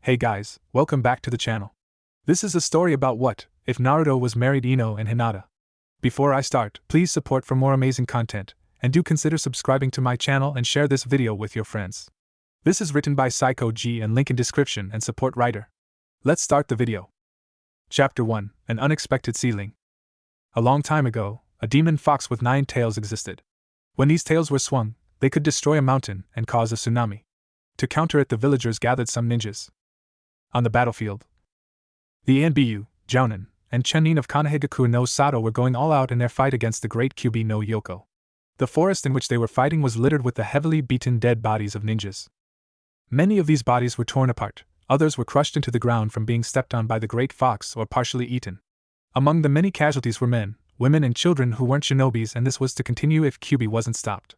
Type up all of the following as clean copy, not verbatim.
Hey guys, welcome back to the channel. This is a story about what if Naruto was married Ino and Hinata. Before I start, please support for more amazing content, and do consider subscribing to my channel and share this video with your friends. This is written by Psycho G and link in description and support writer. Let's start the video. Chapter 1, An Unexpected Sealing. A long time ago, a demon fox with 9 tails existed. When these tails were swung, they could destroy a mountain and cause a tsunami. To counter it, the villagers gathered some ninjas. On the battlefield, the Anbu, Jounin, and Chunin of Konohagaku no Sato were going all out in their fight against the great Kyubi no Yoko. The forest in which they were fighting was littered with the heavily beaten dead bodies of ninjas. Many of these bodies were torn apart, others were crushed into the ground from being stepped on by the great fox or partially eaten. Among the many casualties were men, women and children who weren't shinobis, and this was to continue if Kyubi wasn't stopped.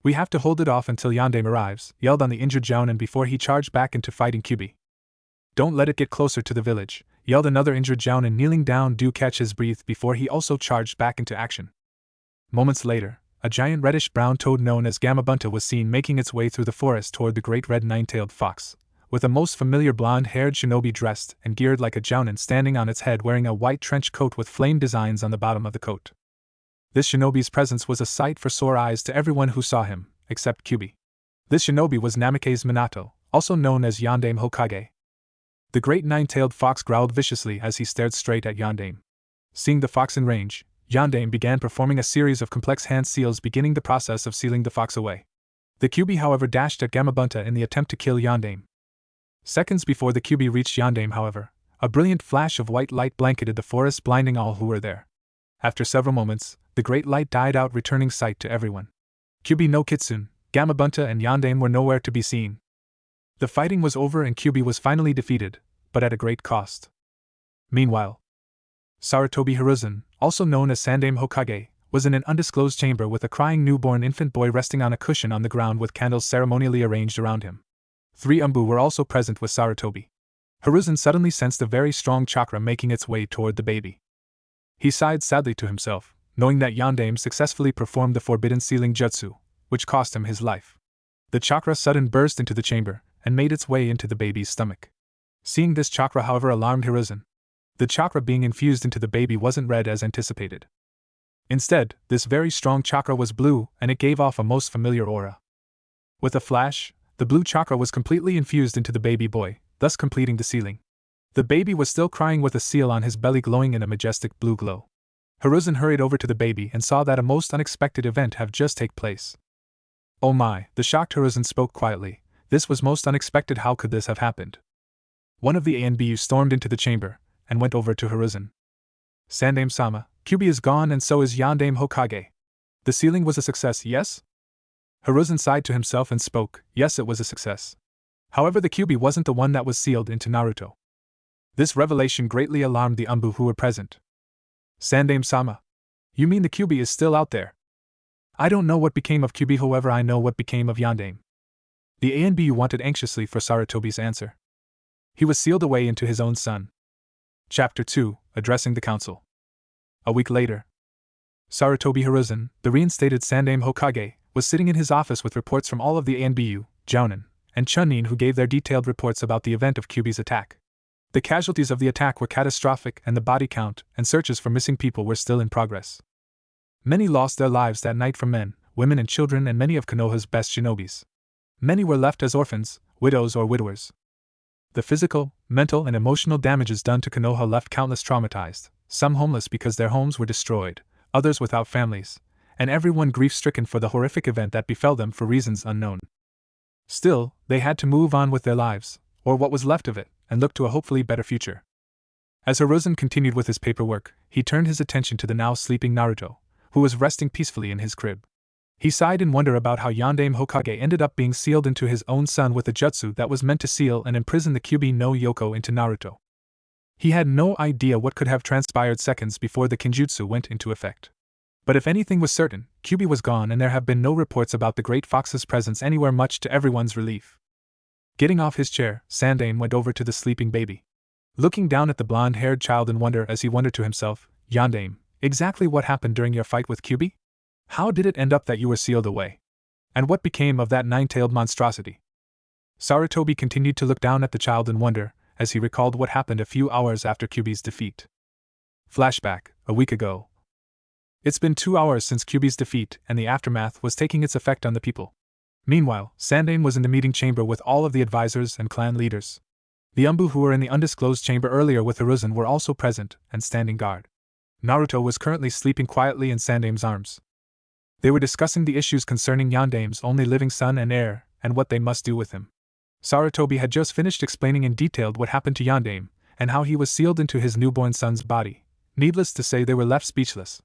"We have to hold it off until Yandame arrives," yelled on the injured Jounin before he charged back into fighting Kyubi. "Don't let it get closer to the village," yelled another injured Jounin kneeling down to catch his breath before he also charged back into action. Moments later, a giant reddish-brown toad known as Gamabunta was seen making its way through the forest toward the great red nine-tailed fox, with a most familiar blonde-haired shinobi dressed and geared like a Jounin standing on its head wearing a white trench coat with flame designs on the bottom of the coat. This shinobi's presence was a sight for sore eyes to everyone who saw him, except Kyubi. This shinobi was Namikaze Minato, also known as Yandame Hokage. The great nine-tailed fox growled viciously as he stared straight at Yandame. Seeing the fox in range, Yandame began performing a series of complex hand seals, beginning the process of sealing the fox away. The Kyubi, however, dashed at Gamabunta in the attempt to kill Yandame. Seconds before the Kyubi reached Yandame, however, a brilliant flash of white light blanketed the forest, blinding all who were there. After several moments, the great light died out, returning sight to everyone. Kyubi no Kitsune, Gamabunta and Yandame were nowhere to be seen. The fighting was over and Kyubi was finally defeated, but at a great cost. Meanwhile, Sarutobi Hiruzen, also known as Sandame Hokage, was in an undisclosed chamber with a crying newborn infant boy resting on a cushion on the ground with candles ceremonially arranged around him. 3 Umbu were also present with Sarutobi. Hiruzen suddenly sensed a very strong chakra making its way toward the baby. He sighed sadly to himself, knowing that Yandame successfully performed the forbidden sealing jutsu, which cost him his life. The chakra suddenly burst into the chamber and made its way into the baby's stomach. Seeing this chakra, however, alarmed Hiruzen. The chakra being infused into the baby wasn't red as anticipated. Instead, this very strong chakra was blue, and it gave off a most familiar aura. With a flash, the blue chakra was completely infused into the baby boy, thus completing the sealing. The baby was still crying with a seal on his belly glowing in a majestic blue glow. Hiruzen hurried over to the baby and saw that a most unexpected event had just taken place. "Oh my," the shocked Hiruzen spoke quietly. "This was most unexpected. How could this have happened?" One of the Anbu stormed into the chamber and went over to Hiruzen. "Sandame-sama, Kyubi is gone and so is Yandame Hokage. The sealing was a success, yes?" Hiruzen sighed to himself and spoke. "Yes, it was a success. However, the Kyubi wasn't the one that was sealed into Naruto." This revelation greatly alarmed the Umbu who were present. "Sandame-sama, you mean the Kyubi is still out there?" "I don't know what became of Kyubi, however I know what became of Yandame." The Anbu wanted anxiously for Sarutobi's answer. "He was sealed away into his own son." Chapter 2, Addressing the Council. A week later, Sarutobi Hiruzen, the reinstated Sandame Hokage, was sitting in his office with reports from all of the Anbu, Jounin, and Chunin, who gave their detailed reports about the event of Kyubi's attack. The casualties of the attack were catastrophic, and the body count and searches for missing people were still in progress. Many lost their lives that night, from men, women and children, and many of Konoha's best shinobis. Many were left as orphans, widows or widowers. The physical, mental, and emotional damages done to Konoha left countless traumatized, some homeless because their homes were destroyed, others without families, and everyone grief-stricken for the horrific event that befell them for reasons unknown. Still, they had to move on with their lives, or what was left of it, and look to a hopefully better future. As Hiruzen continued with his paperwork, he turned his attention to the now sleeping Naruto, who was resting peacefully in his crib. He sighed in wonder about how Yandame Hokage ended up being sealed into his own son with a jutsu that was meant to seal and imprison the Kyubi no Yoko into Naruto. He had no idea what could have transpired seconds before the Kinjutsu went into effect. But if anything was certain, Kyubi was gone, and there have been no reports about the Great Fox's presence anywhere, much to everyone's relief. Getting off his chair, Sandame went over to the sleeping baby. Looking down at the blonde-haired child in wonder as he wondered to himself, "Yandame, exactly what happened during your fight with Kyubi? How did it end up that you were sealed away? And what became of that nine-tailed monstrosity?" Sarutobi continued to look down at the child in wonder, as he recalled what happened a few hours after Kyuubi's defeat. Flashback, a week ago. It's been 2 hours since Kyuubi's defeat, and the aftermath was taking its effect on the people. Meanwhile, Sandaime was in the meeting chamber with all of the advisors and clan leaders. The Umbu who were in the undisclosed chamber earlier with Hiruzen were also present and standing guard. Naruto was currently sleeping quietly in Sandaime's arms. They were discussing the issues concerning Yandaime's only living son and heir, and what they must do with him. Sarutobi had just finished explaining in detail what happened to Yandaime, and how he was sealed into his newborn son's body. Needless to say, they were left speechless.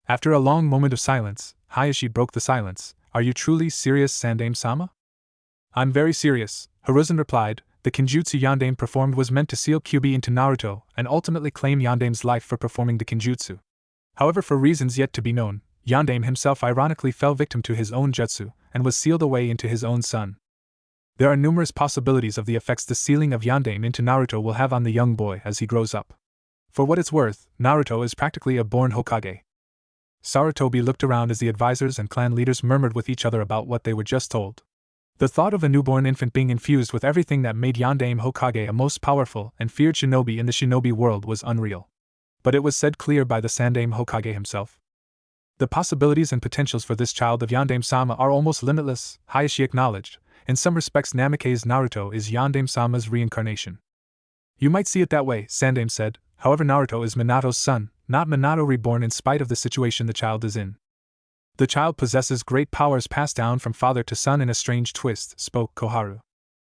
After a long moment of silence, Hayashi broke the silence. Are you truly serious, Sandaime-sama? I'm very serious, Hiruzen replied. The kinjutsu Yandaime performed was meant to seal Kyuubi into Naruto and ultimately claim Yandaime's life for performing the kinjutsu. However, for reasons yet to be known, Yandaime himself ironically fell victim to his own jutsu and was sealed away into his own son. There are numerous possibilities of the effects the sealing of Yandaime into Naruto will have on the young boy as he grows up. For what it's worth, Naruto is practically a born Hokage. Sarutobi looked around as the advisors and clan leaders murmured with each other about what they were just told. The thought of a newborn infant being infused with everything that made Yandaime Hokage a most powerful and feared shinobi in the shinobi world was unreal. But it was said clear by the Sandaime Hokage himself. The possibilities and potentials for this child of Yandaime-sama are almost limitless, Hayashi acknowledged. In some respects, Namikaze's Naruto is Yandaime-sama's reincarnation. You might see it that way, Sandaime said. However, Naruto is Minato's son, not Minato reborn in spite of the situation the child is in. The child possesses great powers passed down from father to son in a strange twist, spoke Koharu.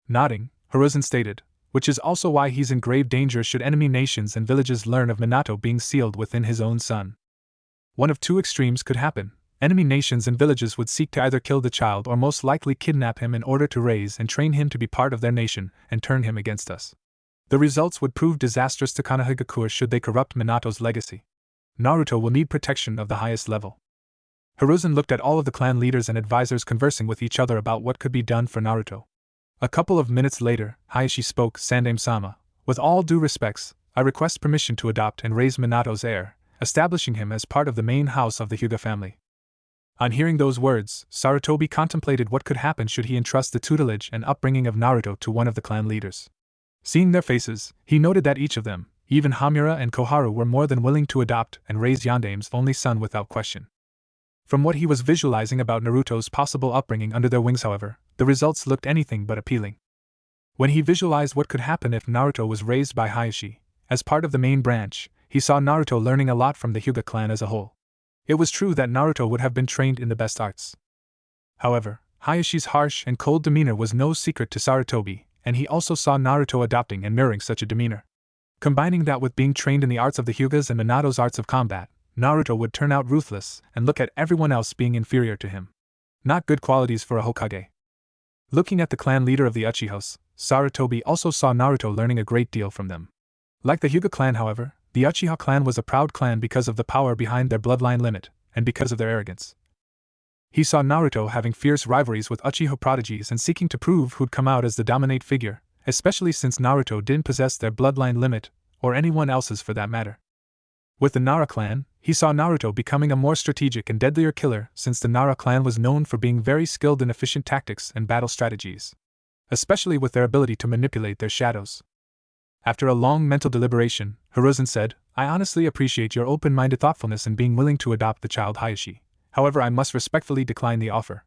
Nodding, Hiruzen stated, which is also why he's in grave danger should enemy nations and villages learn of Minato being sealed within his own son. One of two extremes could happen. Enemy nations and villages would seek to either kill the child or most likely kidnap him in order to raise and train him to be part of their nation and turn him against us. The results would prove disastrous to Konohagakure should they corrupt Minato's legacy. Naruto will need protection of the highest level. Hiruzen looked at all of the clan leaders and advisors conversing with each other about what could be done for Naruto. A couple of minutes later, Hayashi spoke, Sandaime-sama. With all due respects, I request permission to adopt and raise Minato's heir, establishing him as part of the main house of the Hyuga family. On hearing those words, Sarutobi contemplated what could happen should he entrust the tutelage and upbringing of Naruto to one of the clan leaders. Seeing their faces, he noted that each of them, even Hamura and Koharu, were more than willing to adopt and raise Yandaime's only son without question. From what he was visualizing about Naruto's possible upbringing under their wings, however, the results looked anything but appealing. When he visualized what could happen if Naruto was raised by Hayashi, as part of the main branch, he saw Naruto learning a lot from the Hyuga clan as a whole. It was true that Naruto would have been trained in the best arts. However, Hayashi's harsh and cold demeanor was no secret to Sarutobi, and he also saw Naruto adopting and mirroring such a demeanor. Combining that with being trained in the arts of the Hyugas and Minato's arts of combat, Naruto would turn out ruthless and look at everyone else being inferior to him. Not good qualities for a Hokage. Looking at the clan leader of the Uchihas, Sarutobi also saw Naruto learning a great deal from them. Like the Hyuga clan, however, the Uchiha clan was a proud clan because of the power behind their bloodline limit, and because of their arrogance. He saw Naruto having fierce rivalries with Uchiha prodigies and seeking to prove who'd come out as the dominant figure, especially since Naruto didn't possess their bloodline limit, or anyone else's for that matter. With the Nara clan, he saw Naruto becoming a more strategic and deadlier killer since the Nara clan was known for being very skilled in efficient tactics and battle strategies, especially with their ability to manipulate their shadows. After a long mental deliberation, Hiruzen said, I honestly appreciate your open-minded thoughtfulness in being willing to adopt the child Hayashi. However, I must respectfully decline the offer.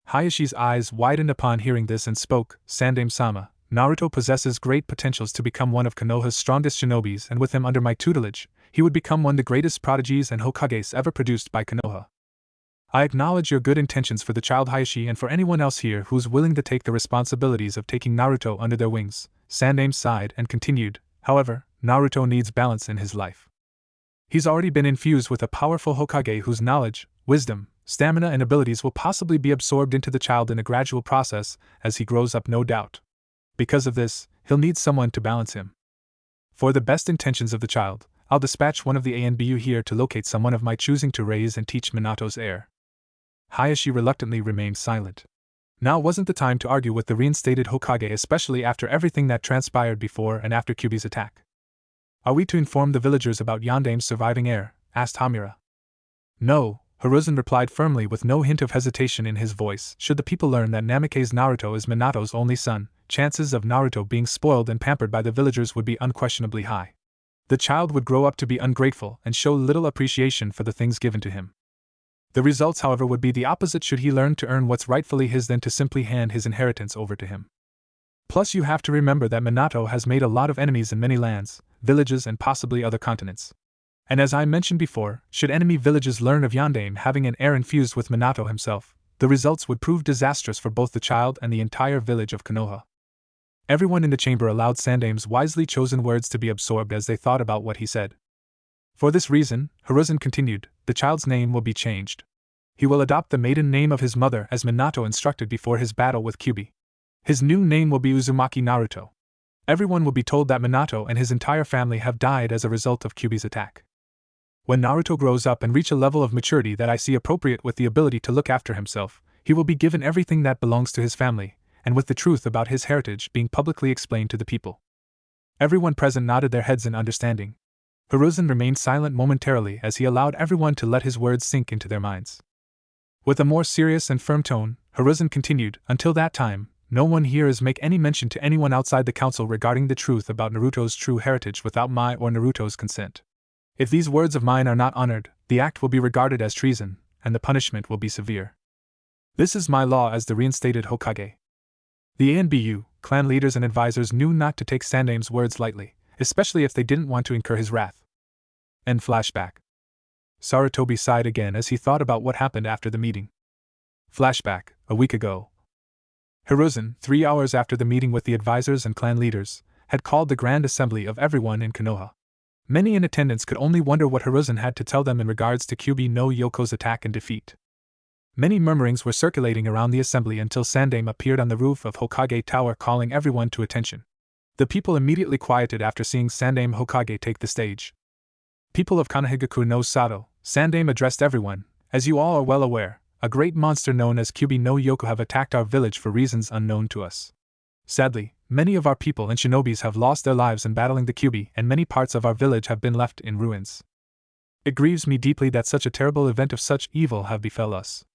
Hayashi's eyes widened upon hearing this and spoke, Sandaime-sama, Naruto possesses great potentials to become one of Konoha's strongest shinobis, and with him under my tutelage, he would become one of the greatest prodigies and Hokages ever produced by Konoha. I acknowledge your good intentions for the child Hayashi and for anyone else here who's willing to take the responsibilities of taking Naruto under their wings. Sandaime sighed and continued, however, Naruto needs balance in his life. He's already been infused with a powerful Hokage whose knowledge, wisdom, stamina and abilities will possibly be absorbed into the child in a gradual process as he grows up, no doubt. Because of this, he'll need someone to balance him. For the best intentions of the child, I'll dispatch one of the ANBU here to locate someone of my choosing to raise and teach Minato's heir. Hayashi reluctantly remained silent. Now wasn't the time to argue with the reinstated Hokage, especially after everything that transpired before and after Kyuubi's attack. Are we to inform the villagers about Yandaime's surviving heir? Asked Hamura. No, Hiruzen replied firmly with no hint of hesitation in his voice. Should the people learn that Namake's Naruto is Minato's only son, chances of Naruto being spoiled and pampered by the villagers would be unquestionably high. The child would grow up to be ungrateful and show little appreciation for the things given to him. The results, however, would be the opposite should he learn to earn what's rightfully his than to simply hand his inheritance over to him. Plus, you have to remember that Minato has made a lot of enemies in many lands, villages, and possibly other continents. And as I mentioned before, should enemy villages learn of Yondaime having an heir infused with Minato himself, the results would prove disastrous for both the child and the entire village of Konoha. Everyone in the chamber allowed Sandaime's wisely chosen words to be absorbed as they thought about what he said. For this reason, Hiruzen continued, the child's name will be changed. He will adopt the maiden name of his mother as Minato instructed before his battle with Kyuubi. His new name will be Uzumaki Naruto. Everyone will be told that Minato and his entire family have died as a result of Kyuubi's attack. When Naruto grows up and reach a level of maturity that I see appropriate with the ability to look after himself, he will be given everything that belongs to his family, and with the truth about his heritage being publicly explained to the people. Everyone present nodded their heads in understanding. Hiruzen remained silent momentarily as he allowed everyone to let his words sink into their minds. With a more serious and firm tone, Hiruzen continued, until that time, no one here is make any mention to anyone outside the council regarding the truth about Naruto's true heritage without my or Naruto's consent. If these words of mine are not honored, the act will be regarded as treason, and the punishment will be severe. This is my law as the reinstated Hokage. The ANBU, clan leaders and advisors knew not to take Sandaime's words lightly, especially if they didn't want to incur his wrath. End flashback. Sarutobi sighed again as he thought about what happened after the meeting. Flashback, a week ago. Hiruzen, 3 hours after the meeting with the advisors and clan leaders, had called the grand assembly of everyone in Konoha. Many in attendance could only wonder what Hiruzen had to tell them in regards to Kyuubi no Yoko's attack and defeat. Many murmurings were circulating around the assembly until Sandaime appeared on the roof of Hokage Tower calling everyone to attention. The people immediately quieted after seeing Sandaime Hokage take the stage. People of Konohagakure no Sato, Sandaime addressed everyone, as you all are well aware, a great monster known as Kyuubi no Yoko have attacked our village for reasons unknown to us. Sadly, many of our people and shinobis have lost their lives in battling the Kyuubi and many parts of our village have been left in ruins. It grieves me deeply that such a terrible event of such evil have befell us.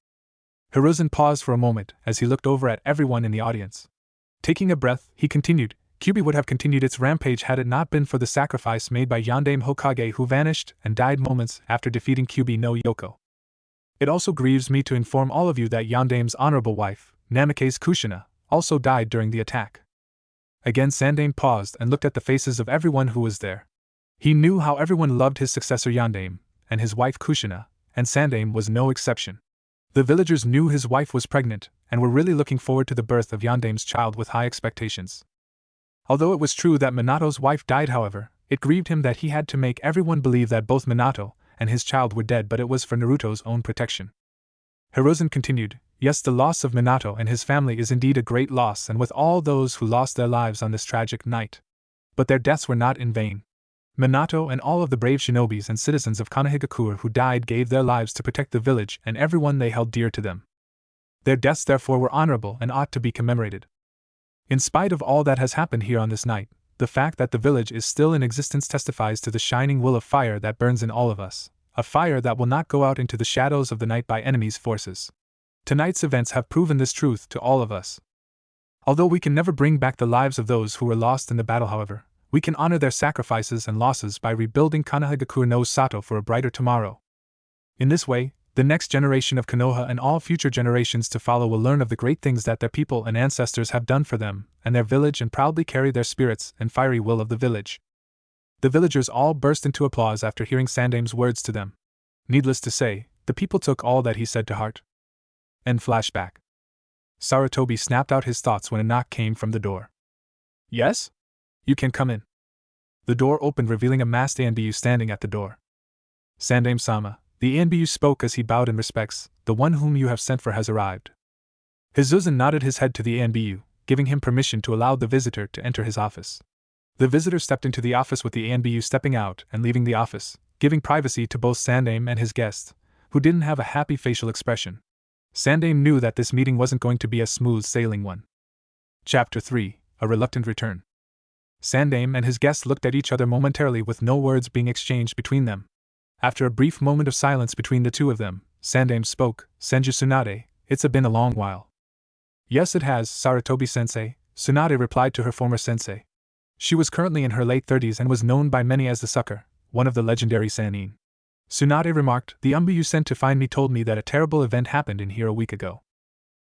Hiruzen paused for a moment as he looked over at everyone in the audience. Taking a breath, he continued, Kyuubi would have continued its rampage had it not been for the sacrifice made by Yondaime Hokage who vanished and died moments after defeating Kyuubi no Yoko. It also grieves me to inform all of you that Yondaime's honorable wife, Namake's Kushina, also died during the attack. Again Sandaime paused and looked at the faces of everyone who was there. He knew how everyone loved his successor Yondaime, and his wife Kushina, and Sandaime was no exception. The villagers knew his wife was pregnant, and were really looking forward to the birth of Yondaime's child with high expectations. Although it was true that Minato's wife died, however, it grieved him that he had to make everyone believe that both Minato and his child were dead, but it was for Naruto's own protection. Hiruzen continued, yes, the loss of Minato and his family is indeed a great loss, and with all those who lost their lives on this tragic night. But their deaths were not in vain. Minato and all of the brave shinobis and citizens of Konohagakure who died gave their lives to protect the village and everyone they held dear to them. Their deaths therefore were honorable and ought to be commemorated. In spite of all that has happened here on this night, the fact that the village is still in existence testifies to the shining will of fire that burns in all of us, a fire that will not go out into the shadows of the night by enemies' forces. Tonight's events have proven this truth to all of us. Although we can never bring back the lives of those who were lost in the battle, however, we can honor their sacrifices and losses by rebuilding Konohagakure no Sato for a brighter tomorrow. In this way, the next generation of Konoha and all future generations to follow will learn of the great things that their people and ancestors have done for them and their village and proudly carry their spirits and fiery will of the village. The villagers all burst into applause after hearing Sandaime's words to them. Needless to say, the people took all that he said to heart. End flashback. Sarutobi snapped out his thoughts when a knock came from the door. Yes? You can come in. The door opened, revealing a masked ANBU standing at the door. Sandaime-sama, the ANBU spoke as he bowed in respects, the one whom you have sent for has arrived. Hiruzen nodded his head to the ANBU, giving him permission to allow the visitor to enter his office. The visitor stepped into the office with the ANBU stepping out and leaving the office, giving privacy to both Sandaime and his guest, who didn't have a happy facial expression. Sandaime knew that this meeting wasn't going to be a smooth sailing one. Chapter 3, A Reluctant Return. Sandaime and his guest looked at each other momentarily with no words being exchanged between them. After a brief moment of silence between the two of them, Sandame spoke. Senju Tsunade, it's been a long while. Yes, it has, Sarutobi-sensei, Tsunade replied to her former sensei. She was currently in her late 30s and was known by many as the Sucker, one of the legendary Sannin. Tsunade remarked, the Umbu you sent to find me told me that a terrible event happened in here a week ago.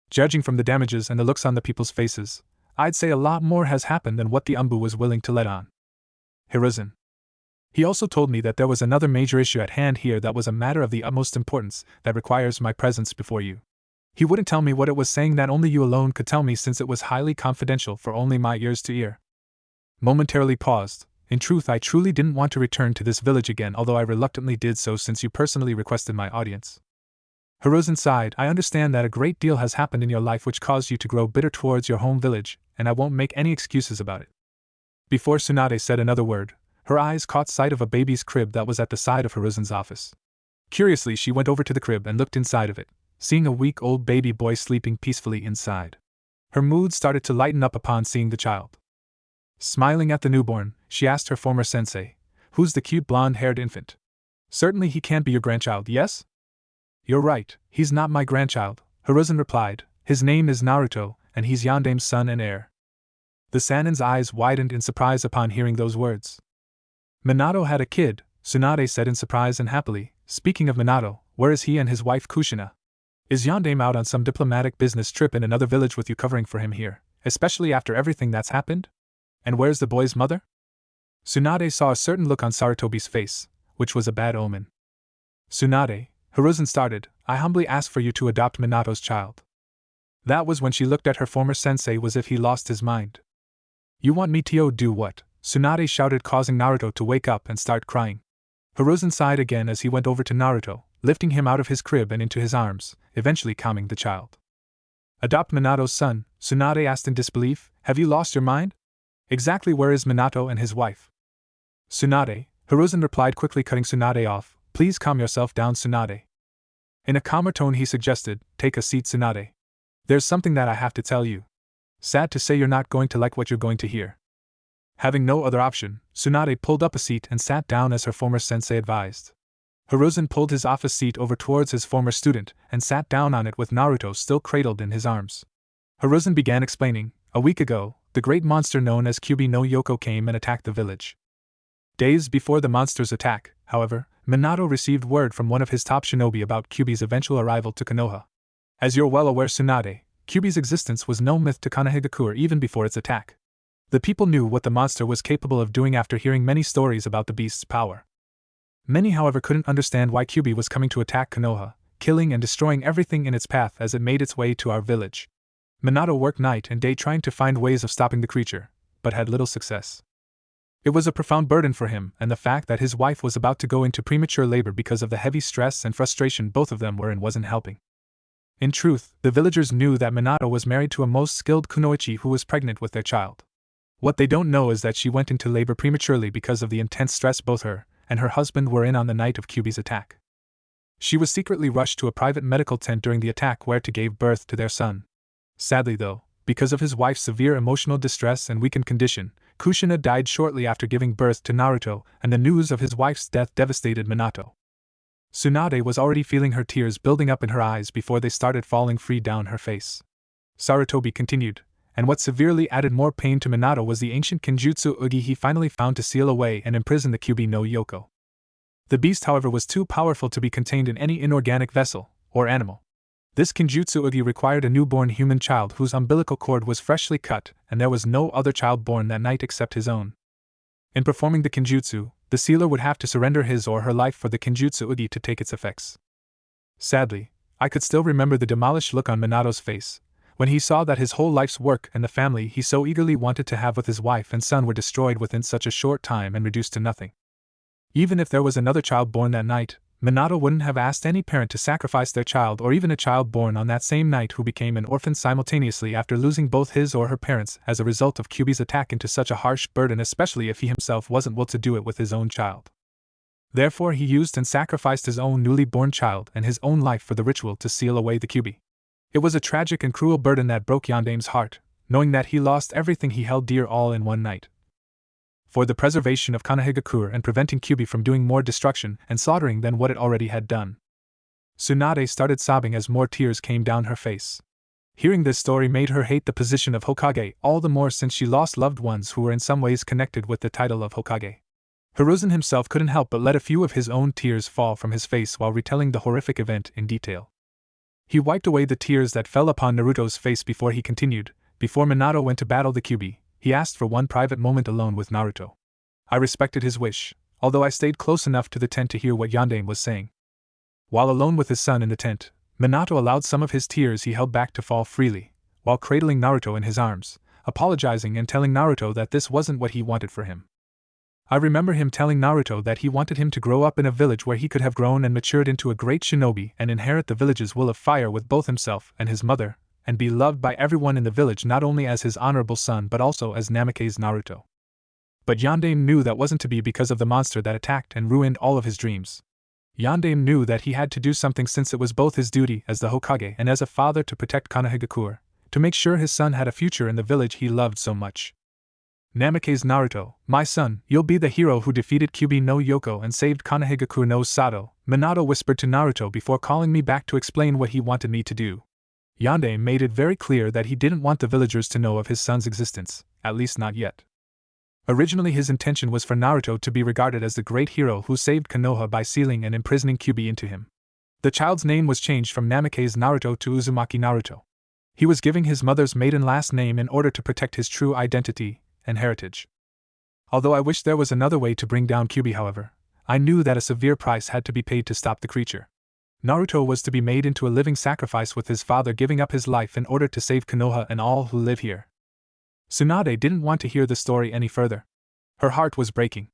Judging from the damages and the looks on the people's faces, I'd say a lot more has happened than what the Umbu was willing to let on. Hiruzen. He also told me that there was another major issue at hand here that was a matter of the utmost importance that requires my presence before you. He wouldn't tell me what it was, saying that only you alone could tell me since it was highly confidential for only my ears to hear. Momentarily paused. In truth, I truly didn't want to return to this village again, although I reluctantly did so since you personally requested my audience. Hiruzen sighed. I understand that a great deal has happened in your life which caused you to grow bitter towards your home village, and I won't make any excuses about it. Before Tsunade said another word, her eyes caught sight of a baby's crib that was at the side of Hiruzen's office. Curiously, she went over to the crib and looked inside of it, seeing a week-old baby boy sleeping peacefully inside. Her mood started to lighten up upon seeing the child. Smiling at the newborn, she asked her former sensei, who's the cute blonde-haired infant? Certainly he can't be your grandchild, yes? You're right, he's not my grandchild, Hiruzen replied. His name is Naruto, and he's Yandame's son and heir. The Sannin's eyes widened in surprise upon hearing those words. Minato had a kid, Tsunade said in surprise and happily. Speaking of Minato, where is he and his wife Kushina? Is Yandame out on some diplomatic business trip in another village with you covering for him here, especially after everything that's happened? And where's the boy's mother? Tsunade saw a certain look on Sarutobi's face, which was a bad omen. Tsunade, Hiruzen started, I humbly ask for you to adopt Minato's child. That was when she looked at her former sensei as if he lost his mind. You want me to do what? Tsunade shouted, causing Naruto to wake up and start crying. Hiruzen sighed again as he went over to Naruto, lifting him out of his crib and into his arms, eventually calming the child. Adopt Minato's son? Tsunade asked in disbelief. Have you lost your mind? Exactly where is Minato and his wife? Tsunade, Hiruzen replied quickly, cutting Tsunade off. Please calm yourself down, Tsunade. In a calmer tone he suggested, take a seat, Tsunade. There's something that I have to tell you. Sad to say you're not going to like what you're going to hear. Having no other option, Tsunade pulled up a seat and sat down as her former sensei advised. Hiruzen pulled his office seat over towards his former student and sat down on it with Naruto still cradled in his arms. Hiruzen began explaining, a week ago, the great monster known as Kyubi no Yoko came and attacked the village. Days before the monster's attack, however, Minato received word from one of his top shinobi about Kyubi's eventual arrival to Konoha. As you're well aware, Tsunade, Kyubi's existence was no myth to Konohagakure even before its attack. The people knew what the monster was capable of doing after hearing many stories about the beast's power. Many, however, couldn't understand why Kyubi was coming to attack Konoha, killing and destroying everything in its path as it made its way to our village. Minato worked night and day trying to find ways of stopping the creature, but had little success. It was a profound burden for him, and the fact that his wife was about to go into premature labor because of the heavy stress and frustration both of them were in wasn't helping. In truth, the villagers knew that Minato was married to a most skilled kunoichi who was pregnant with their child. What they don't know is that she went into labor prematurely because of the intense stress both her and her husband were in on the night of Kyubi's attack. She was secretly rushed to a private medical tent during the attack where to gave birth to their son. Sadly though, because of his wife's severe emotional distress and weakened condition, Kushina died shortly after giving birth to Naruto, and the news of his wife's death devastated Minato. Tsunade was already feeling her tears building up in her eyes before they started falling free down her face. Sarutobi continued, and what severely added more pain to Minato was the ancient Kenjutsu Ugi he finally found to seal away and imprison the Kyubi no Yoko. The beast, however, was too powerful to be contained in any inorganic vessel, or animal. This Kenjutsu Ugi required a newborn human child whose umbilical cord was freshly cut, and there was no other child born that night except his own. In performing the Kenjutsu, the sealer would have to surrender his or her life for the Kenjutsu Ugi to take its effects. Sadly, I could still remember the demolished look on Minato's face, when he saw that his whole life's work and the family he so eagerly wanted to have with his wife and son were destroyed within such a short time and reduced to nothing. Even if there was another child born that night, Minato wouldn't have asked any parent to sacrifice their child or even a child born on that same night who became an orphan simultaneously after losing both his or her parents as a result of Kyubi's attack into such a harsh burden, especially if he himself wasn't willing to do it with his own child. Therefore he used and sacrificed his own newly born child and his own life for the ritual to seal away the Kyubi. It was a tragic and cruel burden that broke Yandame's heart, knowing that he lost everything he held dear all in one night. For the preservation of Konohagakure and preventing Kyubi from doing more destruction and slaughtering than what it already had done. Tsunade started sobbing as more tears came down her face. Hearing this story made her hate the position of Hokage all the more since she lost loved ones who were in some ways connected with the title of Hokage. Hiruzen himself couldn't help but let a few of his own tears fall from his face while retelling the horrific event in detail. He wiped away the tears that fell upon Naruto's face before he continued. Before Minato went to battle the Kyuubi, he asked for one private moment alone with Naruto. I respected his wish, although I stayed close enough to the tent to hear what Yondaime was saying. While alone with his son in the tent, Minato allowed some of his tears he held back to fall freely, while cradling Naruto in his arms, apologizing and telling Naruto that this wasn't what he wanted for him. I remember him telling Naruto that he wanted him to grow up in a village where he could have grown and matured into a great shinobi and inherit the village's will of fire with both himself and his mother, and be loved by everyone in the village not only as his honorable son but also as Namake's Naruto. But Yondaime knew that wasn't to be because of the monster that attacked and ruined all of his dreams. Yondaime knew that he had to do something since it was both his duty as the Hokage and as a father to protect Konohagakure, to make sure his son had a future in the village he loved so much. Namake's Naruto, my son, you'll be the hero who defeated Kyuubi no Yoko and saved Konohagakure no Sato, Minato whispered to Naruto before calling me back to explain what he wanted me to do. Yondaime made it very clear that he didn't want the villagers to know of his son's existence, at least not yet. Originally his intention was for Naruto to be regarded as the great hero who saved Konoha by sealing and imprisoning Kyuubi into him. The child's name was changed from Namake's Naruto to Uzumaki Naruto. He was giving his mother's maiden last name in order to protect his true identity and heritage. Although I wished there was another way to bring down Kyuubi, however, I knew that a severe price had to be paid to stop the creature. Naruto was to be made into a living sacrifice with his father giving up his life in order to save Konoha and all who live here. Tsunade didn't want to hear the story any further. Her heart was breaking.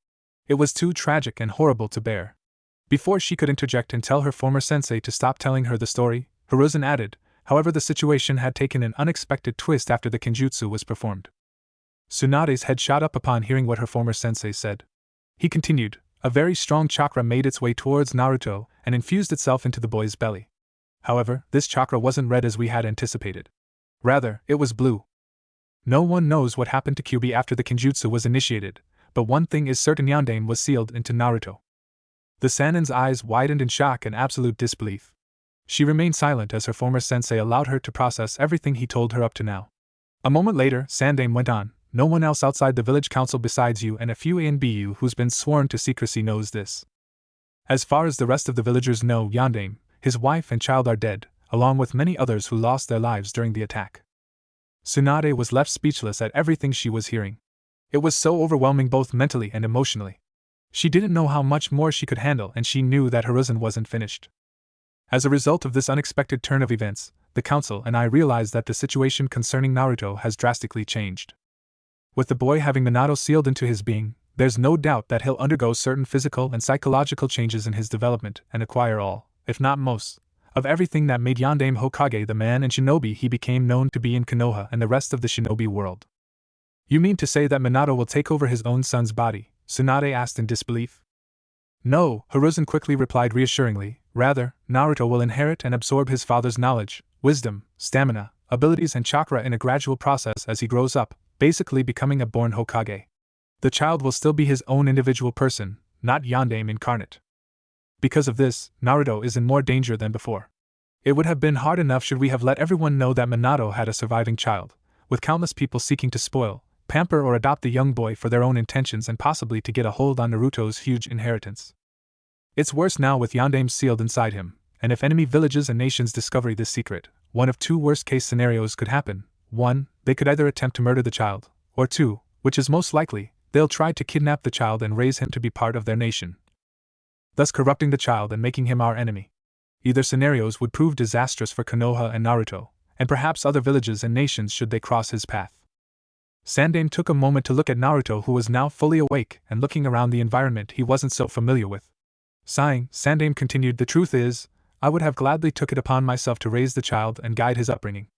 It was too tragic and horrible to bear. Before she could interject and tell her former sensei to stop telling her the story, Hiruzen added, however, the situation had taken an unexpected twist after the kenjutsu was performed. Tsunade's head shot up upon hearing what her former sensei said. He continued, a very strong chakra made its way towards Naruto and infused itself into the boy's belly. However, this chakra wasn't red as we had anticipated. Rather, it was blue. No one knows what happened to Kyuubi after the kenjutsu was initiated, but one thing is certain: Yondaime was sealed into Naruto. The Sanin's eyes widened in shock and absolute disbelief. She remained silent as her former sensei allowed her to process everything he told her up to now. A moment later, Sandaime went on, no one else outside the village council besides you and a few ANBU who's been sworn to secrecy knows this. As far as the rest of the villagers know, Yondaime, his wife and child are dead, along with many others who lost their lives during the attack. Tsunade was left speechless at everything she was hearing. It was so overwhelming both mentally and emotionally. She didn't know how much more she could handle, and she knew that Hiruzen wasn't finished. As a result of this unexpected turn of events, the council and I realized that the situation concerning Naruto has drastically changed. With the boy having Minato sealed into his being, there's no doubt that he'll undergo certain physical and psychological changes in his development and acquire all, if not most, of everything that made Yondaime Hokage the man and shinobi he became known to be in Konoha and the rest of the shinobi world. You mean to say that Minato will take over his own son's body? Tsunade asked in disbelief. No, Hiruzen quickly replied reassuringly, rather, Naruto will inherit and absorb his father's knowledge, wisdom, stamina, abilities and chakra in a gradual process as he grows up, basically becoming a born Hokage. The child will still be his own individual person, not Yondaime incarnate. Because of this, Naruto is in more danger than before. It would have been hard enough should we have let everyone know that Minato had a surviving child, with countless people seeking to spoil, pamper or adopt the young boy for their own intentions and possibly to get a hold on Naruto's huge inheritance. It's worse now with Yondaime sealed inside him, and if enemy villages and nations discover this secret, one of two worst-case scenarios could happen. 1, they could either attempt to murder the child, or 2, which is most likely, they'll try to kidnap the child and raise him to be part of their nation, thus corrupting the child and making him our enemy. Either scenarios would prove disastrous for Konoha and Naruto, and perhaps other villages and nations should they cross his path. Sandaime took a moment to look at Naruto, who was now fully awake and looking around the environment he wasn't so familiar with. Sighing, Sandaime continued, the truth is, I would have gladly took it upon myself to raise the child and guide his upbringing.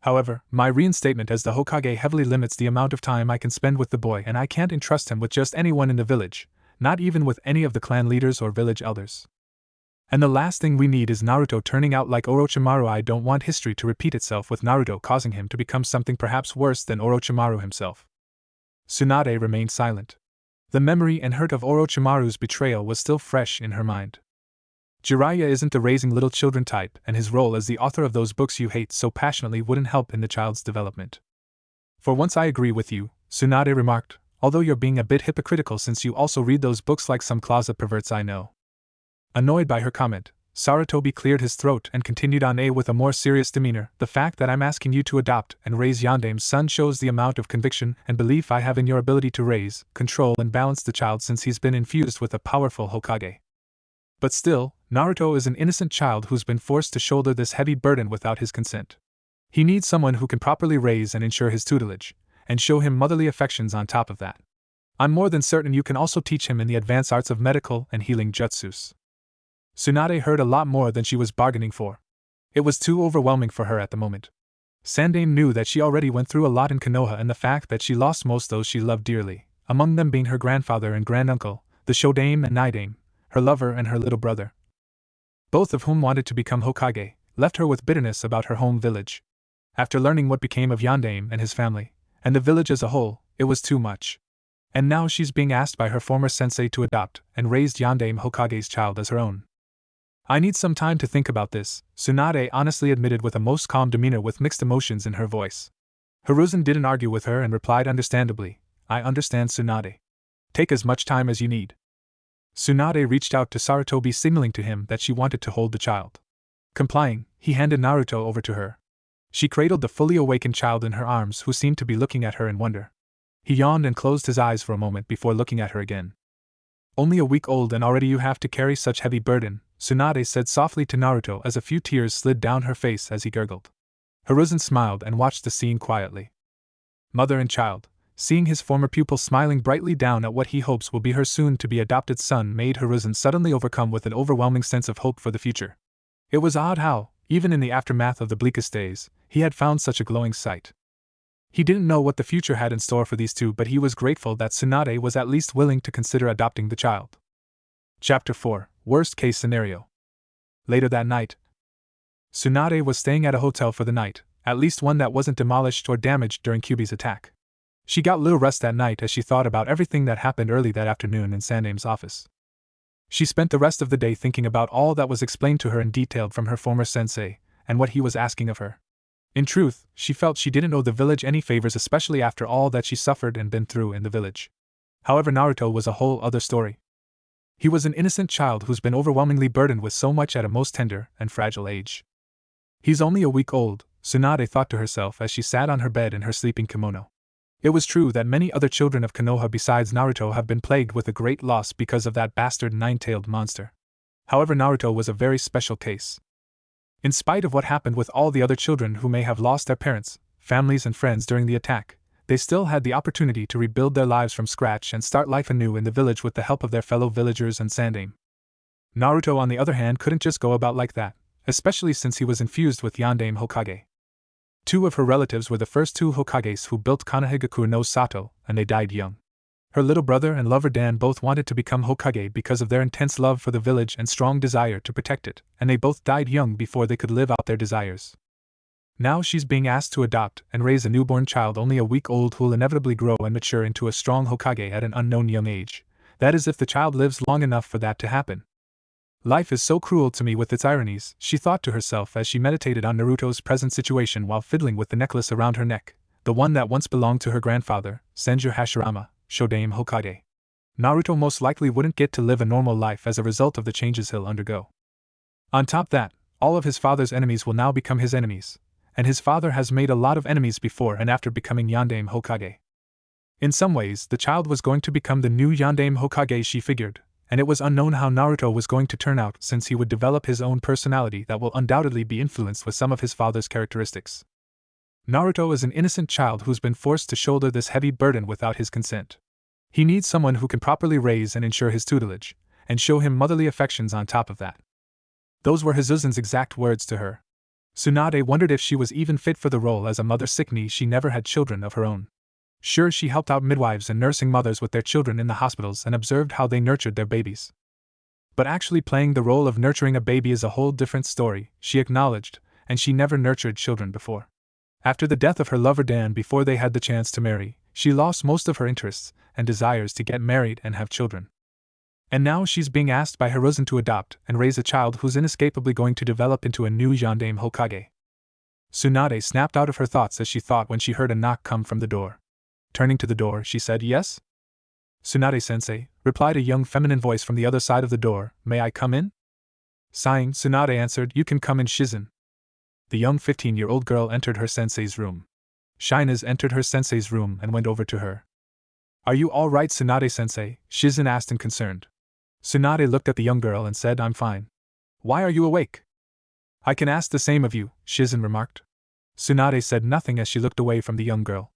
However, my reinstatement as the Hokage heavily limits the amount of time I can spend with the boy, and I can't entrust him with just anyone in the village, not even with any of the clan leaders or village elders. And the last thing we need is Naruto turning out like Orochimaru. I don't want history to repeat itself with Naruto causing him to become something perhaps worse than Orochimaru himself. Tsunade remained silent. The memory and hurt of Orochimaru's betrayal was still fresh in her mind. Jiraiya isn't the raising little children type, and his role as the author of those books you hate so passionately wouldn't help in the child's development. For once I agree with you, Tsunade remarked, although you're being a bit hypocritical since you also read those books like some closet perverts I know. Annoyed by her comment, Sarutobi cleared his throat and continued on with a more serious demeanor. The fact that I'm asking you to adopt and raise Yandame's son shows the amount of conviction and belief I have in your ability to raise, control and balance the child since he's been infused with a powerful Hokage. But still, Naruto is an innocent child who's been forced to shoulder this heavy burden without his consent. He needs someone who can properly raise and ensure his tutelage, and show him motherly affections on top of that. I'm more than certain you can also teach him in the advanced arts of medical and healing jutsus. Tsunade heard a lot more than she was bargaining for. It was too overwhelming for her at the moment. Sandaime knew that she already went through a lot in Konoha, and the fact that she lost most those she loved dearly, among them being her grandfather and granduncle, the Shodame and Naidame, her lover and her little brother, both of whom wanted to become Hokage, left her with bitterness about her home village. After learning what became of Yandaime and his family, and the village as a whole, it was too much. And now she's being asked by her former sensei to adopt and raise Yandaime Hokage's child as her own. I need some time to think about this, Tsunade honestly admitted with a most calm demeanor with mixed emotions in her voice. Hiruzen didn't argue with her and replied understandably, I understand, Tsunade. Take as much time as you need. Tsunade reached out to Sarutobi, signaling to him that she wanted to hold the child. Complying, he handed Naruto over to her. She cradled the fully awakened child in her arms, who seemed to be looking at her in wonder. He yawned and closed his eyes for a moment before looking at her again. Only a week old and already you have to carry such heavy burden, Tsunade said softly to Naruto as a few tears slid down her face as he gurgled. Hiruzen smiled and watched the scene quietly. Mother and child, seeing his former pupil smiling brightly down at what he hopes will be her soon-to-be adopted son, made Hiruzen suddenly overcome with an overwhelming sense of hope for the future. It was odd how, even in the aftermath of the bleakest days, he had found such a glowing sight. He didn't know what the future had in store for these two, but he was grateful that Tsunade was at least willing to consider adopting the child. Chapter 4, Worst Case Scenario. Later that night, Tsunade was staying at a hotel for the night, at least one that wasn't demolished or damaged during Kyuubi's attack. She got little rest that night as she thought about everything that happened early that afternoon in Sandaime's office. She spent the rest of the day thinking about all that was explained to her in detail from her former sensei, and what he was asking of her. In truth, she felt she didn't owe the village any favors, especially after all that she suffered and been through in the village. However, Naruto was a whole other story. He was an innocent child who's been overwhelmingly burdened with so much at a most tender and fragile age. He's only a week old, Tsunade thought to herself as she sat on her bed in her sleeping kimono. It was true that many other children of Konoha besides Naruto have been plagued with a great loss because of that bastard nine-tailed monster. However, Naruto was a very special case. In spite of what happened with all the other children who may have lost their parents, families and friends during the attack, they still had the opportunity to rebuild their lives from scratch and start life anew in the village with the help of their fellow villagers and Sandaime. Naruto, on the other hand, couldn't just go about like that, especially since he was infused with Yandaime Hokage. Two of her relatives were the first two Hokages who built Konohagakure no Sato, and they died young. Her little brother and lover Dan both wanted to become Hokage because of their intense love for the village and strong desire to protect it, and they both died young before they could live out their desires. Now she's being asked to adopt and raise a newborn child only a week old who will inevitably grow and mature into a strong Hokage at an unknown young age. That is, if the child lives long enough for that to happen. Life is so cruel to me with its ironies, she thought to herself as she meditated on Naruto's present situation while fiddling with the necklace around her neck, the one that once belonged to her grandfather, Senju Hashirama, Shodame Hokage. Naruto most likely wouldn't get to live a normal life as a result of the changes he'll undergo. On top of that, all of his father's enemies will now become his enemies, and his father has made a lot of enemies before and after becoming Yandaime Hokage. In some ways, the child was going to become the new Yandaime Hokage, she figured, and it was unknown how Naruto was going to turn out since he would develop his own personality that will undoubtedly be influenced with some of his father's characteristics. Naruto is an innocent child who's been forced to shoulder this heavy burden without his consent. He needs someone who can properly raise and ensure his tutelage, and show him motherly affections on top of that. Those were Hizuzen's exact words to her. Tsunade wondered if she was even fit for the role as a mother. She never had children of her own. Sure, she helped out midwives and nursing mothers with their children in the hospitals and observed how they nurtured their babies. But actually playing the role of nurturing a baby is a whole different story, she acknowledged, and she never nurtured children before. After the death of her lover Dan, before they had the chance to marry, she lost most of her interests and desires to get married and have children. And now she's being asked by Hiruzen to adopt and raise a child who's inescapably going to develop into a new Yondaime Hokage. Tsunade snapped out of her thoughts as she thought when she heard a knock come from the door. Turning to the door, she said, "Yes?" "Tsunade-sensei," replied a young feminine voice from the other side of the door, "may I come in?" Sighing, Tsunade answered, "You can come in, Shizen." The young 15-year-old girl entered her sensei's room. Shines entered her sensei's room and went over to her. "Are you all right, Tsunade-sensei?" Shizen asked in concern. Tsunade looked at the young girl and said, "I'm fine." "Why are you awake?" "I can ask the same of you," Shizen remarked. Tsunade said nothing as she looked away from the young girl.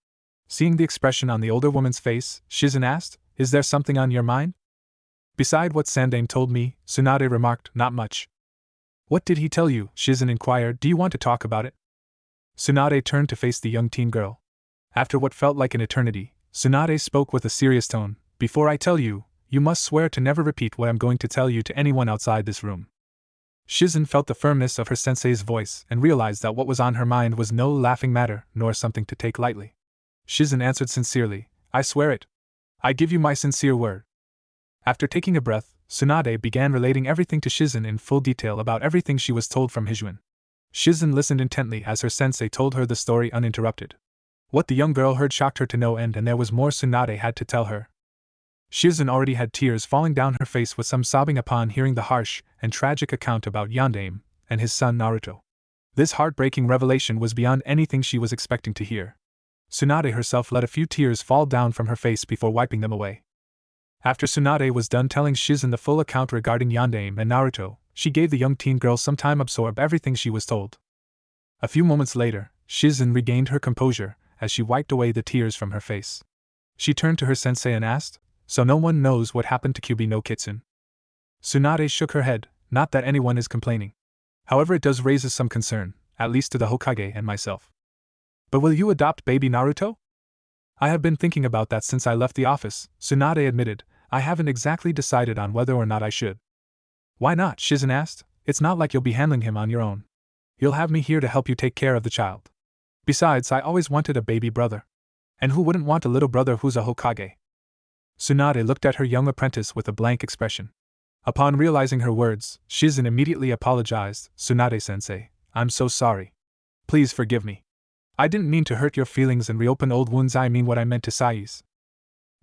Seeing the expression on the older woman's face, Shizen asked, "Is there something on your mind?" "Beside what Sandaime told me," Tsunade remarked, "not much." "What did he tell you?" Shizen inquired. "Do you want to talk about it?" Tsunade turned to face the young teen girl. After what felt like an eternity, Tsunade spoke with a serious tone. "Before I tell you, you must swear to never repeat what I'm going to tell you to anyone outside this room." Shizen felt the firmness of her sensei's voice and realized that what was on her mind was no laughing matter, nor something to take lightly. Shizen answered sincerely, "I swear it. I give you my sincere word." After taking a breath, Tsunade began relating everything to Shizen in full detail about everything she was told from Hijuin. Shizen listened intently as her sensei told her the story uninterrupted. What the young girl heard shocked her to no end, and there was more Tsunade had to tell her. Shizen already had tears falling down her face with some sobbing upon hearing the harsh and tragic account about Yondaime and his son Naruto. This heartbreaking revelation was beyond anything she was expecting to hear. Tsunade herself let a few tears fall down from her face before wiping them away. After Tsunade was done telling Shizen the full account regarding Yondaime and Naruto, she gave the young teen girl some time to absorb everything she was told. A few moments later, Shizen regained her composure as she wiped away the tears from her face. She turned to her sensei and asked, "So no one knows what happened to Kyubi no Kitsune?" Tsunade shook her head, "Not that anyone is complaining. However, it does raise some concern, at least to the Hokage and myself." "But will you adopt baby Naruto?" "I have been thinking about that since I left the office," Tsunade admitted. "I haven't exactly decided on whether or not I should." "Why not?" Shizen asked. "It's not like you'll be handling him on your own. You'll have me here to help you take care of the child. Besides, I always wanted a baby brother. And who wouldn't want a little brother who's a Hokage?" Tsunade looked at her young apprentice with a blank expression. Upon realizing her words, Shizen immediately apologized. "Tsunade-sensei, I'm so sorry. Please forgive me. I didn't mean to hurt your feelings and reopen old wounds. I mean what I meant to Sai's."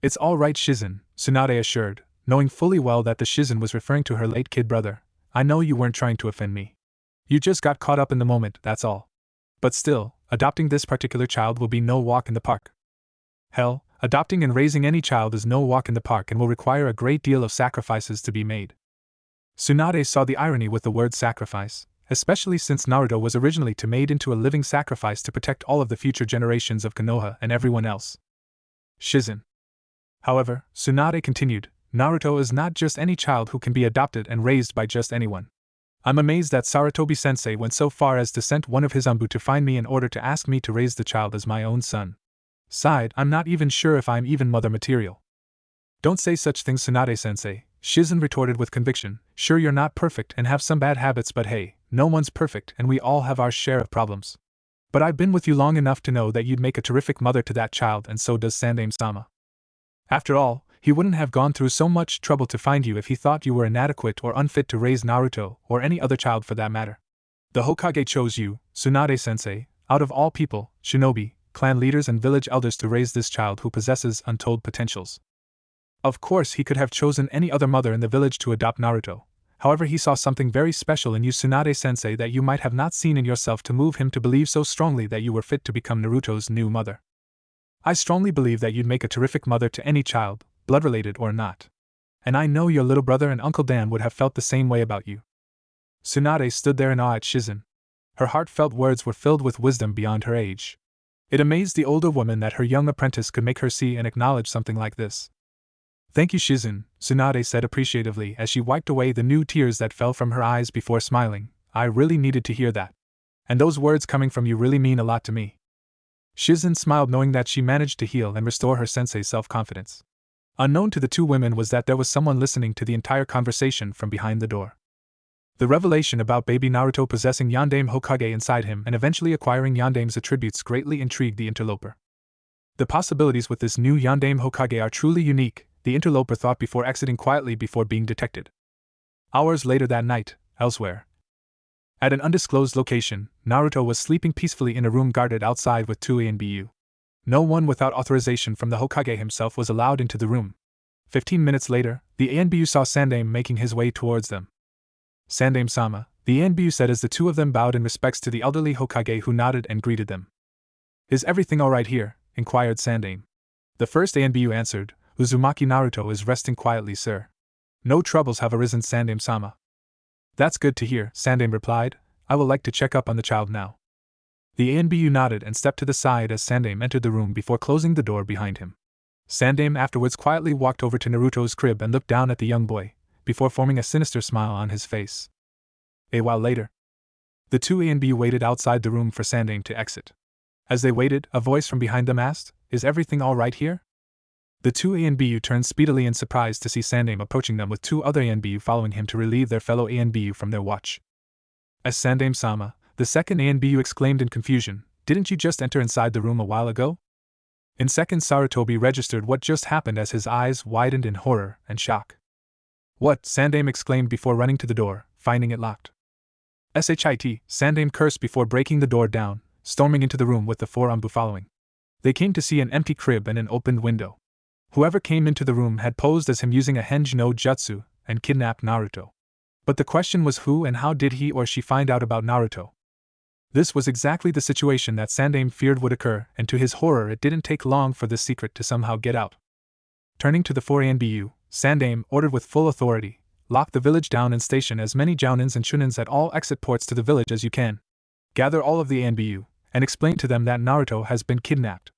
"It's all right, Shizen," Tsunade assured, knowing fully well that the Shizen was referring to her late kid brother. "I know you weren't trying to offend me. You just got caught up in the moment, that's all. But still, adopting this particular child will be no walk in the park. Hell, adopting and raising any child is no walk in the park and will require a great deal of sacrifices to be made." Tsunade saw the irony with the word sacrifice, especially since Naruto was originally made into a living sacrifice to protect all of the future generations of Konoha and everyone else. Shizen. However, Tsunade continued, "Naruto is not just any child who can be adopted and raised by just anyone. I'm amazed that Sarutobi-sensei went so far as to send one of his Anbu to find me in order to ask me to raise the child as my own son. Sighed, I'm not even sure if I'm even mother material." "Don't say such things, Tsunade-sensei," Shizen retorted with conviction. "Sure, you're not perfect and have some bad habits, but hey, no one's perfect and we all have our share of problems. But I've been with you long enough to know that you'd make a terrific mother to that child, and so does Sandaime-sama. After all, he wouldn't have gone through so much trouble to find you if he thought you were inadequate or unfit to raise Naruto, or any other child for that matter. The Hokage chose you, Tsunade-sensei, out of all people, shinobi, clan leaders and village elders, to raise this child who possesses untold potentials. Of course, he could have chosen any other mother in the village to adopt Naruto. However, he saw something very special in you, Tsunade-sensei, that you might have not seen in yourself to move him to believe so strongly that you were fit to become Naruto's new mother. I strongly believe that you'd make a terrific mother to any child, blood-related or not. And I know your little brother and Uncle Dan would have felt the same way about you." Tsunade stood there in awe at Shizen. Her heartfelt words were filled with wisdom beyond her age. It amazed the older woman that her young apprentice could make her see and acknowledge something like this. "Thank you, Shizen," Tsunade said appreciatively as she wiped away the new tears that fell from her eyes before smiling. "I really needed to hear that. And those words coming from you really mean a lot to me." Shizen smiled, knowing that she managed to heal and restore her sensei's self-confidence. Unknown to the two women was that there was someone listening to the entire conversation from behind the door. The revelation about baby Naruto possessing Yondaime Hokage inside him and eventually acquiring Yondaime's attributes greatly intrigued the interloper. The possibilities with this new Yondaime Hokage are truly unique, the interloper thought before exiting quietly before being detected. Hours later that night, elsewhere. At an undisclosed location, Naruto was sleeping peacefully in a room guarded outside with two ANBU. No one without authorization from the Hokage himself was allowed into the room. 15 minutes later, the ANBU saw Sandaime making his way towards them. Sandaime-sama, the ANBU said as the two of them bowed in respects to the elderly Hokage who nodded and greeted them. Is everything alright here? Inquired Sandaime. The first ANBU answered, Uzumaki Naruto is resting quietly, sir. No troubles have arisen, Sandaime-sama. That's good to hear, Sandaime replied. I will like to check up on the child now. The ANBU nodded and stepped to the side as Sandaime entered the room before closing the door behind him. Sandaime afterwards quietly walked over to Naruto's crib and looked down at the young boy, before forming a sinister smile on his face. A while later, the two ANBU waited outside the room for Sandaime to exit. As they waited, a voice from behind them asked, Is everything all right here? The two ANBU turned speedily in surprise to see Sandaime approaching them with two other ANBU following him to relieve their fellow ANBU from their watch. As Sandaime-sama, the second ANBU exclaimed in confusion, Didn't you just enter inside the room a while ago? In seconds Sarutobi registered what just happened as his eyes widened in horror and shock. What? Sandaime exclaimed before running to the door, finding it locked. Shit, Sandaime cursed before breaking the door down, storming into the room with the four ANBU following. They came to see an empty crib and an opened window. Whoever came into the room had posed as him using a Henji no Jutsu and kidnapped Naruto. But the question was who and how did he or she find out about Naruto? This was exactly the situation that Sandaime feared would occur, and to his horror it didn't take long for this secret to somehow get out. Turning to the four ANBU, Sandaime ordered with full authority, Lock the village down and station as many jounins and shunins at all exit ports to the village as you can. Gather all of the ANBU, and explain to them that Naruto has been kidnapped.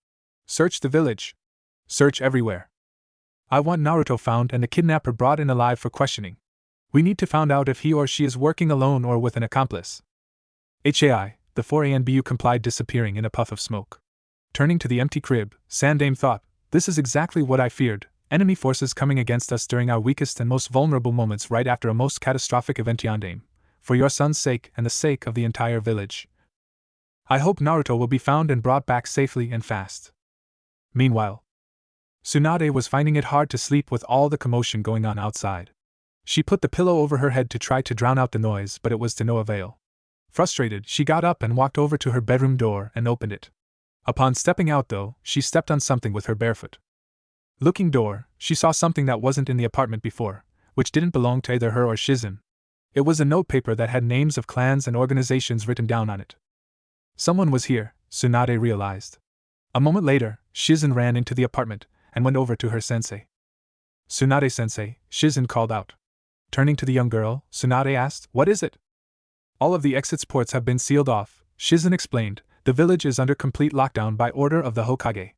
Search the village. Search everywhere. I want Naruto found and the kidnapper brought in alive for questioning. We need to find out if he or she is working alone or with an accomplice. HAI, the four ANBU complied, disappearing in a puff of smoke. Turning to the empty crib, Sandaime thought, This is exactly what I feared, enemy forces coming against us during our weakest and most vulnerable moments right after a most catastrophic event. Yondaime, for your son's sake and the sake of the entire village. I hope Naruto will be found and brought back safely and fast. Meanwhile, Tsunade was finding it hard to sleep with all the commotion going on outside. She put the pillow over her head to try to drown out the noise, but it was to no avail. Frustrated, she got up and walked over to her bedroom door and opened it. Upon stepping out, though, she stepped on something with her barefoot. Looking door, she saw something that wasn't in the apartment before, which didn't belong to either her or Shizen. It was a notepaper that had names of clans and organizations written down on it. Someone was here, Tsunade realized. A moment later, Shizen ran into the apartment and went over to her sensei. Tsunade-sensei, Shizen called out. Turning to the young girl, Tsunade asked, What is it? All of the exit ports have been sealed off, Shizen explained. The village is under complete lockdown by order of the Hokage.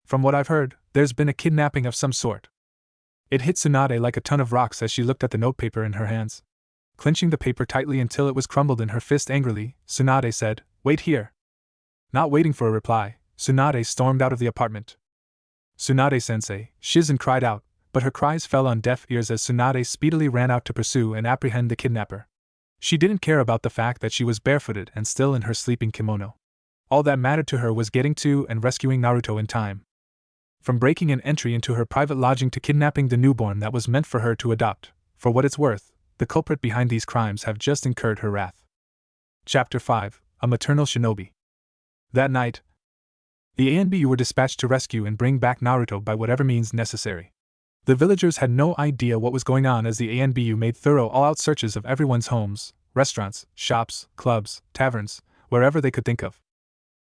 From what I've heard, there's been a kidnapping of some sort. It hit Tsunade like a ton of rocks as she looked at the notepaper in her hands. Clenching the paper tightly until it was crumbled in her fist angrily, Tsunade said, Wait here. Not waiting for a reply, Tsunade stormed out of the apartment. Tsunade-sensei, Shizen cried out, but her cries fell on deaf ears as Tsunade speedily ran out to pursue and apprehend the kidnapper. She didn't care about the fact that she was barefooted and still in her sleeping kimono. All that mattered to her was getting to and rescuing Naruto in time. From breaking an entry into her private lodging to kidnapping the newborn that was meant for her to adopt, for what it's worth, the culprit behind these crimes have just incurred her wrath. Chapter 5, A Maternal Shinobi. That night, the ANBU were dispatched to rescue and bring back Naruto by whatever means necessary. The villagers had no idea what was going on as the ANBU made thorough all-out searches of everyone's homes, restaurants, shops, clubs, taverns, wherever they could think of.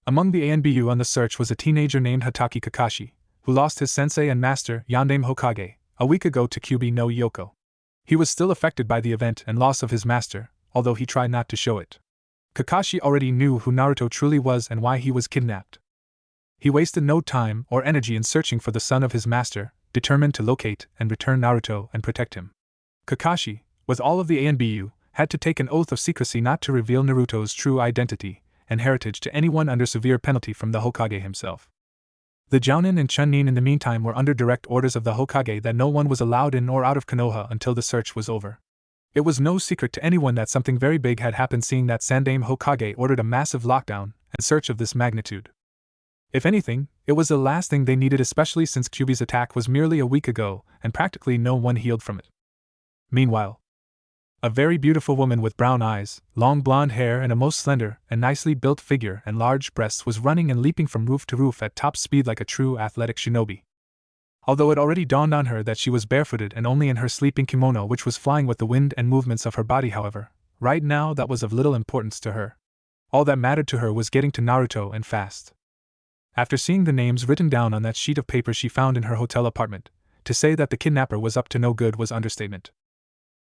Among the ANBU on the search was a teenager named Hatake Kakashi, who lost his sensei and master, Yondaime Hokage, a week ago to Kyubi no Yoko. He was still affected by the event and loss of his master, although he tried not to show it. Kakashi already knew who Naruto truly was and why he was kidnapped. He wasted no time or energy in searching for the son of his master, determined to locate and return Naruto and protect him. Kakashi, with all of the ANBU, had to take an oath of secrecy not to reveal Naruto's true identity and heritage to anyone under severe penalty from the Hokage himself. The Jounin and Chunin in the meantime were under direct orders of the Hokage that no one was allowed in or out of Konoha until the search was over. It was no secret to anyone that something very big had happened, seeing that Sandaime Hokage ordered a massive lockdown and search of this magnitude. If anything, it was the last thing they needed, especially since Kyubi's attack was merely a week ago, and practically no one healed from it. Meanwhile, a very beautiful woman with brown eyes, long blonde hair, and a most slender and nicely built figure and large breasts was running and leaping from roof to roof at top speed like a true athletic shinobi. Although it already dawned on her that she was barefooted and only in her sleeping kimono, which was flying with the wind and movements of her body, however, right now that was of little importance to her. All that mattered to her was getting to Naruto and fast. After seeing the names written down on that sheet of paper she found in her hotel apartment, to say that the kidnapper was up to no good was understatement.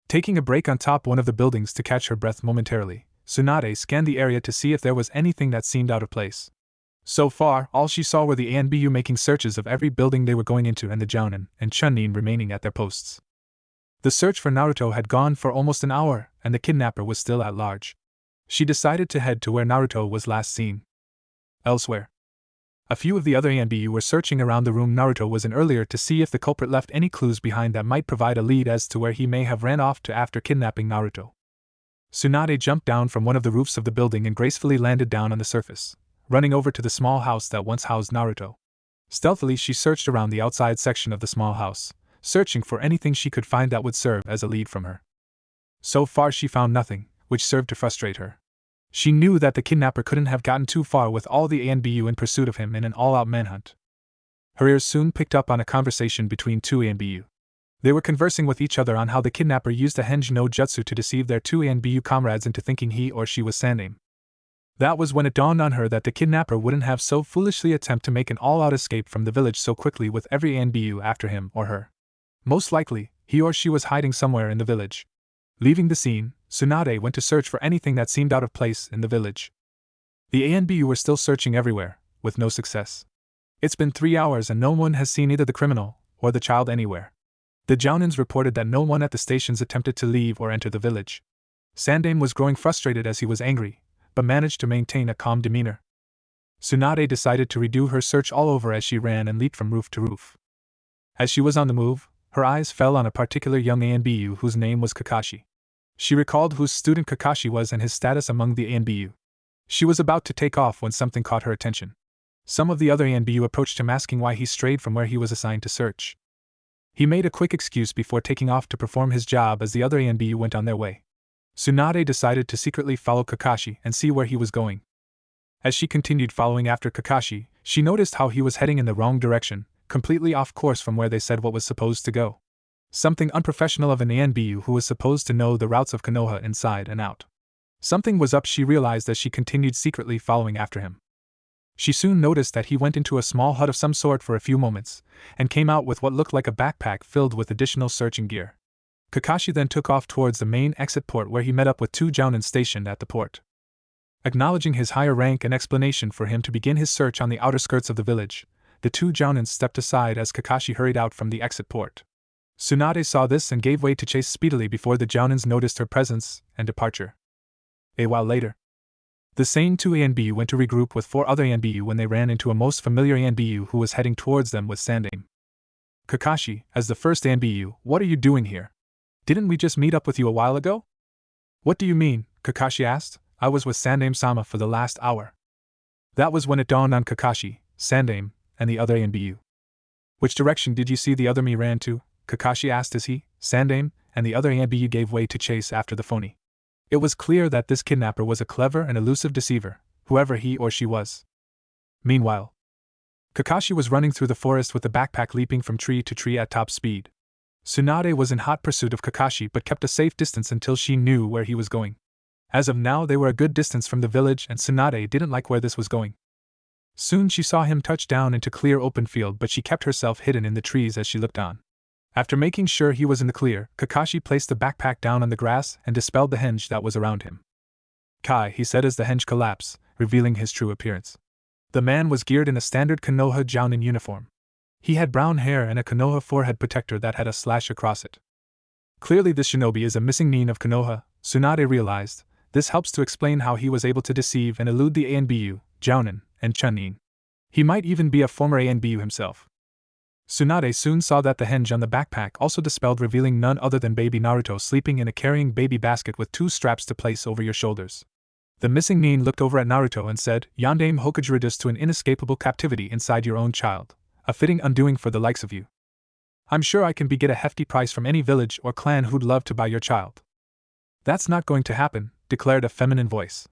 Taking a break on top one of the buildings to catch her breath momentarily, Tsunade scanned the area to see if there was anything that seemed out of place. So far, all she saw were the ANBU making searches of every building they were going into and the Jounin and Chunin remaining at their posts. The search for Naruto had gone for almost an hour, and the kidnapper was still at large. She decided to head to where Naruto was last seen. Elsewhere, a few of the other ANBU were searching around the room Naruto was in earlier to see if the culprit left any clues behind that might provide a lead as to where he may have ran off to after kidnapping Naruto. Tsunade jumped down from one of the roofs of the building and gracefully landed down on the surface, running over to the small house that once housed Naruto. Stealthily she searched around the outside section of the small house, searching for anything she could find that would serve as a lead from her. So far she found nothing, which served to frustrate her. She knew that the kidnapper couldn't have gotten too far with all the ANBU in pursuit of him in an all-out manhunt. Her ears soon picked up on a conversation between two ANBU. They were conversing with each other on how the kidnapper used a henge no jutsu to deceive their two ANBU comrades into thinking he or she was Sandaime. That was when it dawned on her that the kidnapper wouldn't have so foolishly attempt to make an all-out escape from the village so quickly with every ANBU after him or her. Most likely, he or she was hiding somewhere in the village. Leaving the scene, Tsunade went to search for anything that seemed out of place in the village. The ANBU were still searching everywhere, with no success. It's been 3 hours and no one has seen either the criminal or the child anywhere. The Jounins reported that no one at the stations attempted to leave or enter the village. Sandaime was growing frustrated as he was angry, but managed to maintain a calm demeanor. Tsunade decided to redo her search all over as she ran and leaped from roof to roof. As she was on the move, her eyes fell on a particular young ANBU whose name was Kakashi. She recalled whose student Kakashi was and his status among the ANBU. She was about to take off when something caught her attention. Some of the other ANBU approached him asking why he strayed from where he was assigned to search. He made a quick excuse before taking off to perform his job as the other ANBU went on their way. Tsunade decided to secretly follow Kakashi and see where he was going. As she continued following after Kakashi, she noticed how he was heading in the wrong direction, completely off course from where they said what was supposed to go. Something unprofessional of an ANBU who was supposed to know the routes of Konoha inside and out. Something was up, she realized as she continued secretly following after him. She soon noticed that he went into a small hut of some sort for a few moments, and came out with what looked like a backpack filled with additional searching gear. Kakashi then took off towards the main exit port where he met up with two Jounin stationed at the port. Acknowledging his higher rank and explanation for him to begin his search on the outer skirts of the village, the two Jounins stepped aside as Kakashi hurried out from the exit port. Tsunade saw this and gave way to chase speedily before the Jounins noticed her presence and departure. A while later, the same two ANBU went to regroup with 4 other ANBU when they ran into a most familiar ANBU who was heading towards them with Sandaime. Kakashi, as the first ANBU, what are you doing here? Didn't we just meet up with you a while ago? What do you mean? Kakashi asked. I was with Sandaime-sama for the last hour. That was when it dawned on Kakashi, Sandaime, and the other ANBU. Which direction did you see the other me ran to? Kakashi asked as he, Sandaime, and the other ANBU gave way to chase after the phony. It was clear that this kidnapper was a clever and elusive deceiver, whoever he or she was. Meanwhile, Kakashi was running through the forest with the backpack leaping from tree to tree at top speed. Tsunade was in hot pursuit of Kakashi but kept a safe distance until she knew where he was going. As of now they were a good distance from the village and Tsunade didn't like where this was going. Soon she saw him touch down into clear open field but she kept herself hidden in the trees as she looked on. After making sure he was in the clear, Kakashi placed the backpack down on the grass and dispelled the henge that was around him. Kai, he said as the henge collapsed, revealing his true appearance. The man was geared in a standard Konoha Jounin uniform. He had brown hair and a Konoha forehead protector that had a slash across it. Clearly this shinobi is a missing nin of Konoha, Tsunade realized. This helps to explain how he was able to deceive and elude the ANBU, Jounin, and Chunin. He might even be a former ANBU himself. Tsunade soon saw that the henge on the backpack also dispelled, revealing none other than baby Naruto sleeping in a carrying baby basket with 2 straps to place over your shoulders. The missing nin looked over at Naruto and said, Yondaime Hokage reduced to an inescapable captivity inside your own child. A fitting undoing for the likes of you. I'm sure I can get a hefty price from any village or clan who'd love to buy your child. That's not going to happen, declared a feminine voice.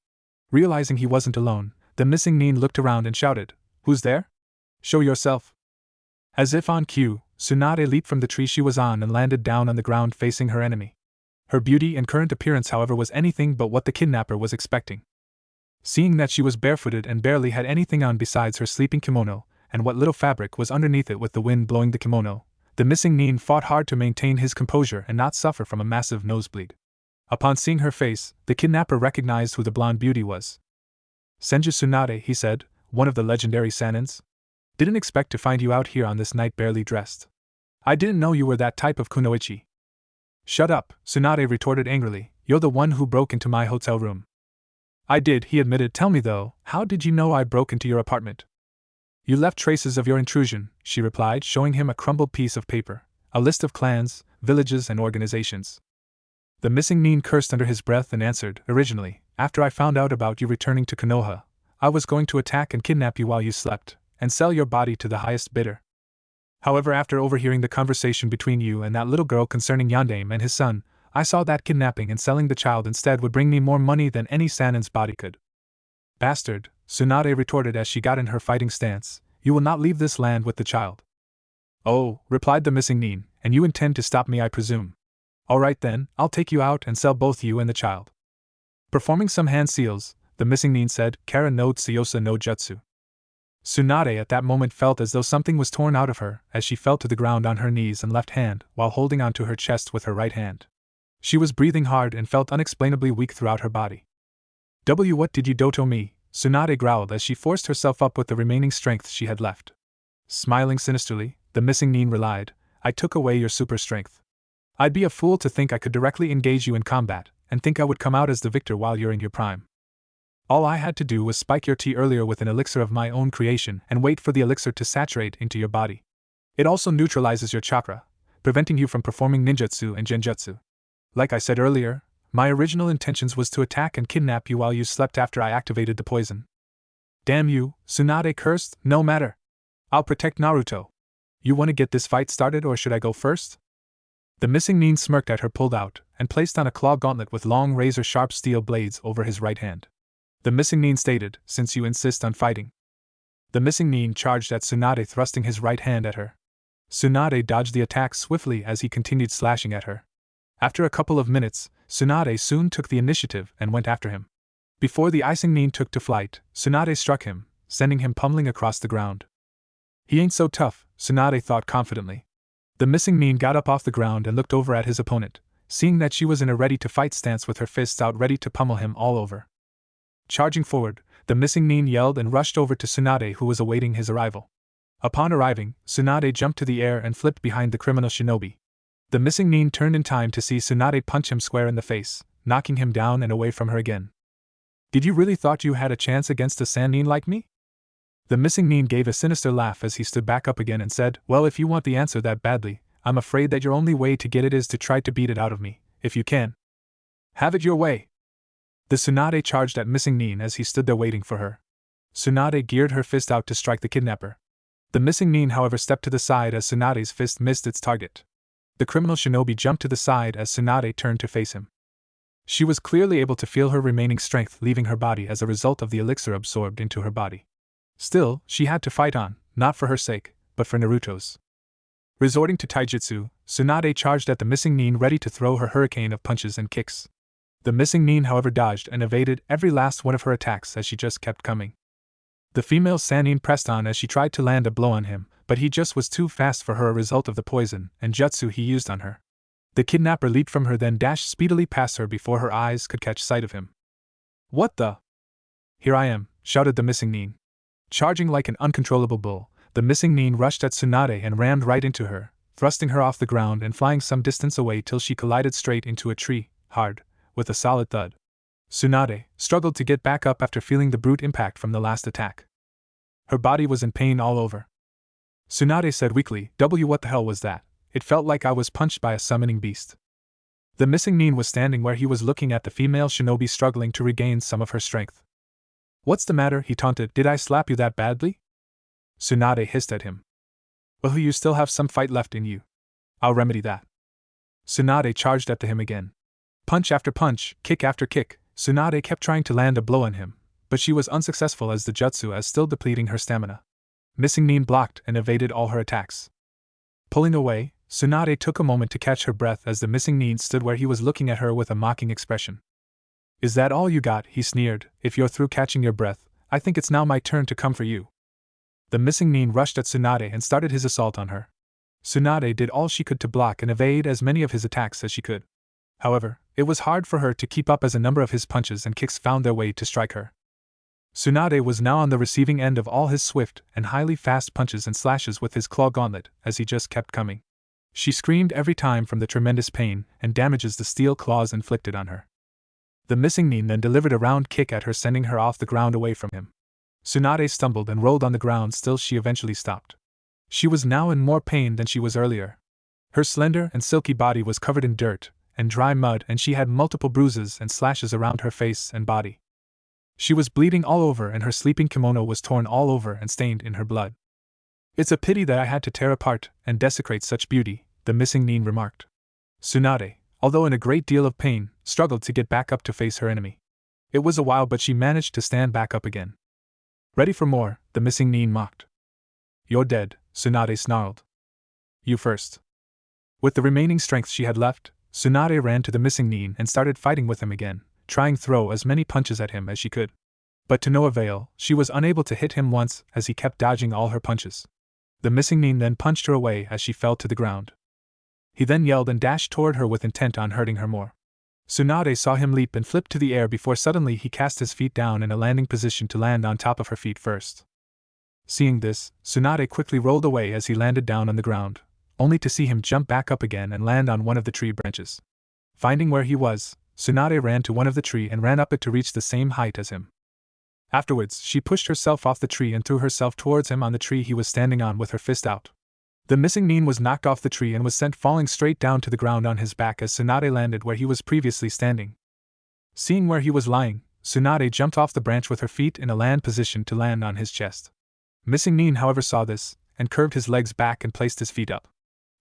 Realizing he wasn't alone, the missing Nin looked around and shouted, "Who's there? Show yourself." As if on cue, Tsunade leaped from the tree she was on and landed down on the ground facing her enemy. Her beauty and current appearance, however, was anything but what the kidnapper was expecting. Seeing that she was barefooted and barely had anything on besides her sleeping kimono, and what little fabric was underneath it with the wind blowing the kimono, the missing Nin fought hard to maintain his composure and not suffer from a massive nosebleed. Upon seeing her face, the kidnapper recognized who the blonde beauty was. "Senju Tsunade," he said, "one of the legendary Sanins? Didn't expect to find you out here on this night barely dressed. I didn't know you were that type of kunoichi." "Shut up," Tsunade retorted angrily, "you're the one who broke into my hotel room." "I did," he admitted. "Tell me though, how did you know I broke into your apartment?" "You left traces of your intrusion," she replied, showing him a crumbled piece of paper, a list of clans, villages, and organizations. The missing Nin cursed under his breath and answered, "Originally, after I found out about you returning to Konoha, I was going to attack and kidnap you while you slept, and sell your body to the highest bidder. However, after overhearing the conversation between you and that little girl concerning Yandame and his son, I saw that kidnapping and selling the child instead would bring me more money than any Sanin's body could." "Bastard," Tsunade retorted as she got in her fighting stance, "you will not leave this land with the child." "Oh," replied the missing Nin, "and you intend to stop me, I presume. All right then, I'll take you out and sell both you and the child." Performing some hand seals, the missing Nin said, "Kara no Tsuyosa no Jutsu." Tsunade at that moment felt as though something was torn out of her as she fell to the ground on her knees and left hand while holding onto her chest with her right hand. She was breathing hard and felt unexplainably weak throughout her body. What did you do to me?" Tsunade growled as she forced herself up with the remaining strength she had left. Smiling sinisterly, the missing Nin relied, "I took away your super strength. I'd be a fool to think I could directly engage you in combat, and think I would come out as the victor while you're in your prime. All I had to do was spike your tea earlier with an elixir of my own creation and wait for the elixir to saturate into your body. It also neutralizes your chakra, preventing you from performing ninjutsu and genjutsu. Like I said earlier, my original intentions was to attack and kidnap you while you slept after I activated the poison." "Damn you," Tsunade cursed, "no matter. I'll protect Naruto. You want to get this fight started or should I go first?" The missing Nin smirked at her, pulled out, and placed on a claw gauntlet with long razor-sharp steel blades over his right hand. The missing Nin stated, "Since you insist on fighting." The missing Nin charged at Tsunade, thrusting his right hand at her. Tsunade dodged the attack swiftly as he continued slashing at her. After a couple of minutes, Tsunade soon took the initiative and went after him. Before the icing Nin took to flight, Tsunade struck him, sending him pummeling across the ground. "He ain't so tough," Tsunade thought confidently. The missing Nin got up off the ground and looked over at his opponent, seeing that she was in a ready-to-fight stance with her fists out ready to pummel him all over. Charging forward, the missing Nin yelled and rushed over to Tsunade, who was awaiting his arrival. Upon arriving, Tsunade jumped to the air and flipped behind the criminal shinobi. The missing Nin turned in time to see Tsunade punch him square in the face, knocking him down and away from her again. "Did you really thought you had a chance against a Sannin like me?" The missing Nin gave a sinister laugh as he stood back up again and said, "Well, if you want the answer that badly, I'm afraid that your only way to get it is to try to beat it out of me, if you can. Have it your way." The Tsunade charged at missing Nin as he stood there waiting for her. Tsunade geared her fist out to strike the kidnapper. The missing Nin, however, stepped to the side as Tsunade's fist missed its target. The criminal shinobi jumped to the side as Tsunade turned to face him. She was clearly able to feel her remaining strength leaving her body as a result of the elixir absorbed into her body. Still, she had to fight on, not for her sake, but for Naruto's. Resorting to taijutsu, Tsunade charged at the missing Nin, ready to throw her hurricane of punches and kicks. The missing Nin, however, dodged and evaded every last one of her attacks as she just kept coming. The female Sannin pressed on as she tried to land a blow on him, but he just was too fast for her, a result of the poison and jutsu he used on her. The kidnapper leaped from her, then dashed speedily past her before her eyes could catch sight of him. "What the?" "Here I am," shouted the missing Nin. Charging like an uncontrollable bull, the missing Nin rushed at Tsunade and rammed right into her, thrusting her off the ground and flying some distance away till she collided straight into a tree, hard, with a solid thud. Tsunade struggled to get back up after feeling the brute impact from the last attack. Her body was in pain all over. Tsunade said weakly, What the hell was that? It felt like I was punched by a summoning beast." The missing Nin was standing where he was, looking at the female shinobi struggling to regain some of her strength. "What's the matter?" he taunted. "Did I slap you that badly?" Tsunade hissed at him. "Well, you still have some fight left in you. I'll remedy that. Tsunade charged up to him again. Punch after punch, kick after kick, Tsunade kept trying to land a blow on him, but she was unsuccessful as the jutsu as still depleting her stamina. Missing Nin blocked and evaded all her attacks. Pulling away, Tsunade took a moment to catch her breath as the missing Nin stood where he was looking at her with a mocking expression. Is that all you got? He sneered. If you're through catching your breath, I think it's now my turn to come for you. The missing Nin rushed at Tsunade and started his assault on her. Tsunade did all she could to block and evade as many of his attacks as she could. However, it was hard for her to keep up as a number of his punches and kicks found their way to strike her. Tsunade was now on the receiving end of all his swift and highly fast punches and slashes with his claw gauntlet, as he just kept coming. She screamed every time from the tremendous pain and damages the steel claws inflicted on her. The missing Nin then delivered a round kick at her, sending her off the ground away from him. Tsunade stumbled and rolled on the ground, still she eventually stopped. She was now in more pain than she was earlier. Her slender and silky body was covered in dirt and dry mud, and she had multiple bruises and slashes around her face and body. She was bleeding all over, and her sleeping kimono was torn all over and stained in her blood. It's a pity that I had to tear apart and desecrate such beauty, the missing Nin remarked. Tsunade, although in a great deal of pain, struggled to get back up to face her enemy. It was a while, but she managed to stand back up again. Ready for more, the missing Nin mocked. You're dead, Tsunade snarled. You first. With the remaining strength she had left, Tsunade ran to the missing Nin and started fighting with him again, trying to throw as many punches at him as she could. But to no avail, she was unable to hit him once as he kept dodging all her punches. The missing Nin then punched her away as she fell to the ground. He then yelled and dashed toward her with intent on hurting her more. Tsunade saw him leap and flip to the air before suddenly he cast his feet down in a landing position to land on top of her feet first. Seeing this, Tsunade quickly rolled away as he landed down on the ground, only to see him jump back up again and land on one of the tree branches. Finding where he was, Tsunade ran to one of the tree and ran up it to reach the same height as him. Afterwards, she pushed herself off the tree and threw herself towards him on the tree he was standing on with her fist out. The missing Nin was knocked off the tree and was sent falling straight down to the ground on his back as Tsunade landed where he was previously standing. Seeing where he was lying, Tsunade jumped off the branch with her feet in a land position to land on his chest. Missing Nin, however, saw this, and curved his legs back and placed his feet up.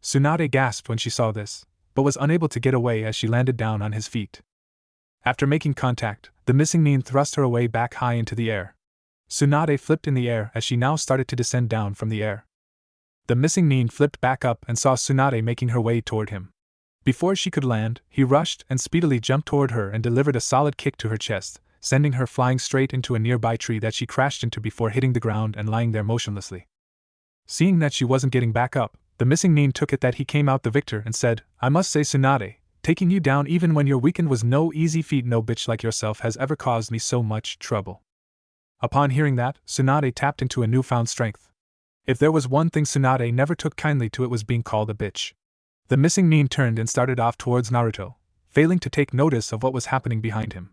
Tsunade gasped when she saw this, but was unable to get away as she landed down on his feet. After making contact, the missing Nin thrust her away back high into the air. Tsunade flipped in the air as she now started to descend down from the air. The missing Nin flipped back up and saw Tsunade making her way toward him. Before she could land, he rushed and speedily jumped toward her and delivered a solid kick to her chest, sending her flying straight into a nearby tree that she crashed into before hitting the ground and lying there motionlessly. Seeing that she wasn't getting back up, the missing Nin took it that he came out the victor and said, I must say, Tsunade, taking you down even when you're weakened was no easy feat. No bitch like yourself has ever caused me so much trouble. Upon hearing that, Tsunade tapped into a newfound strength. If there was one thing Tsunade never took kindly to, it was being called a bitch. The missing Nin turned and started off towards Naruto, failing to take notice of what was happening behind him.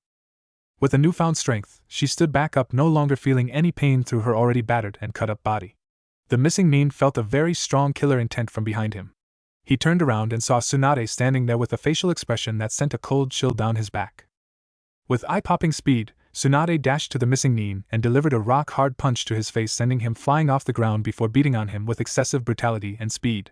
With a newfound strength, she stood back up, no longer feeling any pain through her already battered and cut up body. The missing Nin felt a very strong killer intent from behind him. He turned around and saw Tsunade standing there with a facial expression that sent a cold chill down his back. With eye-popping speed, Tsunade dashed to the missing Nin and delivered a rock-hard punch to his face, sending him flying off the ground before beating on him with excessive brutality and speed.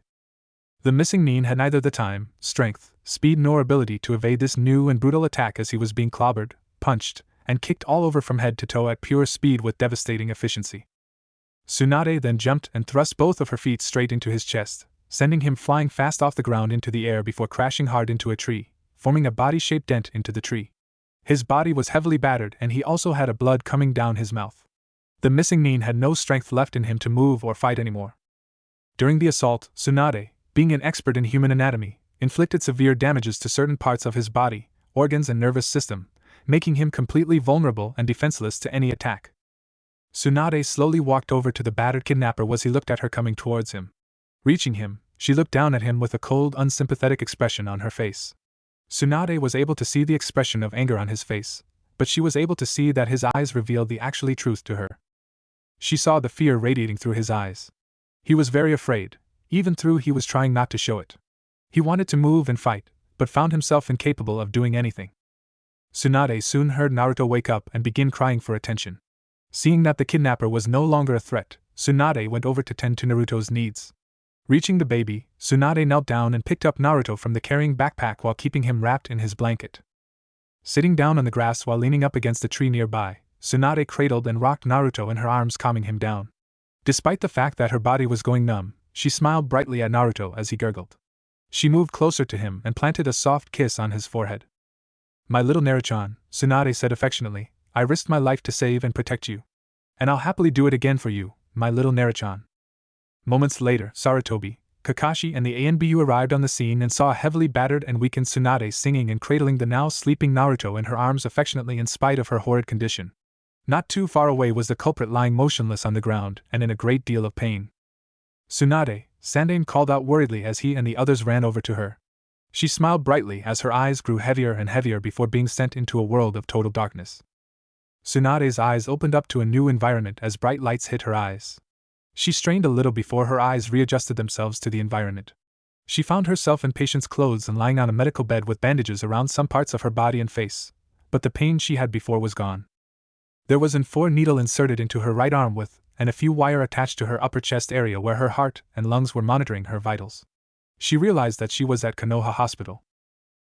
The missing Nin had neither the time, strength, speed nor ability to evade this new and brutal attack as he was being clobbered, punched, and kicked all over from head to toe at pure speed with devastating efficiency. Tsunade then jumped and thrust both of her feet straight into his chest, sending him flying fast off the ground into the air before crashing hard into a tree, forming a body-shaped dent into the tree. His body was heavily battered and he also had a blood coming down his mouth. The missing Nin had no strength left in him to move or fight anymore. During the assault, Tsunade, being an expert in human anatomy, inflicted severe damages to certain parts of his body, organs and nervous system, making him completely vulnerable and defenseless to any attack. Tsunade slowly walked over to the battered kidnapper as he looked at her coming towards him. Reaching him, she looked down at him with a cold, unsympathetic expression on her face. Tsunade was able to see the expression of anger on his face, but she was able to see that his eyes revealed the actual truth to her. She saw the fear radiating through his eyes. He was very afraid, even though he was trying not to show it. He wanted to move and fight, but found himself incapable of doing anything. Tsunade soon heard Naruto wake up and begin crying for attention. Seeing that the kidnapper was no longer a threat, Tsunade went over to tend to Naruto's needs. Reaching the baby, Tsunade knelt down and picked up Naruto from the carrying backpack while keeping him wrapped in his blanket. Sitting down on the grass while leaning up against a tree nearby, Tsunade cradled and rocked Naruto in her arms, calming him down. Despite the fact that her body was going numb, she smiled brightly at Naruto as he gurgled. She moved closer to him and planted a soft kiss on his forehead. "My little Naruto," Tsunade said affectionately, "I risked my life to save and protect you. And I'll happily do it again for you, my little Naruto." Moments later, Sarutobi, Kakashi and the ANBU arrived on the scene and saw a heavily battered and weakened Tsunade singing and cradling the now sleeping Naruto in her arms affectionately in spite of her horrid condition. Not too far away was the culprit lying motionless on the ground and in a great deal of pain. "Tsunade," Sandaime called out worriedly as he and the others ran over to her. She smiled brightly as her eyes grew heavier and heavier before being sent into a world of total darkness. Tsunade's eyes opened up to a new environment as bright lights hit her eyes. She strained a little before her eyes readjusted themselves to the environment. She found herself in patient's clothes and lying on a medical bed with bandages around some parts of her body and face, but the pain she had before was gone. There was an 4 needle inserted into her right arm and a few wire attached to her upper chest area where her heart and lungs were monitoring her vitals. She realized that she was at Konoha Hospital.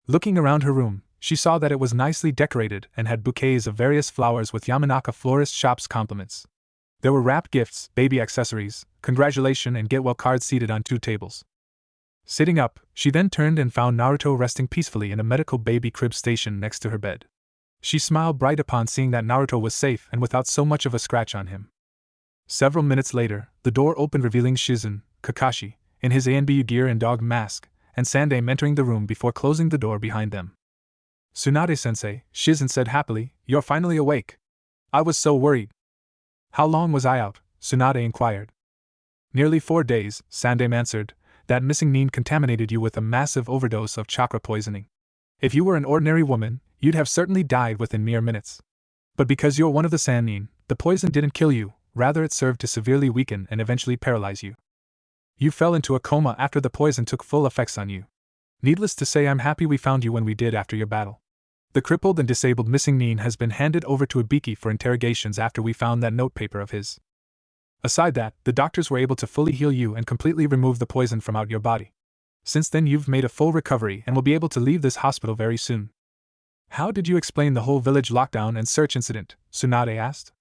Looking around her room, she saw that it was nicely decorated and had bouquets of various flowers with Yamanaka florist shop's compliments. There were wrapped gifts, baby accessories, congratulation and get well cards seated on 2 tables. Sitting up, she then turned and found Naruto resting peacefully in a medical baby crib station next to her bed. She smiled bright upon seeing that Naruto was safe and without so much of a scratch on him. Several minutes later, the door opened revealing Shizen, Kakashi, in his ANBU gear and dog mask, and Sandaime entering the room before closing the door behind them. "Tsunade-sensei," Shizen said happily, "you're finally awake. I was so worried." "How long was I out?" Tsunade inquired. "Nearly 4 days, Sandaime answered. "That missing nin contaminated you with a massive overdose of chakra poisoning. If you were an ordinary woman, you'd have certainly died within mere minutes. But because you're one of the Sannin, the poison didn't kill you, rather it served to severely weaken and eventually paralyze you. You fell into a coma after the poison took full effects on you. Needless to say, I'm happy we found you when we did after your battle. The crippled and disabled missing nin has been handed over to Ibiki for interrogations after we found that notepaper of his. Aside that, the doctors were able to fully heal you and completely remove the poison from out your body. Since then you've made a full recovery and will be able to leave this hospital very soon." "How did you explain the whole village lockdown and search incident?" Tsunade asked.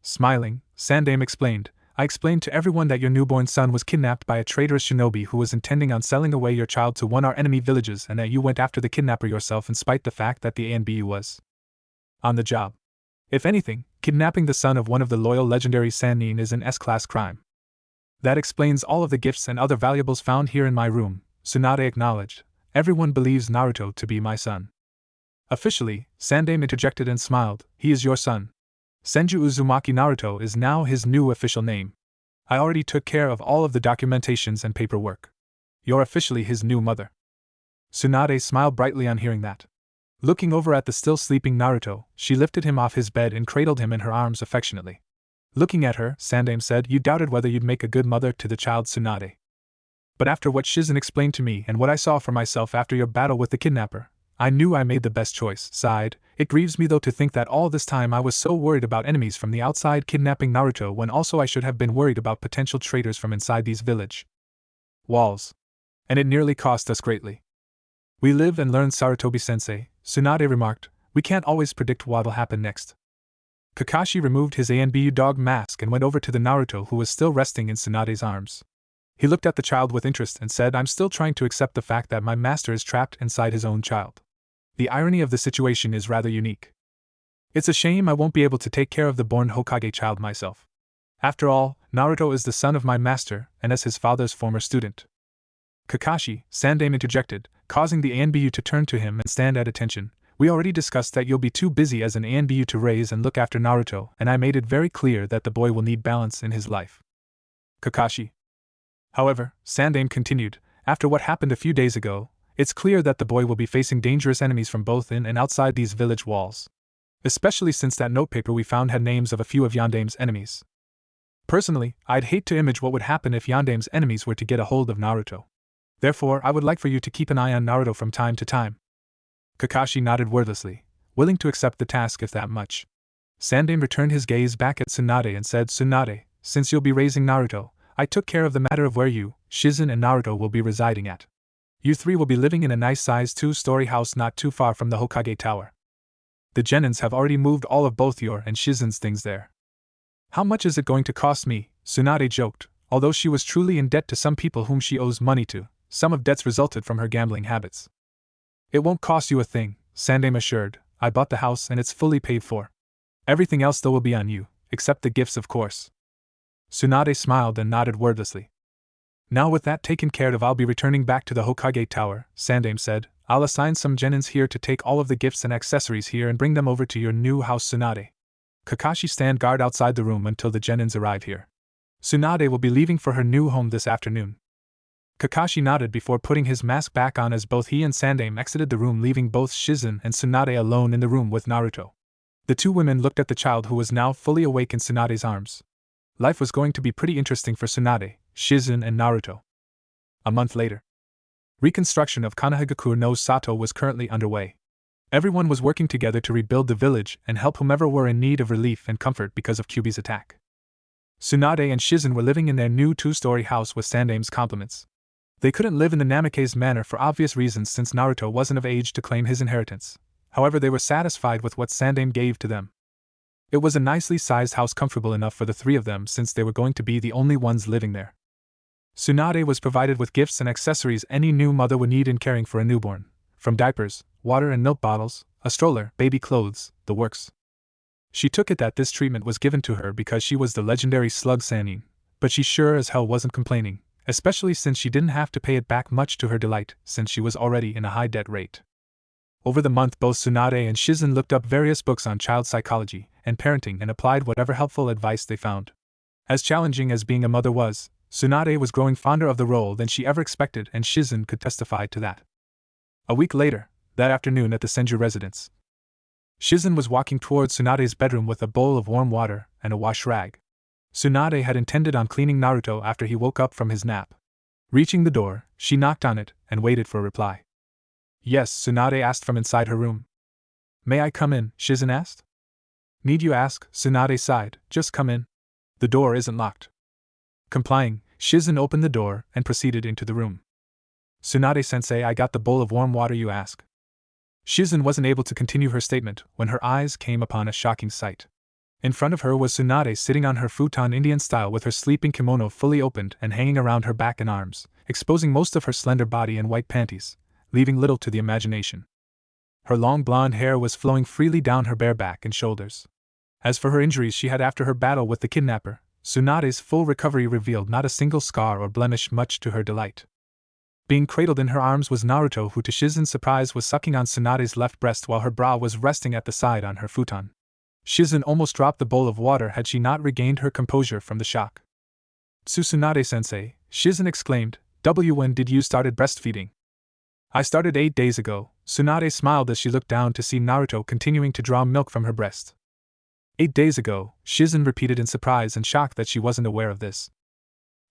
Smiling, Sandaime explained, "I explained to everyone that your newborn son was kidnapped by a traitorous shinobi who was intending on selling away your child to one of our enemy villages and that you went after the kidnapper yourself in spite the fact that the ANBU was on the job. If anything, kidnapping the son of one of the loyal legendary Sannin is an S-class crime. That explains all of the gifts and other valuables found here in my room," Tsunade acknowledged. "Everyone believes Naruto to be my son." Officially, Sandaime interjected and smiled, "He is your son. Senju Uzumaki Naruto is now his new official name. I already took care of all of the documentations and paperwork. You're officially his new mother." Tsunade smiled brightly on hearing that. Looking over at the still sleeping Naruto, she lifted him off his bed and cradled him in her arms affectionately. Looking at her, Sandaime said, "You doubted whether you'd make a good mother to the child, Tsunade. But after what Shizen explained to me and what I saw for myself after your battle with the kidnapper, I knew I made the best choice." Sighed, "It grieves me though to think that all this time I was so worried about enemies from the outside kidnapping Naruto when also I should have been worried about potential traitors from inside these village walls. And it nearly cost us greatly." "We live and learn, Sarutobi-sensei," Tsunade remarked. "We can't always predict what'll happen next." Kakashi removed his ANBU dog mask and went over to the Naruto who was still resting in Tsunade's arms. He looked at the child with interest and said, "I'm still trying to accept the fact that my master is trapped inside his own child. The irony of the situation is rather unique. It's a shame I won't be able to take care of the born Hokage child myself. After all, Naruto is the son of my master and as his father's former student." "Kakashi," Sandaime interjected, causing the ANBU to turn to him and stand at attention. "We already discussed that you'll be too busy as an ANBU to raise and look after Naruto, and I made it very clear that the boy will need balance in his life." Kakashi. "However," Sandaime continued, "after what happened a few days ago, it's clear that the boy will be facing dangerous enemies from both in and outside these village walls. Especially since that notepaper we found had names of a few of Yandaime's enemies. Personally, I'd hate to imagine what would happen if Yandaime's enemies were to get a hold of Naruto. Therefore, I would like for you to keep an eye on Naruto from time to time." Kakashi nodded wordlessly, willing to accept the task if that much. Sandaime returned his gaze back at Tsunade and said, "Tsunade, since you'll be raising Naruto, I took care of the matter of where you, Shizen and Naruto will be residing at. You three will be living in a nice-sized 2-story house not too far from the Hokage Tower. The Genins have already moved all of both your and Shizen's things there. How much is it going to cost me? Tsunade joked, although she was truly in debt to some people whom she owes money to. Some of debts resulted from her gambling habits. It won't cost you a thing, Sandaime assured. I bought the house and it's fully paid for. Everything else though will be on you, except the gifts of course. Tsunade smiled and nodded wordlessly. Now with that taken care of, I'll be returning back to the Hokage Tower, Sandaime said. I'll assign some genins here to take all of the gifts and accessories here and bring them over to your new house. Tsunade. Kakashi, stand guard outside the room until the genins arrive here. Tsunade will be leaving for her new home this afternoon. Kakashi nodded before putting his mask back on as both he and Sandaime exited the room, leaving both Shizen and Tsunade alone in the room with Naruto. The two women looked at the child who was now fully awake in Tsunade's arms. Life was going to be pretty interesting for Tsunade, Shizen and Naruto. A month later. Reconstruction of Kanahagakure no Sato was currently underway. Everyone was working together to rebuild the village and help whomever were in need of relief and comfort because of Kyuubi's attack. Tsunade and Shizen were living in their new 2-story house with Sandaime's compliments. They couldn't live in the Namikaze manor for obvious reasons since Naruto wasn't of age to claim his inheritance. However, they were satisfied with what Sandaime gave to them. It was a nicely sized house, comfortable enough for the three of them since they were going to be the only ones living there. Tsunade was provided with gifts and accessories any new mother would need in caring for a newborn, from diapers, water and milk bottles, a stroller, baby clothes, the works. She took it that this treatment was given to her because she was the legendary slug Sannin, but she sure as hell wasn't complaining, especially since she didn't have to pay it back, much to her delight, since she was already in a high debt rate. Over the month, both Tsunade and Shizen looked up various books on child psychology and parenting and applied whatever helpful advice they found. As challenging as being a mother was, Tsunade was growing fonder of the role than she ever expected, and Shizen could testify to that. A week later, that afternoon at the Senju residence, Shizen was walking towards Tsunade's bedroom with a bowl of warm water and a wash rag. Tsunade had intended on cleaning Naruto after he woke up from his nap. Reaching the door, she knocked on it and waited for a reply. Yes, Tsunade asked from inside her room. May I come in? Shizen asked. Need you ask? Tsunade sighed. Just come in. The door isn't locked. Complying, Shizen opened the door and proceeded into the room. Tsunade-sensei, I got the bowl of warm water you ask. Shizen wasn't able to continue her statement when her eyes came upon a shocking sight. In front of her was Tsunade sitting on her futon Indian style with her sleeping kimono fully opened and hanging around her back and arms, exposing most of her slender body in white panties, leaving little to the imagination. Her long blonde hair was flowing freely down her bare back and shoulders. As for her injuries she had after her battle with the kidnapper, Tsunade's full recovery revealed not a single scar or blemish, much to her delight. Being cradled in her arms was Naruto, who to Shizen's surprise was sucking on Tsunade's left breast while her bra was resting at the side on her futon. Shizen almost dropped the bowl of water had she not regained her composure from the shock. Tsunade-sensei, Shizen exclaimed, when did you started breastfeeding? I started 8 days ago. Tsunade smiled as she looked down to see Naruto continuing to draw milk from her breast. 8 days ago, Shizen repeated in surprise and shock that she wasn't aware of this.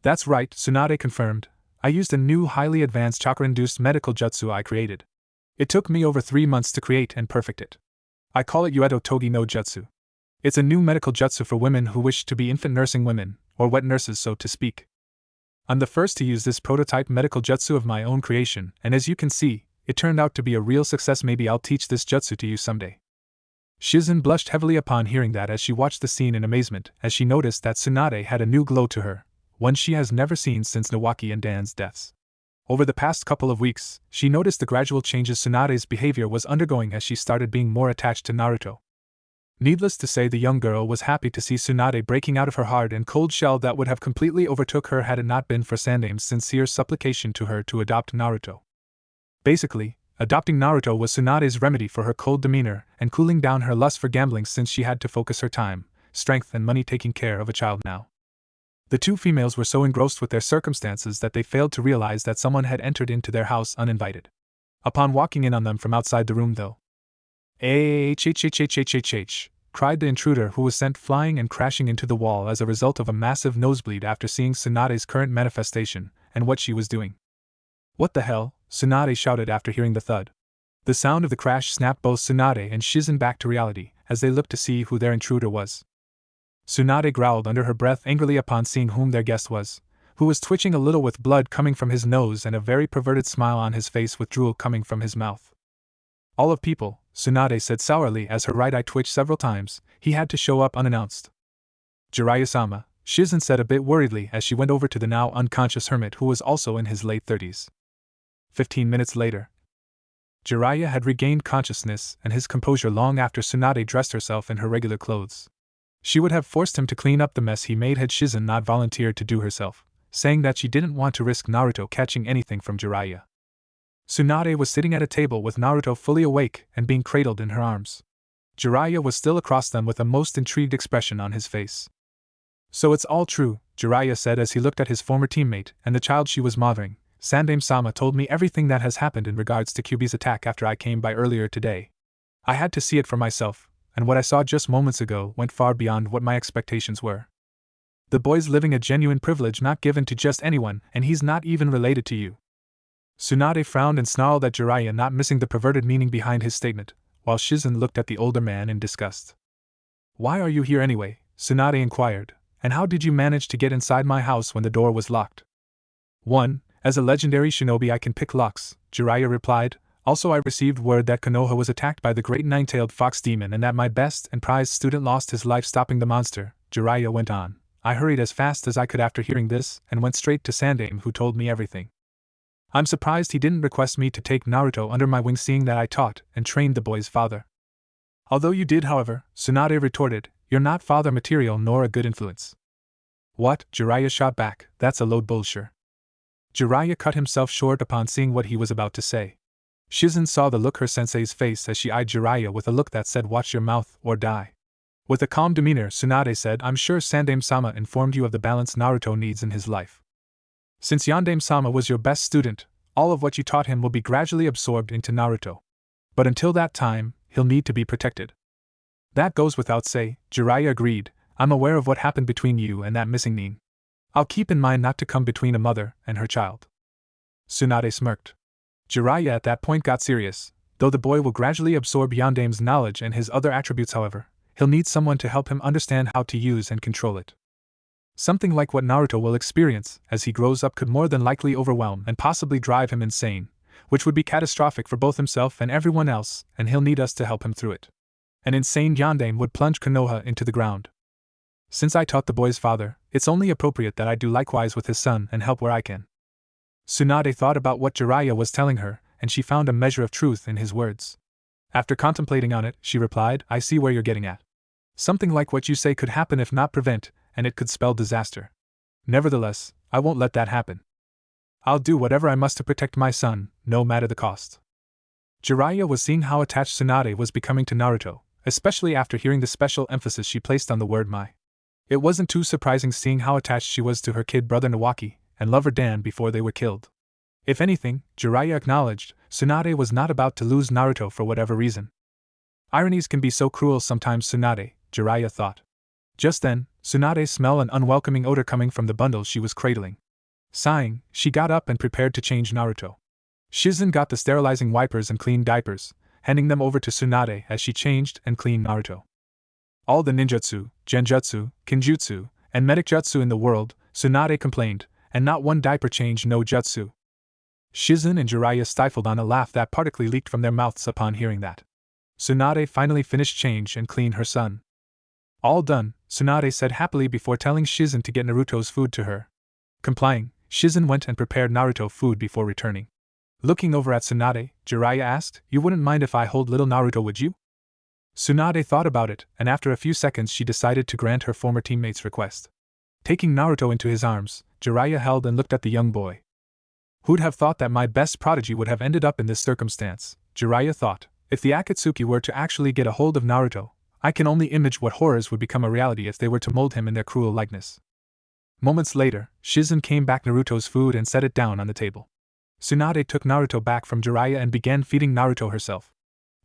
That's right, Tsunade confirmed. I used a new highly advanced chakra-induced medical jutsu I created. It took me over 3 months to create and perfect it. I call it Uedo Togi no Jutsu. It's a new medical jutsu for women who wish to be infant nursing women, or wet nurses so to speak. I'm the first to use this prototype medical jutsu of my own creation, and as you can see, it turned out to be a real success. Maybe I'll teach this jutsu to you someday. Shizen blushed heavily upon hearing that as she watched the scene in amazement, as she noticed that Tsunade had a new glow to her, one she has never seen since Nawaki and Dan's deaths. Over the past couple of weeks, she noticed the gradual changes Tsunade's behavior was undergoing as she started being more attached to Naruto. Needless to say, the young girl was happy to see Tsunade breaking out of her hard and cold shell that would have completely overtook her had it not been for Sandaime's sincere supplication to her to adopt Naruto. Basically, adopting Naruto was Tsunade's remedy for her cold demeanor and cooling down her lust for gambling, since she had to focus her time, strength and money taking care of a child now. The two females were so engrossed with their circumstances that they failed to realize that someone had entered into their house uninvited. Upon walking in on them from outside the room though, "H," cried the intruder, who was sent flying and crashing into the wall as a result of a massive nosebleed after seeing Tsunade's current manifestation and what she was doing. What the hell? Tsunade shouted after hearing the thud. The sound of the crash snapped both Tsunade and Shizen back to reality as they looked to see who their intruder was. Tsunade growled under her breath angrily upon seeing whom their guest was, who was twitching a little with blood coming from his nose and a very perverted smile on his face with drool coming from his mouth. All of people, Tsunade said sourly as her right eye twitched several times. He had to show up unannounced. Jiraiya-sama, Shizen said a bit worriedly as she went over to the now unconscious hermit who was also in his late 30s. 15 minutes later, Jiraiya had regained consciousness and his composure long after Tsunade dressed herself in her regular clothes. She would have forced him to clean up the mess he made had Shizen not volunteered to do herself, saying that she didn't want to risk Naruto catching anything from Jiraiya. Tsunade was sitting at a table with Naruto fully awake and being cradled in her arms. Jiraiya was still across them with a most intrigued expression on his face. So it's all true, Jiraiya said as he looked at his former teammate and the child she was mothering. Sandaime-sama told me everything that has happened in regards to Kyuubi's attack after I came by earlier today. I had to see it for myself, and what I saw just moments ago went far beyond what my expectations were. The boy's living a genuine privilege not given to just anyone, and he's not even related to you. Tsunade frowned and snarled at Jiraiya, not missing the perverted meaning behind his statement, while Shizen looked at the older man in disgust. Why are you here anyway? Tsunade inquired, and how did you manage to get inside my house when the door was locked? 1. As a legendary shinobi I can pick locks, Jiraiya replied. Also I received word that Konoha was attacked by the great nine-tailed fox demon and that my best and prized student lost his life stopping the monster, Jiraiya went on. I hurried as fast as I could after hearing this and went straight to Sandaime, who told me everything. I'm surprised he didn't request me to take Naruto under my wing, seeing that I taught and trained the boy's father. Although you did, however, Tsunade retorted, you're not father material nor a good influence. What? Jiraiya shot back, that's a load bullshit. Jiraiya cut himself short upon seeing what he was about to say. Shizen saw the look her sensei's face as she eyed Jiraiya with a look that said watch your mouth or die. With a calm demeanor, Tsunade said, I'm sure Sandaime-sama informed you of the balance Naruto needs in his life. Since Yondaime-sama was your best student, all of what you taught him will be gradually absorbed into Naruto. But until that time, he'll need to be protected. That goes without say, Jiraiya agreed. I'm aware of what happened between you and that missing nin. I'll keep in mind not to come between a mother and her child. Tsunade smirked. Jiraiya at that point got serious. Though the boy will gradually absorb Yondaime's knowledge and his other attributes, however, he'll need someone to help him understand how to use and control it. Something like what Naruto will experience as he grows up could more than likely overwhelm and possibly drive him insane, which would be catastrophic for both himself and everyone else, and he'll need us to help him through it. An insane Yondaime would plunge Konoha into the ground. Since I taught the boy's father, it's only appropriate that I do likewise with his son and help where I can. Tsunade thought about what Jiraiya was telling her, and she found a measure of truth in his words. After contemplating on it, she replied, I see where you're getting at. Something like what you say could happen if not prevent, and it could spell disaster. Nevertheless, I won't let that happen. I'll do whatever I must to protect my son, no matter the cost. Jiraiya was seeing how attached Tsunade was becoming to Naruto, especially after hearing the special emphasis she placed on the word mai. It wasn't too surprising seeing how attached she was to her kid brother Nawaki and lover Dan before they were killed. If anything, Jiraiya acknowledged, Tsunade was not about to lose Naruto for whatever reason. Ironies can be so cruel sometimes, Tsunade, Jiraiya thought. Just then, Tsunade smelled an unwelcoming odor coming from the bundle she was cradling. Sighing, she got up and prepared to change Naruto. Shizen got the sterilizing wipers and clean diapers, handing them over to Tsunade as she changed and cleaned Naruto. All the ninjutsu, genjutsu, kinjutsu, and medic jutsu in the world, Tsunade complained, and not one diaper change no jutsu. Shizen and Jiraiya stifled on a laugh that partially leaked from their mouths upon hearing that. Tsunade finally finished change and cleaned her son. All done, Tsunade said happily before telling Shizen to get Naruto's food to her. Complying, Shizen went and prepared Naruto food before returning. Looking over at Tsunade, Jiraiya asked, You wouldn't mind if I hold little Naruto, would you? Tsunade thought about it, and after a few seconds she decided to grant her former teammate's request. Taking Naruto into his arms, Jiraiya held and looked at the young boy. Who'd have thought that my best prodigy would have ended up in this circumstance, Jiraiya thought. If the Akatsuki were to actually get a hold of Naruto, I can only imagine what horrors would become a reality if they were to mold him in their cruel likeness. Moments later, Shizen came back Naruto's food and set it down on the table. Tsunade took Naruto back from Jiraiya and began feeding Naruto herself.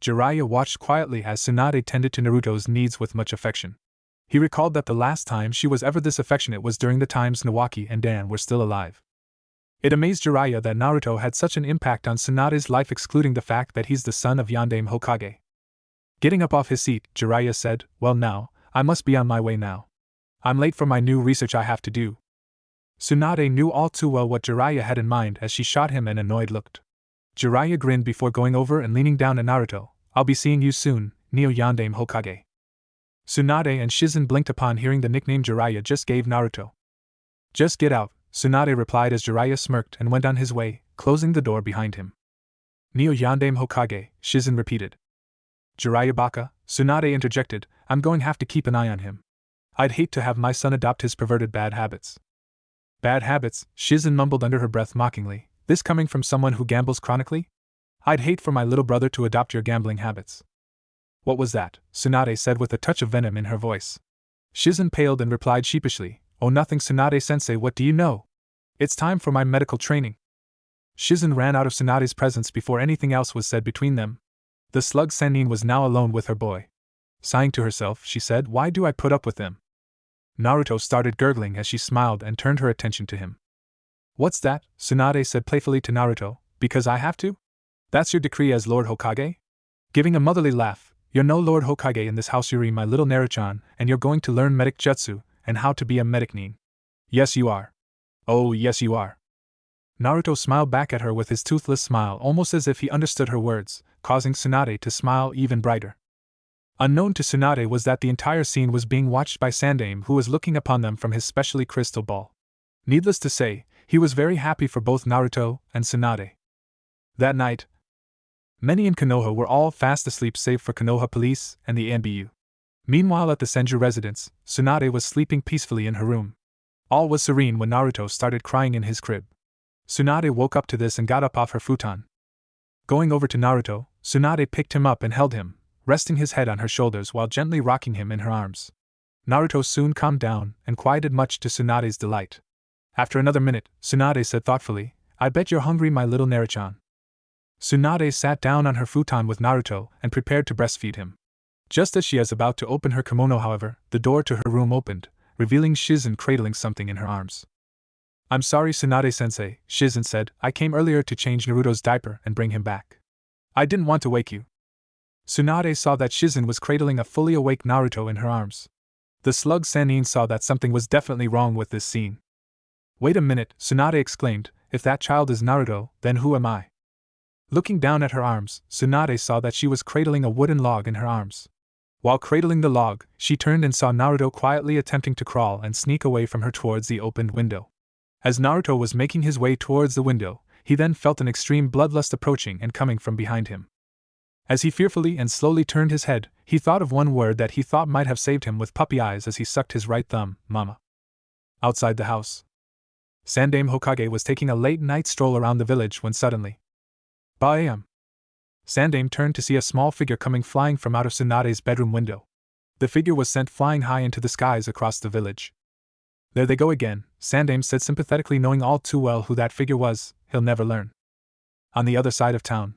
Jiraiya watched quietly as Tsunade tended to Naruto's needs with much affection. He recalled that the last time she was ever this affectionate was during the times Nawaki and Dan were still alive. It amazed Jiraiya that Naruto had such an impact on Tsunade's life, excluding the fact that he's the son of Yondaime Hokage. Getting up off his seat, Jiraiya said, Well now, I must be on my way now. I'm late for my new research I have to do. Tsunade knew all too well what Jiraiya had in mind as she shot him an annoyed look. Jiraiya grinned before going over and leaning down at Naruto. I'll be seeing you soon, Neo Yandame Hokage. Tsunade and Shizen blinked upon hearing the nickname Jiraiya just gave Naruto. Just get out, Tsunade replied as Jiraiya smirked and went on his way, closing the door behind him. Neo Yandame Hokage, Shizen repeated. Jiraiya baka, Tsunade interjected, I'm going to have to keep an eye on him. I'd hate to have my son adopt his perverted bad habits. Bad habits, Shizen mumbled under her breath mockingly, this coming from someone who gambles chronically? I'd hate for my little brother to adopt your gambling habits. What was that? Tsunade said with a touch of venom in her voice. Shizen paled and replied sheepishly, Oh nothing Tsunade-sensei, what do you know? It's time for my medical training. Shizen ran out of Tsunade's presence before anything else was said between them. The slug Sannin was now alone with her boy. Sighing to herself, she said, Why do I put up with them? Naruto started gurgling as she smiled and turned her attention to him. What's that? Tsunade said playfully to Naruto, because I have to? That's your decree as Lord Hokage? Giving a motherly laugh, You're no Lord Hokage in this house, Yuri, my little Naruchan, and you're going to learn medic jutsu, and how to be a medic nin. Yes you are. Oh yes you are. Naruto smiled back at her with his toothless smile almost as if he understood her words, causing Tsunade to smile even brighter. Unknown to Tsunade was that the entire scene was being watched by Sandaime, who was looking upon them from his specially crystal ball. Needless to say, he was very happy for both Naruto and Tsunade. That night, many in Konoha were all fast asleep save for Konoha police and the ANBU. Meanwhile at the Senju residence, Tsunade was sleeping peacefully in her room. All was serene when Naruto started crying in his crib. Tsunade woke up to this and got up off her futon. Going over to Naruto, Tsunade picked him up and held him, resting his head on her shoulders while gently rocking him in her arms. Naruto soon calmed down and quieted much to Tsunade's delight. After another minute, Tsunade said thoughtfully, I bet you're hungry, my little Naruchan. Tsunade sat down on her futon with Naruto and prepared to breastfeed him. Just as she was about to open her kimono, however, the door to her room opened, revealing Shizen cradling something in her arms. I'm sorry, Tsunade-sensei, Shizen said, I came earlier to change Naruto's diaper and bring him back. I didn't want to wake you. Tsunade saw that Shizen was cradling a fully awake Naruto in her arms. The slug Sannin saw that something was definitely wrong with this scene. Wait a minute, Tsunade exclaimed, if that child is Naruto, then who am I? Looking down at her arms, Tsunade saw that she was cradling a wooden log in her arms. While cradling the log, she turned and saw Naruto quietly attempting to crawl and sneak away from her towards the opened window. As Naruto was making his way towards the window, he then felt an extreme bloodlust approaching and coming from behind him. As he fearfully and slowly turned his head, he thought of one word that he thought might have saved him with puppy eyes as he sucked his right thumb, Mama. Outside the house, Sandaime Hokage was taking a late-night stroll around the village when suddenly, Bam! Sandaime turned to see a small figure coming flying from out of Tsunade's bedroom window. The figure was sent flying high into the skies across the village. There they go again, Sandaime said sympathetically, knowing all too well who that figure was. He'll never learn. On the other side of town,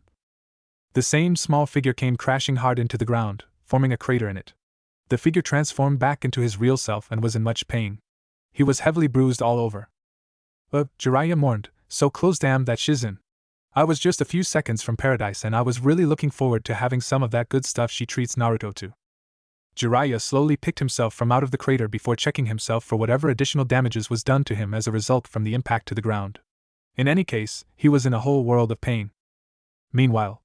the same small figure came crashing hard into the ground, forming a crater in it. The figure transformed back into his real self and was in much pain. He was heavily bruised all over. Jiraiya mourned, so close, damn that Shizen. I was just a few seconds from paradise and I was really looking forward to having some of that good stuff she treats Naruto to. Jiraiya slowly picked himself from out of the crater before checking himself for whatever additional damages was done to him as a result from the impact to the ground. In any case, he was in a whole world of pain. Meanwhile,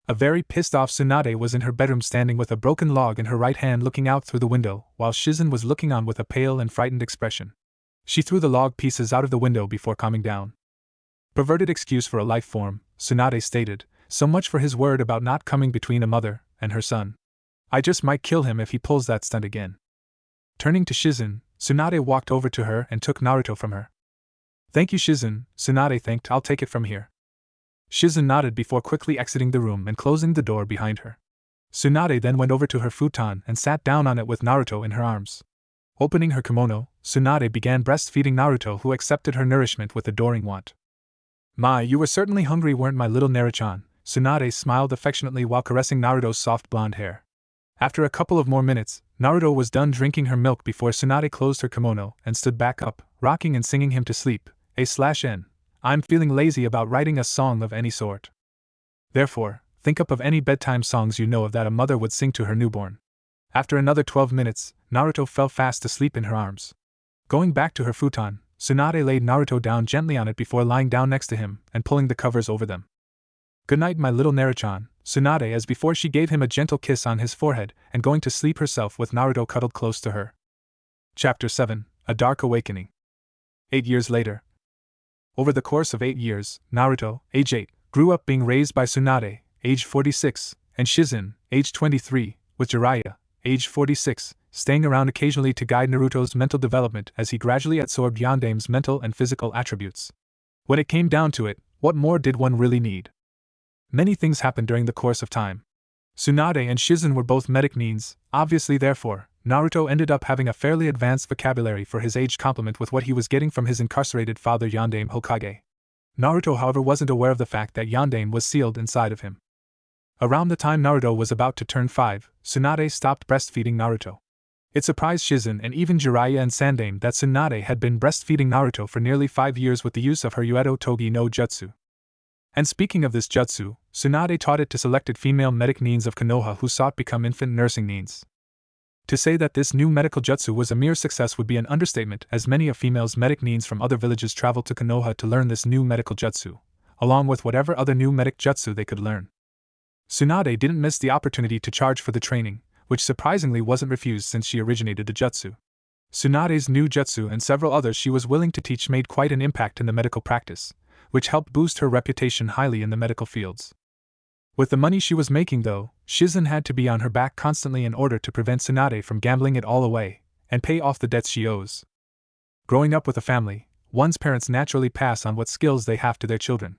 a very pissed-off Tsunade was in her bedroom standing with a broken log in her right hand looking out through the window, while Shizen was looking on with a pale and frightened expression. She threw the log pieces out of the window before calming down. Perverted excuse for a life form, Tsunade stated, so much for his word about not coming between a mother and her son. I just might kill him if he pulls that stunt again. Turning to Shizen, Tsunade walked over to her and took Naruto from her. Thank you, Shizen, Tsunade thanked, I'll take it from here. Shizen nodded before quickly exiting the room and closing the door behind her. Tsunade then went over to her futon and sat down on it with Naruto in her arms. Opening her kimono, Tsunade began breastfeeding Naruto, who accepted her nourishment with adoring want. My, you were certainly hungry, weren't my little Naruchan? Tsunade smiled affectionately while caressing Naruto's soft blonde hair. After a couple of more minutes, Naruto was done drinking her milk before Tsunade closed her kimono and stood back up, rocking and singing him to sleep. A/N. I'm feeling lazy about writing a song of any sort. Therefore, think up of any bedtime songs you know of that a mother would sing to her newborn. After another 12 minutes, Naruto fell fast asleep in her arms. Going back to her futon, Tsunade laid Naruto down gently on it before lying down next to him and pulling the covers over them. "Good night, my little Naruto-chan," Tsunade as before she gave him a gentle kiss on his forehead and going to sleep herself with Naruto cuddled close to her. Chapter 7: A Dark Awakening. 8 years later. Over the course of 8 years, Naruto, age 8, grew up being raised by Tsunade, age 46, and Shizun, age 23, with Jiraiya, age 46, staying around occasionally to guide Naruto's mental development as he gradually absorbed Yandame's mental and physical attributes. When it came down to it, what more did one really need? Many things happened during the course of time. Tsunade and Shizun were both medic neens, obviously therefore, Naruto ended up having a fairly advanced vocabulary for his age complement with what he was getting from his incarcerated father Yandame Hokage. Naruto however wasn't aware of the fact that Yandame was sealed inside of him. Around the time Naruto was about to turn 5, Tsunade stopped breastfeeding Naruto. It surprised Shizun and even Jiraiya and Sandame that Tsunade had been breastfeeding Naruto for nearly 5 years with the use of her Uedo Togi no Jutsu. And speaking of this jutsu, Tsunade taught it to selected female medic neens of Konoha who sought become infant nursing neens. To say that this new medical jutsu was a mere success would be an understatement, as many of females medic neens from other villages traveled to Konoha to learn this new medical jutsu, along with whatever other new medic jutsu they could learn. Tsunade didn't miss the opportunity to charge for the training, which surprisingly wasn't refused since she originated the jutsu. Tsunade's new jutsu and several others she was willing to teach made quite an impact in the medical practice, which helped boost her reputation highly in the medical fields. With the money she was making though, Shizun had to be on her back constantly in order to prevent Tsunade from gambling it all away, and pay off the debts she owes. Growing up with a family, one's parents naturally pass on what skills they have to their children.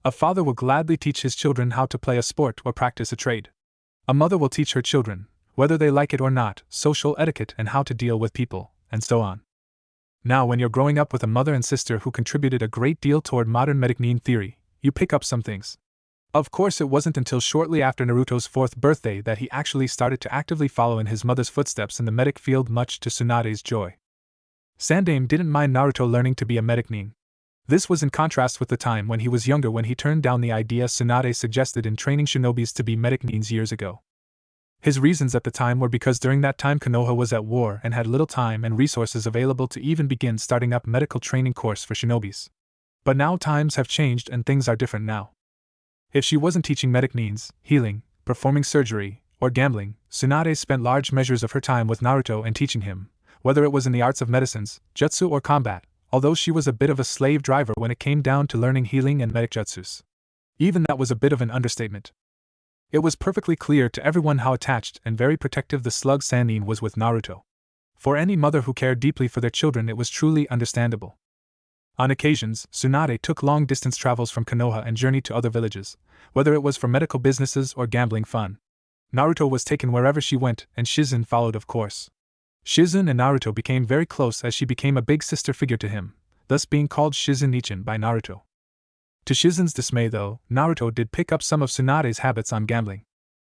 A father will gladly teach his children how to play a sport or practice a trade. A mother will teach her children, whether they like it or not, social etiquette and how to deal with people, and so on. Now when you're growing up with a mother and sister who contributed a great deal toward modern medic neen theory, you pick up some things. Of course it wasn't until shortly after Naruto's 4th birthday that he actually started to actively follow in his mother's footsteps in the medic field, much to Tsunade's joy. Sandame didn't mind Naruto learning to be a medic neen. This was in contrast with the time when he was younger, when he turned down the idea Tsunade suggested in training shinobis to be medic neens years ago. His reasons at the time were because during that time Konoha was at war and had little time and resources available to even begin starting up medical training course for shinobis. But now times have changed and things are different now. If she wasn't teaching medic neens, healing, performing surgery, or gambling, Tsunade spent large measures of her time with Naruto and teaching him, whether it was in the arts of medicines, jutsu or combat, although she was a bit of a slave driver when it came down to learning healing and medic jutsus. Even that was a bit of an understatement. It was perfectly clear to everyone how attached and very protective the slug Sannin was with Naruto. For any mother who cared deeply for their children it was truly understandable. On occasions, Tsunade took long-distance travels from Konoha and journeyed to other villages, whether it was for medical businesses or gambling fun. Naruto was taken wherever she went, and Shizun followed of course. Shizun and Naruto became very close as she became a big sister figure to him, thus being called Shizun-nichan by Naruto. To Shizun's dismay though, Naruto did pick up some of Tsunade's habits on gambling.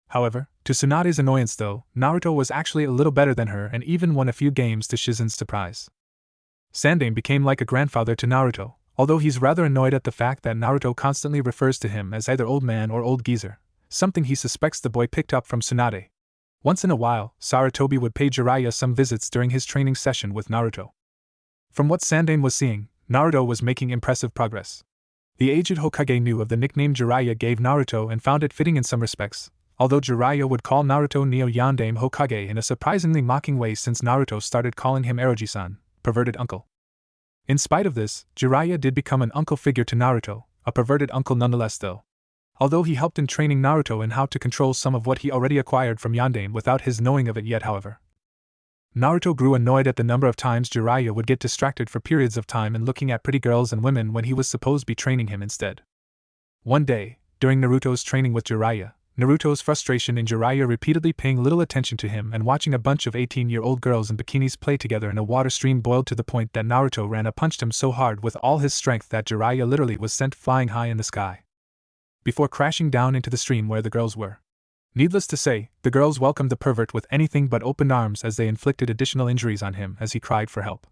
However, to Tsunade's annoyance though, Naruto was actually a little better than her and even won a few games to Shizun's surprise. Sandame became like a grandfather to Naruto, although he's rather annoyed at the fact that Naruto constantly refers to him as either old man or old geezer, something he suspects the boy picked up from Tsunade. Once in a while, Sarutobi would pay Jiraiya some visits during his training session with Naruto. From what Sandame was seeing, Naruto was making impressive progress. The aged Hokage knew of the nickname Jiraiya gave Naruto and found it fitting in some respects, although Jiraiya would call Naruto Neo Yandame Hokage in a surprisingly mocking way since Naruto started calling him Eroji-san, perverted uncle. In spite of this, Jiraiya did become an uncle figure to Naruto, a perverted uncle nonetheless though. Although he helped in training Naruto in how to control some of what he already acquired from Yandame without his knowing of it yet however. Naruto grew annoyed at the number of times Jiraiya would get distracted for periods of time in looking at pretty girls and women when he was supposed to be training him instead. One day, during Naruto's training with Jiraiya, Naruto's frustration in Jiraiya repeatedly paying little attention to him and watching a bunch of 18-year-old girls in bikinis play together in a water stream boiled to the point that Naruto ran and punched him so hard with all his strength that Jiraiya literally was sent flying high in the sky, before crashing down into the stream where the girls were. Needless to say, the girls welcomed the pervert with anything but open arms as they inflicted additional injuries on him as he cried for help.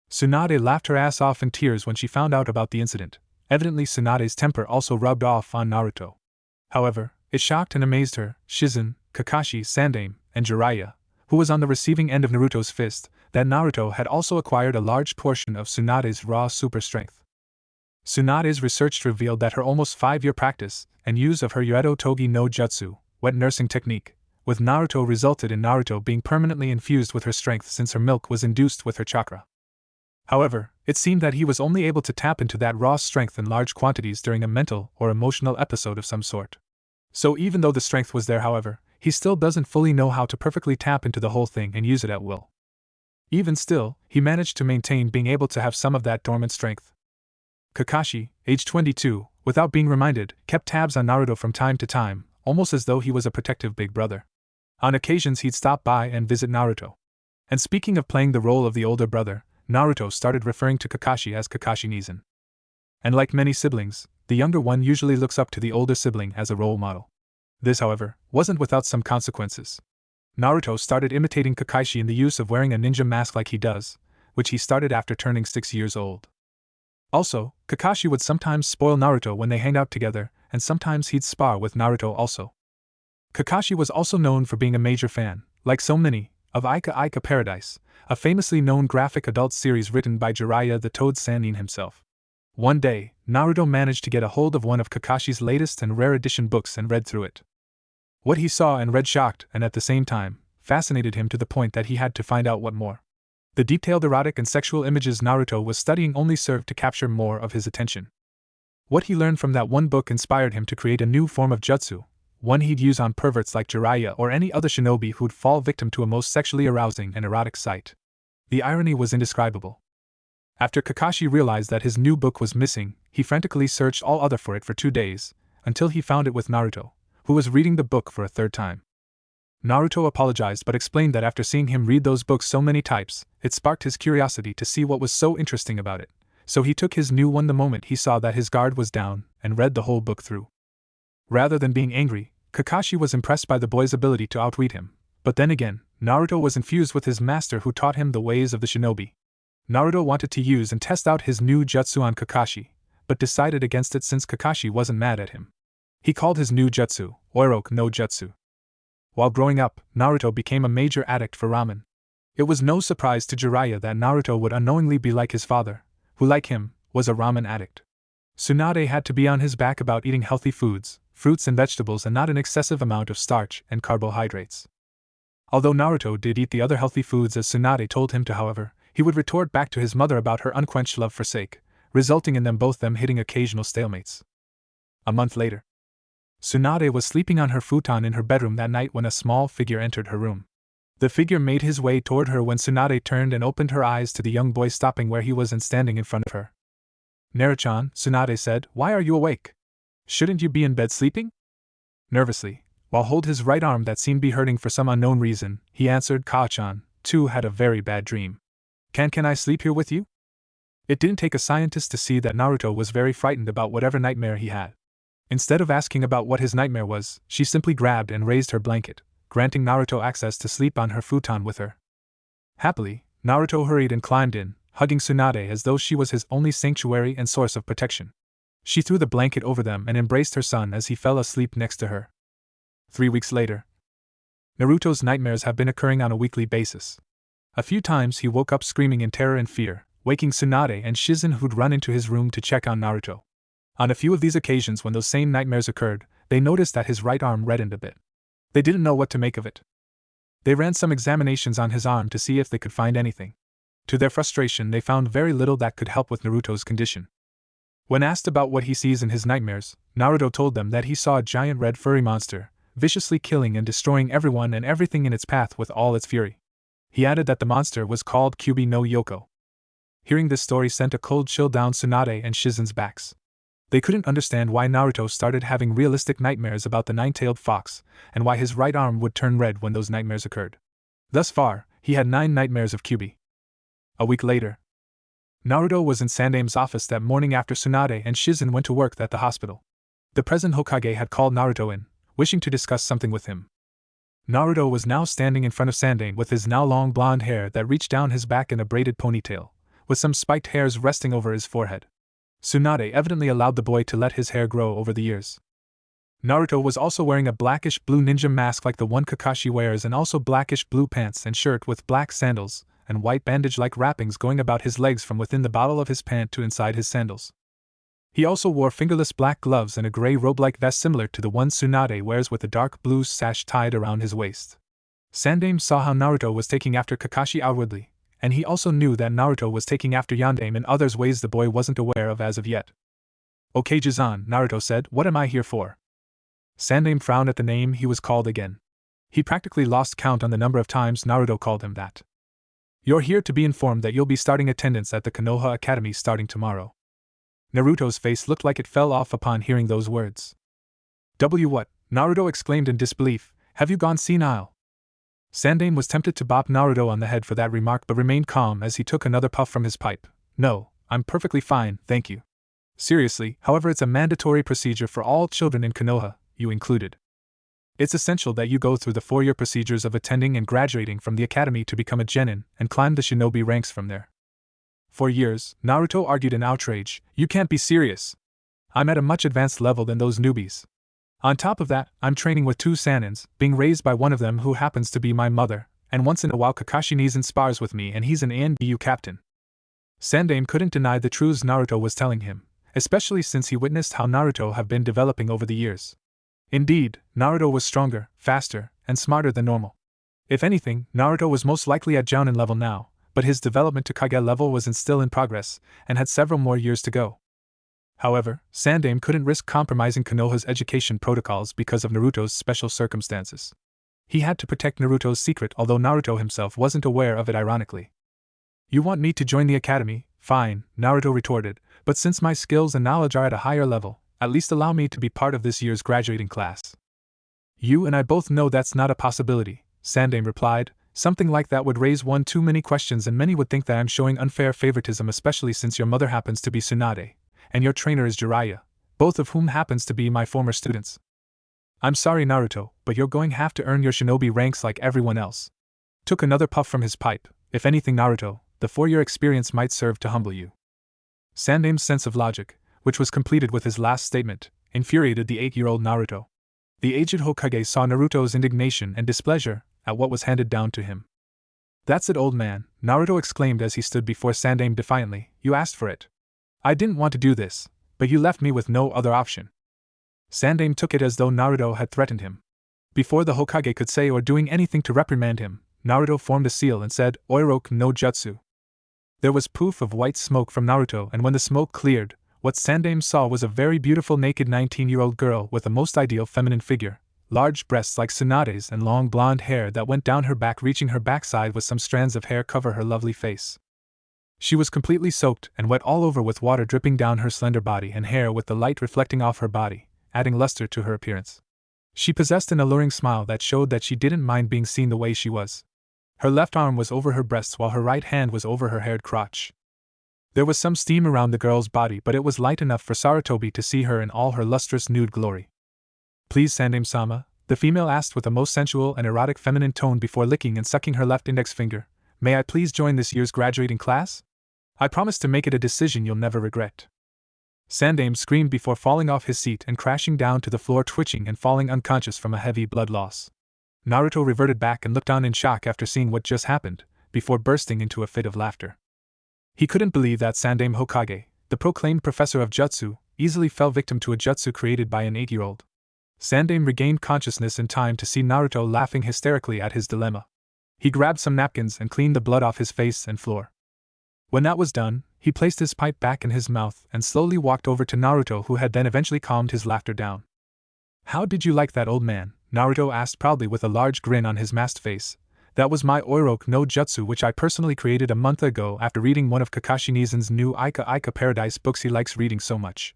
Tsunade laughed her ass off in tears when she found out about the incident. Evidently Tsunade's temper also rubbed off on Naruto. However, it shocked and amazed her, Shizun, Kakashi, Sandame, and Jiraiya, who was on the receiving end of Naruto's fist, that Naruto had also acquired a large portion of Tsunade's raw super strength. Tsunade's research revealed that her almost 5-year practice and use of her Uedo Togi no Jutsu, wet nursing technique, with Naruto resulted in Naruto being permanently infused with her strength since her milk was induced with her chakra. However, it seemed that he was only able to tap into that raw strength in large quantities during a mental or emotional episode of some sort. So even though the strength was there, however, he still doesn't fully know how to perfectly tap into the whole thing and use it at will. Even still, he managed to maintain being able to have some of that dormant strength. Kakashi, age 22, without being reminded, kept tabs on Naruto from time to time, almost as though he was a protective big brother. On occasions he'd stop by and visit Naruto. And speaking of playing the role of the older brother, Naruto started referring to Kakashi as Kakashi-Nizen. And like many siblings, the younger one usually looks up to the older sibling as a role model. This, however, wasn't without some consequences. Naruto started imitating Kakashi in the use of wearing a ninja mask like he does, which he started after turning 6 years old. Also, Kakashi would sometimes spoil Naruto when they hang out together, and sometimes he'd spar with Naruto also. Kakashi was also known for being a major fan, like so many, of Aika Aika Paradise, a famously known graphic adult series written by Jiraiya the Toad Sannin himself. One day, Naruto managed to get a hold of one of Kakashi's latest and rare edition books and read through it. What he saw and read shocked and at the same time fascinated him to the point that he had to find out what more. The detailed erotic and sexual images Naruto was studying only served to capture more of his attention. What he learned from that one book inspired him to create a new form of jutsu, one he'd use on perverts like Jiraiya or any other shinobi who'd fall victim to a most sexually arousing and erotic sight. The irony was indescribable. After Kakashi realized that his new book was missing, he frantically searched all other for it for 2 days, until he found it with Naruto, who was reading the book for a third time. Naruto apologized but explained that after seeing him read those books so many times, it sparked his curiosity to see what was so interesting about it, so he took his new one the moment he saw that his guard was down and read the whole book through. Rather than being angry, Kakashi was impressed by the boy's ability to outwit him, but then again, Naruto was infused with his master who taught him the ways of the shinobi. Naruto wanted to use and test out his new jutsu on Kakashi, but decided against it since Kakashi wasn't mad at him. He called his new jutsu, Oiroku no Jutsu. While growing up, Naruto became a major addict for ramen. It was no surprise to Jiraiya that Naruto would unknowingly be like his father, who like him, was a ramen addict. Tsunade had to be on his back about eating healthy foods, fruits and vegetables and not an excessive amount of starch and carbohydrates. Although Naruto did eat the other healthy foods as Tsunade told him to, however, he would retort back to his mother about her unquenched love for sake, resulting in them hitting occasional stalemates. A month later, Tsunade was sleeping on her futon in her bedroom that night when a small figure entered her room. The figure made his way toward her when Tsunade turned and opened her eyes to the young boy stopping where he was and standing in front of her. "Naruto-chan," Tsunade said, "why are you awake? Shouldn't you be in bed sleeping?" Nervously, while holding his right arm that seemed to be hurting for some unknown reason, he answered, "Kao-chan, too had a very bad dream. Can I sleep here with you?" It didn't take a scientist to see that Naruto was very frightened about whatever nightmare he had. Instead of asking about what his nightmare was, she simply grabbed and raised her blanket, granting Naruto access to sleep on her futon with her. Happily, Naruto hurried and climbed in, hugging Tsunade as though she was his only sanctuary and source of protection. She threw the blanket over them and embraced her son as he fell asleep next to her. 3 weeks later, Naruto's nightmares have been occurring on a weekly basis. A few times he woke up screaming in terror and fear, waking Tsunade and Shizen, who'd run into his room to check on Naruto. On a few of these occasions when those same nightmares occurred, they noticed that his right arm reddened a bit. They didn't know what to make of it. They ran some examinations on his arm to see if they could find anything. To their frustration, they found very little that could help with Naruto's condition. When asked about what he sees in his nightmares, Naruto told them that he saw a giant red furry monster, viciously killing and destroying everyone and everything in its path with all its fury. He added that the monster was called Kyubi no Yoko. Hearing this story sent a cold chill down Tsunade and Shizen's backs. They couldn't understand why Naruto started having realistic nightmares about the nine-tailed fox, and why his right arm would turn red when those nightmares occurred. Thus far, he had 9 nightmares of Kyubi. A week later, Naruto was in Sandame's office that morning after Tsunade and Shizen went to work at the hospital. The present Hokage had called Naruto in, wishing to discuss something with him. Naruto was now standing in front of Sandame with his now long blonde hair that reached down his back in a braided ponytail, with some spiked hairs resting over his forehead. Tsunade evidently allowed the boy to let his hair grow over the years. Naruto was also wearing a blackish-blue ninja mask like the one Kakashi wears and also blackish-blue pants and shirt with black sandals, and white bandage-like wrappings going about his legs from within the bottle of his pant to inside his sandals. He also wore fingerless black gloves and a gray robe-like vest similar to the one Tsunade wears with a dark blue sash tied around his waist. Sandaime saw how Naruto was taking after Kakashi outwardly, and he also knew that Naruto was taking after Yondaime in others ways the boy wasn't aware of as of yet. "Hokage-san," Naruto said, "what am I here for?" Sandaime frowned at the name he was called again. He practically lost count on the number of times Naruto called him that. "You're here to be informed that you'll be starting attendance at the Konoha Academy starting tomorrow." Naruto's face looked like it fell off upon hearing those words. What?" Naruto exclaimed in disbelief, "have you gone senile?" Sandaime was tempted to bop Naruto on the head for that remark but remained calm as he took another puff from his pipe. "No, I'm perfectly fine, thank you. Seriously, however, it's a mandatory procedure for all children in Konoha, you included. It's essential that you go through the 4-year procedures of attending and graduating from the academy to become a genin and climb the shinobi ranks from there." 4 years, Naruto argued in outrage. "You can't be serious. I'm at a much advanced level than those newbies. On top of that, I'm training with 2 Sanins, being raised by one of them who happens to be my mother, and once in a while Kakashi Nezen spars with me and he's an ANBU captain." Sandaime couldn't deny the truths Naruto was telling him, especially since he witnessed how Naruto have been developing over the years. Indeed, Naruto was stronger, faster, and smarter than normal. If anything, Naruto was most likely at Jounin level now, but his development to Kage level was still in progress, and had several more years to go. However, Sandaime couldn't risk compromising Konoha's education protocols because of Naruto's special circumstances. He had to protect Naruto's secret, although Naruto himself wasn't aware of it ironically. "You want me to join the academy? Fine," Naruto retorted, "but since my skills and knowledge are at a higher level, at least allow me to be part of this year's graduating class." "You and I both know that's not a possibility," Sandaime replied. "Something like that would raise one too many questions and many would think that I'm showing unfair favoritism, especially since your mother happens to be Tsunade, and your trainer is Jiraiya, both of whom happens to be my former students. I'm sorry Naruto, but you're going to have to earn your shinobi ranks like everyone else." Took another puff from his pipe. "If anything Naruto, the 4-year experience might serve to humble you." Sandaime's sense of logic, which was completed with his last statement, infuriated the 8-year-old Naruto. The aged Hokage saw Naruto's indignation and displeasure at what was handed down to him. "That's it, old man," Naruto exclaimed as he stood before Sandaime defiantly. "You asked for it. I didn't want to do this, but you left me with no other option." Sandaime took it as though Naruto had threatened him. Before the Hokage could say or doing anything to reprimand him, Naruto formed a seal and said, "Oiroku no Jutsu." There was poof of white smoke from Naruto, and when the smoke cleared, what Sandaime saw was a very beautiful naked 19-year-old girl with a most ideal feminine figure, large breasts like Tsunade's and long blonde hair that went down her back reaching her backside with some strands of hair cover her lovely face. She was completely soaked and wet all over with water dripping down her slender body and hair with the light reflecting off her body, adding luster to her appearance. She possessed an alluring smile that showed that she didn't mind being seen the way she was. Her left arm was over her breasts while her right hand was over her haired crotch. There was some steam around the girl's body, but it was light enough for Sarutobi to see her in all her lustrous nude glory. "Please, Sandaime-sama," the female asked with a most sensual and erotic feminine tone before licking and sucking her left index finger, "may I please join this year's graduating class? I promise to make it a decision you'll never regret." Sandaime screamed before falling off his seat and crashing down to the floor, twitching and falling unconscious from a heavy blood loss. Naruto reverted back and looked on in shock after seeing what just happened, before bursting into a fit of laughter. He couldn't believe that Sandaime Hokage, the proclaimed professor of jutsu, easily fell victim to a jutsu created by an 8-year-old. Sandaime regained consciousness in time to see Naruto laughing hysterically at his dilemma. He grabbed some napkins and cleaned the blood off his face and floor. When that was done, he placed his pipe back in his mouth and slowly walked over to Naruto, who had then eventually calmed his laughter down. "How did you like that, old man?" Naruto asked proudly with a large grin on his masked face. "That was my Oiroku no Jutsu, which I personally created a month ago after reading one of Kakashi Nezen's new Ika Paradise books he likes reading so much.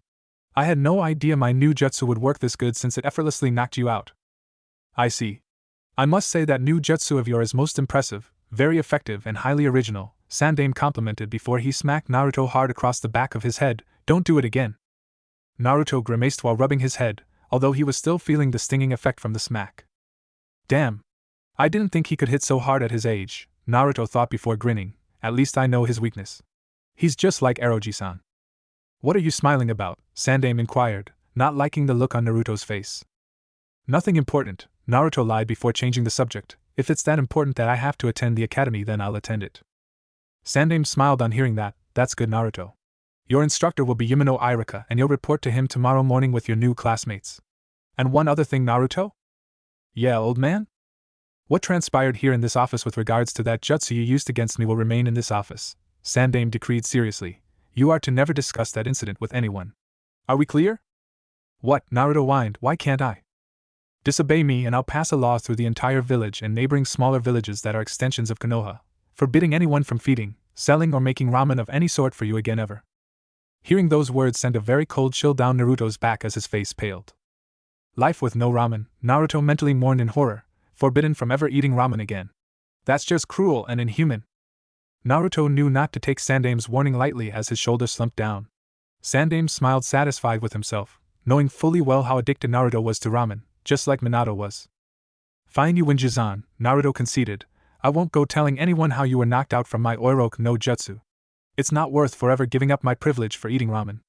I had no idea my new jutsu would work this good since it effortlessly knocked you out." "I see. I must say that new jutsu of yours is most impressive, very effective and highly original," Sandaime complimented before he smacked Naruto hard across the back of his head. "Don't do it again." Naruto grimaced while rubbing his head, although he was still feeling the stinging effect from the smack. "Damn. I didn't think he could hit so hard at his age," Naruto thought before grinning. "At least I know his weakness. He's just like Eroji-san." "What are you smiling about?" Sandaime inquired, not liking the look on Naruto's face. Nothing important, Naruto lied before changing the subject. If it's that important that I have to attend the academy, then I'll attend it. Sandaime smiled on hearing that. That's good, Naruto. Your instructor will be Yumino Irika, and you'll report to him tomorrow morning with your new classmates. And one other thing, Naruto? Yeah, old man? What transpired here in this office with regards to that jutsu you used against me will remain in this office, Sandaime decreed seriously. You are to never discuss that incident with anyone. Are we clear? What? Naruto whined. Why can't I? Disobey me and I'll pass a law through the entire village and neighboring smaller villages that are extensions of Konoha, forbidding anyone from feeding, selling or making ramen of any sort for you again ever. Hearing those words sent a very cold chill down Naruto's back as his face paled. Life with no ramen, Naruto mentally mourned in horror, forbidden from ever eating ramen again. That's just cruel and inhuman. Naruto knew not to take Sandaime's warning lightly as his shoulders slumped down. Sandaime smiled satisfied with himself, knowing fully well how addicted Naruto was to ramen, just like Minato was. Fine, you win, Jizan, Naruto conceded. I won't go telling anyone how you were knocked out from my Oiroke no Jutsu. It's not worth forever giving up my privilege for eating ramen.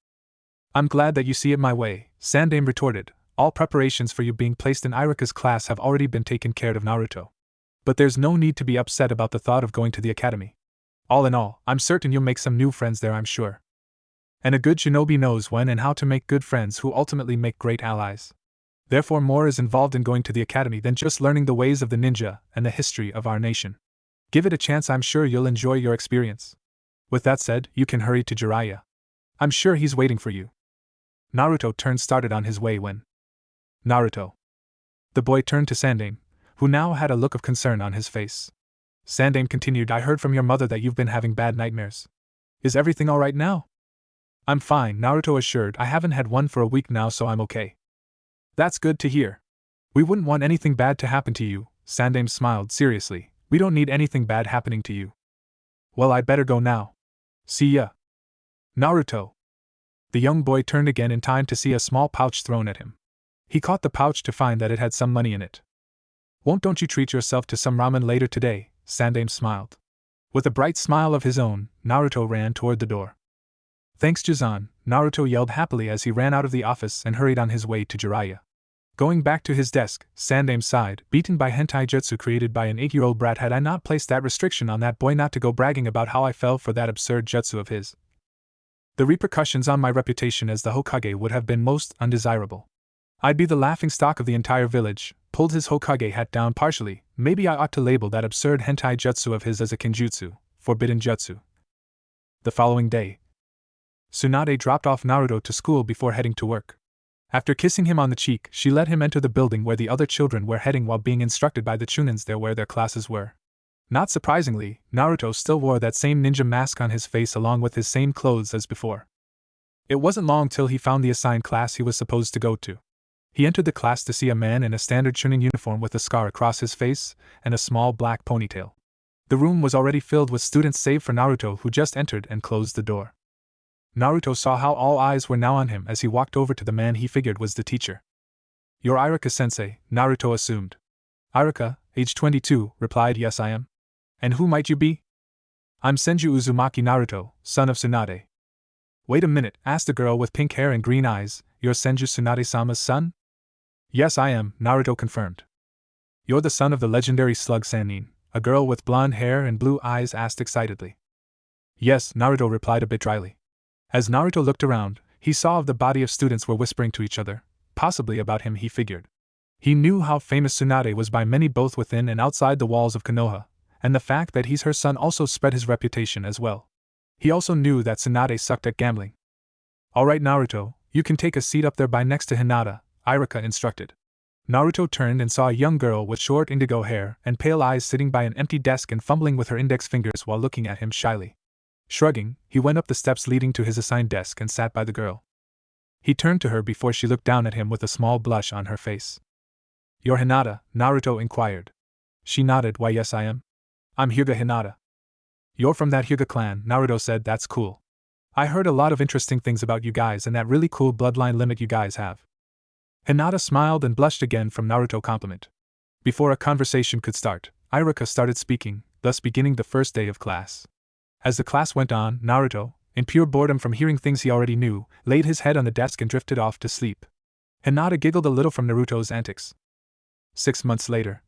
I'm glad that you see it my way, Sandaime retorted. All preparations for you being placed in Irika's class have already been taken care of, Naruto. But there's no need to be upset about the thought of going to the academy. All in all, I'm certain you'll make some new friends there, I'm sure. And a good shinobi knows when and how to make good friends who ultimately make great allies. Therefore, more is involved in going to the academy than just learning the ways of the ninja and the history of our nation. Give it a chance, I'm sure you'll enjoy your experience. With that said, you can hurry to Jiraiya. I'm sure he's waiting for you. Naruto started on his way when. Naruto. The boy turned to Sandaime, who now had a look of concern on his face. Sandaime continued, I heard from your mother that you've been having bad nightmares. Is everything alright now? I'm fine, Naruto assured. I haven't had one for a week now, so I'm okay. That's good to hear. We wouldn't want anything bad to happen to you, Sandaime smiled seriously. We don't need anything bad happening to you. Well, I'd better go now. See ya. Naruto. The young boy turned again in time to see a small pouch thrown at him. He caught the pouch to find that it had some money in it. Don't you treat yourself to some ramen later today? Sandaime smiled. With a bright smile of his own, Naruto ran toward the door. Thanks, Jizan, Naruto yelled happily as he ran out of the office and hurried on his way to Jiraiya. Going back to his desk, Sandaime sighed, beaten by hentai jutsu created by an 8-year-old brat. Had I not placed that restriction on that boy not to go bragging about how I fell for that absurd jutsu of his, the repercussions on my reputation as the Hokage would have been most undesirable. I'd be the laughingstock of the entire village. Pulled his Hokage hat down partially. Maybe I ought to label that absurd hentai jutsu of his as a kinjutsu, forbidden jutsu. The following day, Tsunade dropped off Naruto to school before heading to work. After kissing him on the cheek, she let him enter the building where the other children were heading while being instructed by the Chunins there where their classes were. Not surprisingly, Naruto still wore that same ninja mask on his face along with his same clothes as before. It wasn't long till he found the assigned class he was supposed to go to. He entered the class to see a man in a standard Chunin uniform with a scar across his face and a small black ponytail. The room was already filled with students save for Naruto, who just entered and closed the door. Naruto saw how all eyes were now on him as he walked over to the man he figured was the teacher. You're Irika-sensei, Naruto assumed. Irika, age 22, replied. Yes, I am. And who might you be? I'm Senju Uzumaki Naruto, son of Tsunade. Wait a minute, asked the girl with pink hair and green eyes. You're Senju Tsunade-sama's son? Yes, I am, Naruto confirmed. You're the son of the legendary slug Sannin, a girl with blonde hair and blue eyes asked excitedly. Yes, Naruto replied a bit dryly. As Naruto looked around, he saw the body of students were whispering to each other, possibly about him, he figured. He knew how famous Tsunade was by many both within and outside the walls of Konoha, and the fact that he's her son also spread his reputation as well. He also knew that Tsunade sucked at gambling. Alright, Naruto, you can take a seat up there by next to Hinata, Irika instructed. Naruto turned and saw a young girl with short indigo hair and pale eyes sitting by an empty desk and fumbling with her index fingers while looking at him shyly. Shrugging, he went up the steps leading to his assigned desk and sat by the girl. He turned to her before she looked down at him with a small blush on her face. You're Hinata? Naruto inquired. She nodded. Why, yes, I am. I'm Hyuga Hinata. You're from that Hyuga clan, Naruto said. That's cool. I heard a lot of interesting things about you guys and that really cool bloodline limit you guys have. Hinata smiled and blushed again from Naruto's compliment. Before a conversation could start, Irika started speaking, thus beginning the first day of class. As the class went on, Naruto, in pure boredom from hearing things he already knew, laid his head on the desk and drifted off to sleep. Hinata giggled a little from Naruto's antics. 6 months later.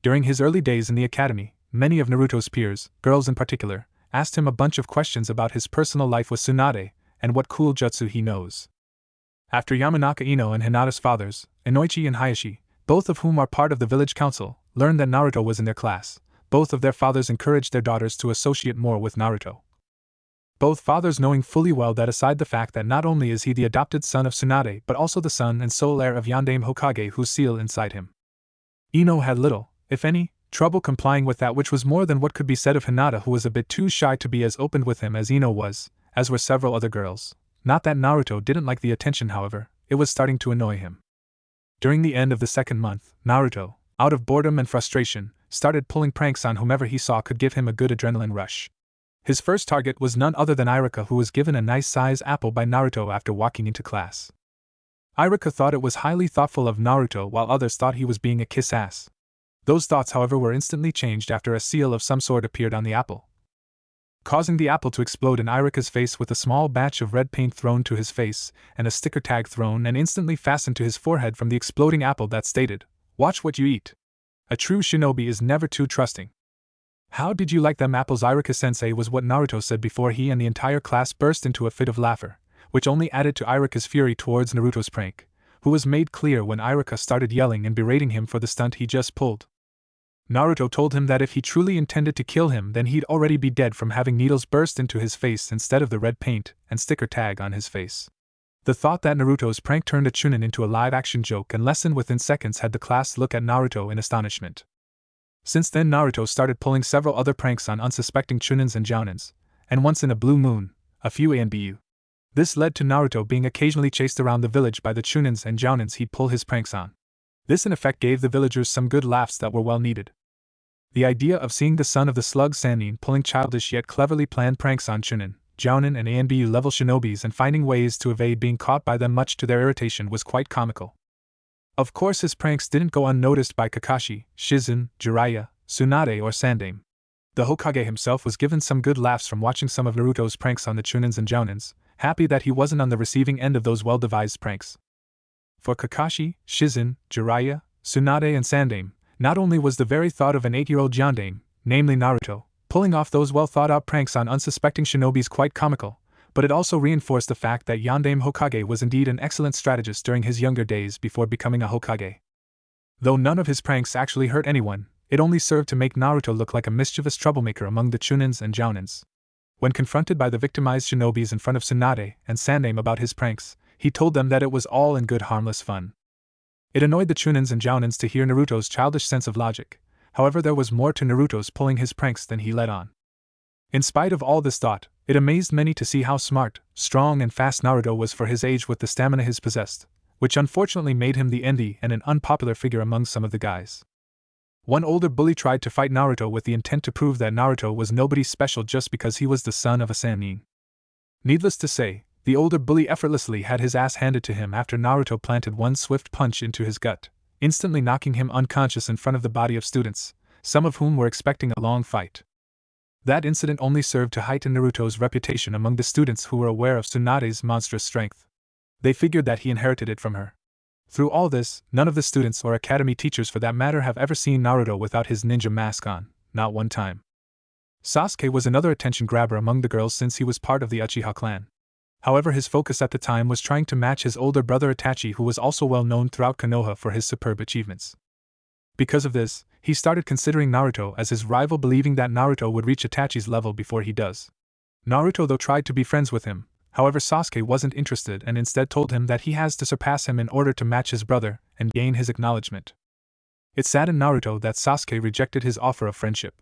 During his early days in the academy, many of Naruto's peers, girls in particular, asked him a bunch of questions about his personal life with Tsunade and what cool jutsu he knows. After Yamanaka Ino and Hinata's fathers, Inoichi and Hayashi, both of whom are part of the village council, learned that Naruto was in their class, both of their fathers encouraged their daughters to associate more with Naruto. Both fathers knowing fully well that aside the fact that not only is he the adopted son of Tsunade but also the son and sole heir of Yondaime Hokage whose seal inside him. Ino had little, if any, trouble complying with that, which was more than what could be said of Hinata, who was a bit too shy to be as open with him as Ino was, as were several other girls. Not that Naruto didn't like the attention, however, it was starting to annoy him. During the end of the second month, Naruto, out of boredom and frustration, started pulling pranks on whomever he saw could give him a good adrenaline rush. His first target was none other than Irika, who was given a nice-size apple by Naruto after walking into class. Irika thought it was highly thoughtful of Naruto, while others thought he was being a kiss-ass. Those thoughts, however, were instantly changed after a seal of some sort appeared on the apple, causing the apple to explode in Irika's face with a small batch of red paint thrown to his face and a sticker tag thrown and instantly fastened to his forehead from the exploding apple that stated, "Watch what you eat. A true shinobi is never too trusting." "How did you like them apples, Irika-sensei?" was what Naruto said before he and the entire class burst into a fit of laughter, which only added to Irika's fury towards Naruto's prank, who was made clear when Irika started yelling and berating him for the stunt he just pulled. Naruto told him that if he truly intended to kill him, then he'd already be dead from having needles burst into his face instead of the red paint and sticker tag on his face. The thought that Naruto's prank turned a chunin into a live-action joke and lesson within seconds had the class look at Naruto in astonishment. Since then, Naruto started pulling several other pranks on unsuspecting chunins and jounins, and once in a blue moon, a few ANBU. This led to Naruto being occasionally chased around the village by the chunins and jounins he'd pull his pranks on. This in effect gave the villagers some good laughs that were well needed. The idea of seeing the son of the slug Sannin pulling childish yet cleverly planned pranks on chunin, jounin and ANBU level shinobis and finding ways to evade being caught by them much to their irritation was quite comical. Of course, his pranks didn't go unnoticed by Kakashi, Shizun, Jiraiya, Tsunade or Sandaime. The Hokage himself was given some good laughs from watching some of Naruto's pranks on the chunins and jounins, happy that he wasn't on the receiving end of those well-devised pranks. For Kakashi, Shizun, Jiraiya, Tsunade and Sandaime, not only was the very thought of an 8-year-old Yondaime, namely Naruto, pulling off those well-thought-out pranks on unsuspecting shinobis quite comical, but it also reinforced the fact that Yondaime Hokage was indeed an excellent strategist during his younger days before becoming a Hokage. Though none of his pranks actually hurt anyone, it only served to make Naruto look like a mischievous troublemaker among the chunins and jounins. When confronted by the victimized shinobis in front of Tsunade and Sandaime about his pranks, he told them that it was all in good harmless fun. It annoyed the chunins and jounins to hear Naruto's childish sense of logic, however there was more to Naruto's pulling his pranks than he let on. In spite of all this thought, it amazed many to see how smart, strong and fast Naruto was for his age with the stamina he possessed, which unfortunately made him the envy and an unpopular figure among some of the guys. One older bully tried to fight Naruto with the intent to prove that Naruto was nobody special just because he was the son of a Sannin. Needless to say, the older bully effortlessly had his ass handed to him after Naruto planted one swift punch into his gut, instantly knocking him unconscious in front of the body of students, some of whom were expecting a long fight. That incident only served to heighten Naruto's reputation among the students who were aware of Tsunade's monstrous strength. They figured that he inherited it from her. Through all this, none of the students or academy teachers for that matter have ever seen Naruto without his ninja mask on, not one time. Sasuke was another attention grabber among the girls since he was part of the Uchiha clan. However, his focus at the time was trying to match his older brother Itachi, who was also well known throughout Konoha for his superb achievements. Because of this, he started considering Naruto as his rival, believing that Naruto would reach Itachi's level before he does. Naruto though tried to be friends with him, however Sasuke wasn't interested and instead told him that he has to surpass him in order to match his brother and gain his acknowledgement. It saddened Naruto that Sasuke rejected his offer of friendship.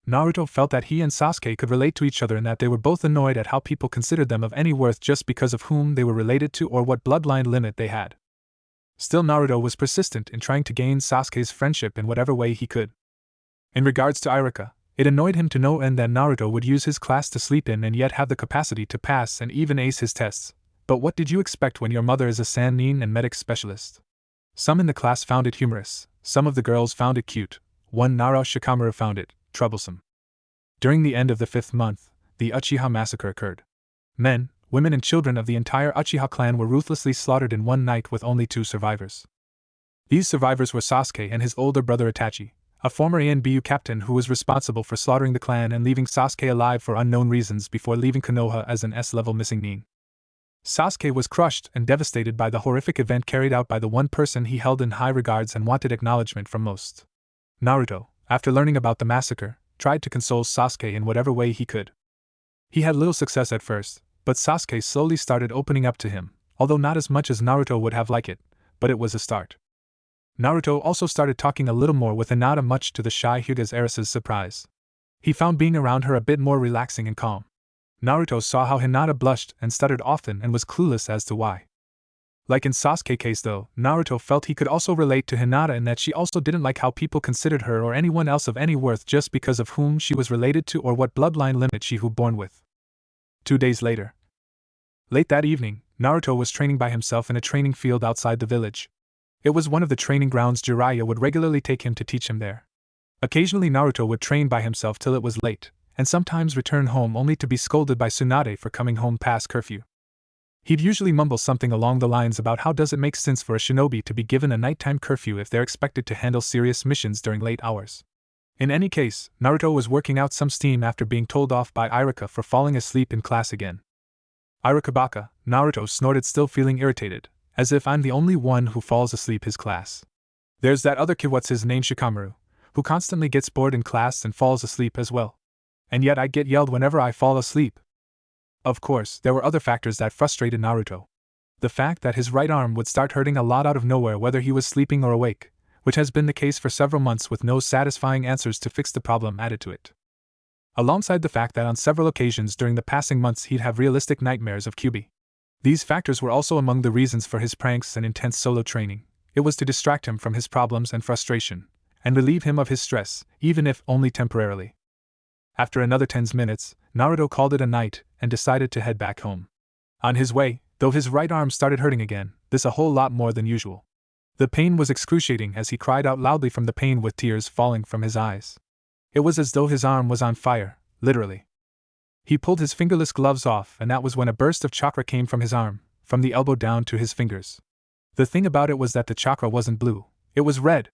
Naruto felt that he and Sasuke could relate to each other and that they were both annoyed at how people considered them of any worth just because of whom they were related to or what bloodline limit they had. Still, Naruto was persistent in trying to gain Sasuke's friendship in whatever way he could. In regards to Irika, it annoyed him to no end that Naruto would use his class to sleep in and yet have the capacity to pass and even ace his tests. But what did you expect when your mother is a Sannin and medic specialist? Some in the class found it humorous, some of the girls found it cute, one Nara Shikamaru found it troublesome. During the end of the 5th month, the Uchiha massacre occurred. Men, women and children of the entire Uchiha clan were ruthlessly slaughtered in one night with only 2 survivors. These survivors were Sasuke and his older brother Itachi, a former ANBU captain who was responsible for slaughtering the clan and leaving Sasuke alive for unknown reasons before leaving Konoha as an S-level missing nin. Sasuke was crushed and devastated by the horrific event carried out by the one person he held in high regards and wanted acknowledgement from most. Naruto, after learning about the massacre, tried to console Sasuke in whatever way he could. He had little success at first, but Sasuke slowly started opening up to him, although not as much as Naruto would have liked it, but it was a start. Naruto also started talking a little more with Hinata, much to the shy Hyuga's heiress's surprise. He found being around her a bit more relaxing and calm. Naruto saw how Hinata blushed and stuttered often and was clueless as to why. Like in Sasuke's case though, Naruto felt he could also relate to Hinata in that she also didn't like how people considered her or anyone else of any worth just because of whom she was related to or what bloodline lineage she was born with. 2 days later. Late that evening, Naruto was training by himself in a training field outside the village. It was one of the training grounds Jiraiya would regularly take him to teach him there. Occasionally Naruto would train by himself till it was late, and sometimes return home only to be scolded by Tsunade for coming home past curfew. He'd usually mumble something along the lines about how does it make sense for a shinobi to be given a nighttime curfew if they're expected to handle serious missions during late hours. In any case, Naruto was working out some steam after being told off by Iruka for falling asleep in class again. Iruka baka, Naruto snorted, still feeling irritated, as if I'm the only one who falls asleep his class. There's that other kid, what's his name, Shikamaru, who constantly gets bored in class and falls asleep as well. And yet I get yelled whenever I fall asleep. Of course, there were other factors that frustrated Naruto. The fact that his right arm would start hurting a lot out of nowhere whether he was sleeping or awake, which has been the case for several months with no satisfying answers to fix the problem added to it. Alongside the fact that on several occasions during the passing months he'd have realistic nightmares of Kyuubi. These factors were also among the reasons for his pranks and intense solo training. It was to distract him from his problems and frustration, and relieve him of his stress, even if only temporarily. After another 10 minutes, Naruto called it a night and decided to head back home. On his way, though his right arm started hurting again, this a whole lot more than usual. The pain was excruciating as he cried out loudly from the pain with tears falling from his eyes. It was as though his arm was on fire, literally. He pulled his fingerless gloves off, and that was when a burst of chakra came from his arm, from the elbow down to his fingers. The thing about it was that the chakra wasn't blue, it was red.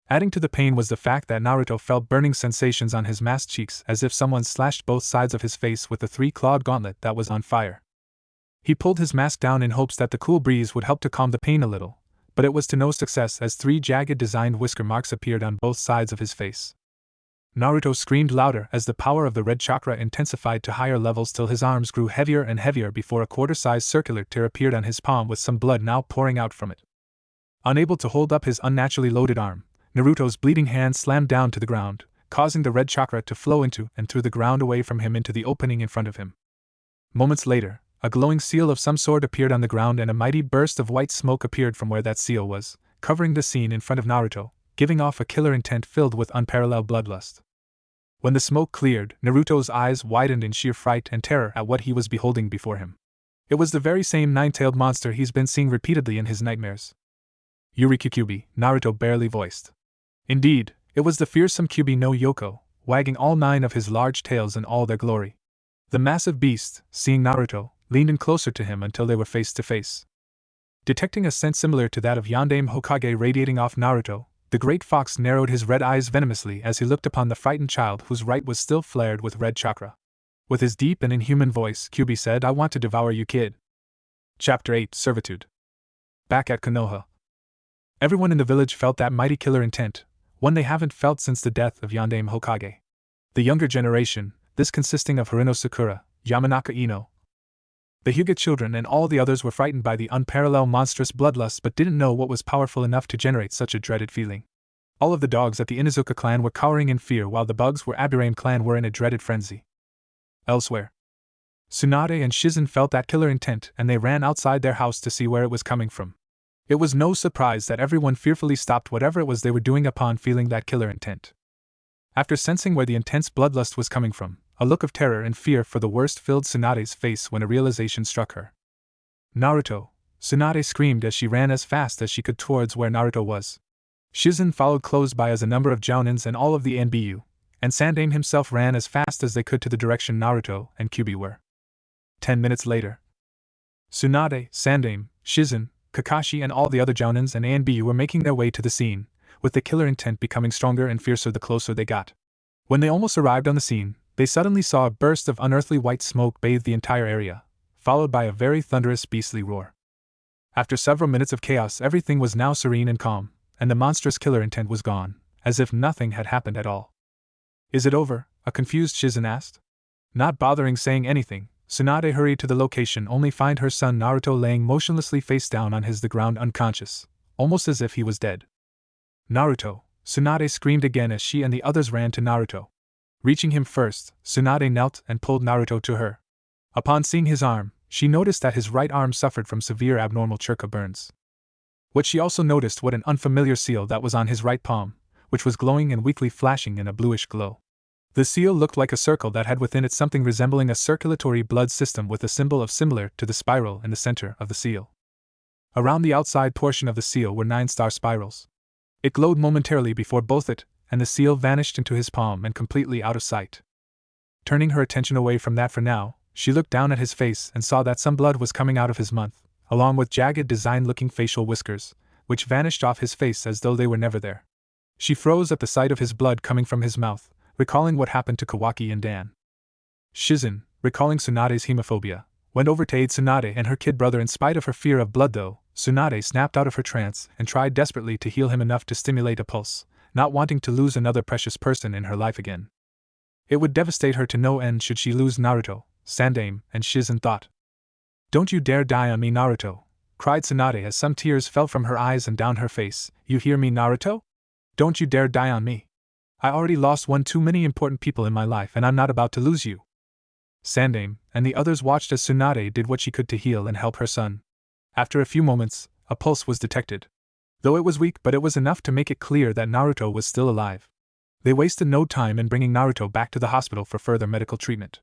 Adding to the pain was the fact that Naruto felt burning sensations on his masked cheeks as if someone slashed both sides of his face with a 3-clawed gauntlet that was on fire. He pulled his mask down in hopes that the cool breeze would help to calm the pain a little, but it was to no success as 3 jagged designed whisker marks appeared on both sides of his face. Naruto screamed louder as the power of the red chakra intensified to higher levels till his arms grew heavier and heavier before a quarter-sized circular tear appeared on his palm with some blood now pouring out from it. Unable to hold up his unnaturally loaded arm, Naruto's bleeding hand slammed down to the ground, causing the red chakra to flow into and through the ground away from him into the opening in front of him. Moments later, a glowing seal of some sort appeared on the ground and a mighty burst of white smoke appeared from where that seal was, covering the scene in front of Naruto, giving off a killer intent filled with unparalleled bloodlust. When the smoke cleared, Naruto's eyes widened in sheer fright and terror at what he was beholding before him. It was the very same 9-tailed monster he's been seeing repeatedly in his nightmares. Yurikyu Kyuubi, Naruto barely voiced. Indeed, it was the fearsome Kyuubi no Yoko, wagging all 9 of his large tails in all their glory. The massive beast, seeing Naruto, leaned in closer to him until they were face to face. Detecting a scent similar to that of Yondaime Hokage radiating off Naruto, the great fox narrowed his red eyes venomously as he looked upon the frightened child whose right was still flared with red chakra. With his deep and inhuman voice, Kyuubi said, "I want to devour you, kid." Chapter 8, Servitude. Back at Konoha. Everyone in the village felt that mighty killer intent, one they haven't felt since the death of Yondaime Hokage. The younger generation, this consisting of Harino Sakura, Yamanaka Ino, the Hyuga children and all the others were frightened by the unparalleled monstrous bloodlust but didn't know what was powerful enough to generate such a dreaded feeling. All of the dogs at the Inuzuka clan were cowering in fear while the bugs were Aburame clan were in a dreaded frenzy. Elsewhere, Tsunade and Shizen felt that killer intent and they ran outside their house to see where it was coming from. It was no surprise that everyone fearfully stopped whatever it was they were doing upon feeling that killer intent. After sensing where the intense bloodlust was coming from, a look of terror and fear for the worst filled Tsunade's face when a realization struck her. Naruto, Tsunade screamed as she ran as fast as she could towards where Naruto was. Shizen followed close by as a number of Jounins and all of the NBU, and Sandaime himself ran as fast as they could to the direction Naruto and Kyuubi were. 10 minutes later, Tsunade, Sandaime, Shizen, Kakashi and all the other jounins and A&B were making their way to the scene, with the killer intent becoming stronger and fiercer the closer they got. When they almost arrived on the scene, they suddenly saw a burst of unearthly white smoke bathe the entire area, followed by a very thunderous beastly roar. After several minutes of chaos, everything was now serene and calm, and the monstrous killer intent was gone, as if nothing had happened at all. "Is it over?" a confused Shizen asked. Not bothering saying anything, Tsunade hurried to the location only to find her son Naruto laying motionlessly face down on the ground unconscious, almost as if he was dead. "Naruto!" Tsunade screamed again as she and the others ran to Naruto. Reaching him first, Tsunade knelt and pulled Naruto to her. Upon seeing his arm, she noticed that his right arm suffered from severe abnormal churka burns. What she also noticed was an unfamiliar seal that was on his right palm, which was glowing and weakly flashing in a bluish glow. The seal looked like a circle that had within it something resembling a circulatory blood system with a symbol similar to the spiral in the center of the seal. Around the outside portion of the seal were 9-star spirals. It glowed momentarily before both it and the seal vanished into his palm and completely out of sight. Turning her attention away from that for now, she looked down at his face and saw that some blood was coming out of his mouth, along with jagged design-looking facial whiskers, which vanished off his face as though they were never there. She froze at the sight of his blood coming from his mouth, recalling what happened to Kawaki and Dan. Shizen, recalling Tsunade's hemophobia, went over to aid Tsunade and her kid brother. In spite of her fear of blood though, Tsunade snapped out of her trance and tried desperately to heal him enough to stimulate a pulse, not wanting to lose another precious person in her life again. It would devastate her to no end should she lose Naruto, Sandaime, and Shizen thought. "Don't you dare die on me, Naruto!" cried Tsunade as some tears fell from her eyes and down her face. "You hear me, Naruto? Don't you dare die on me! I already lost one too many important people in my life and I'm not about to lose you." Sandaime and the others watched as Tsunade did what she could to heal and help her son. After a few moments, a pulse was detected. Though it was weak, but it was enough to make it clear that Naruto was still alive. They wasted no time in bringing Naruto back to the hospital for further medical treatment.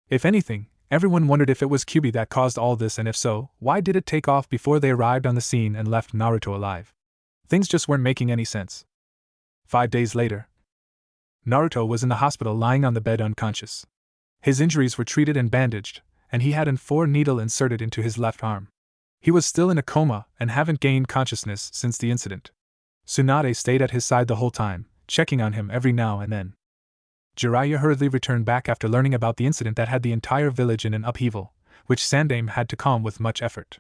If anything, everyone wondered if it was Kyuubi that caused all this, and if so, why did it take off before they arrived on the scene and left Naruto alive? Things just weren't making any sense. 5 days later, Naruto was in the hospital lying on the bed unconscious. His injuries were treated and bandaged, and he had a 4 needle inserted into his left arm. He was still in a coma and hadn't gained consciousness since the incident. Tsunade stayed at his side the whole time, checking on him every now and then. Jiraiya hurriedly returned back after learning about the incident that had the entire village in an upheaval, which Sandaime had to calm with much effort.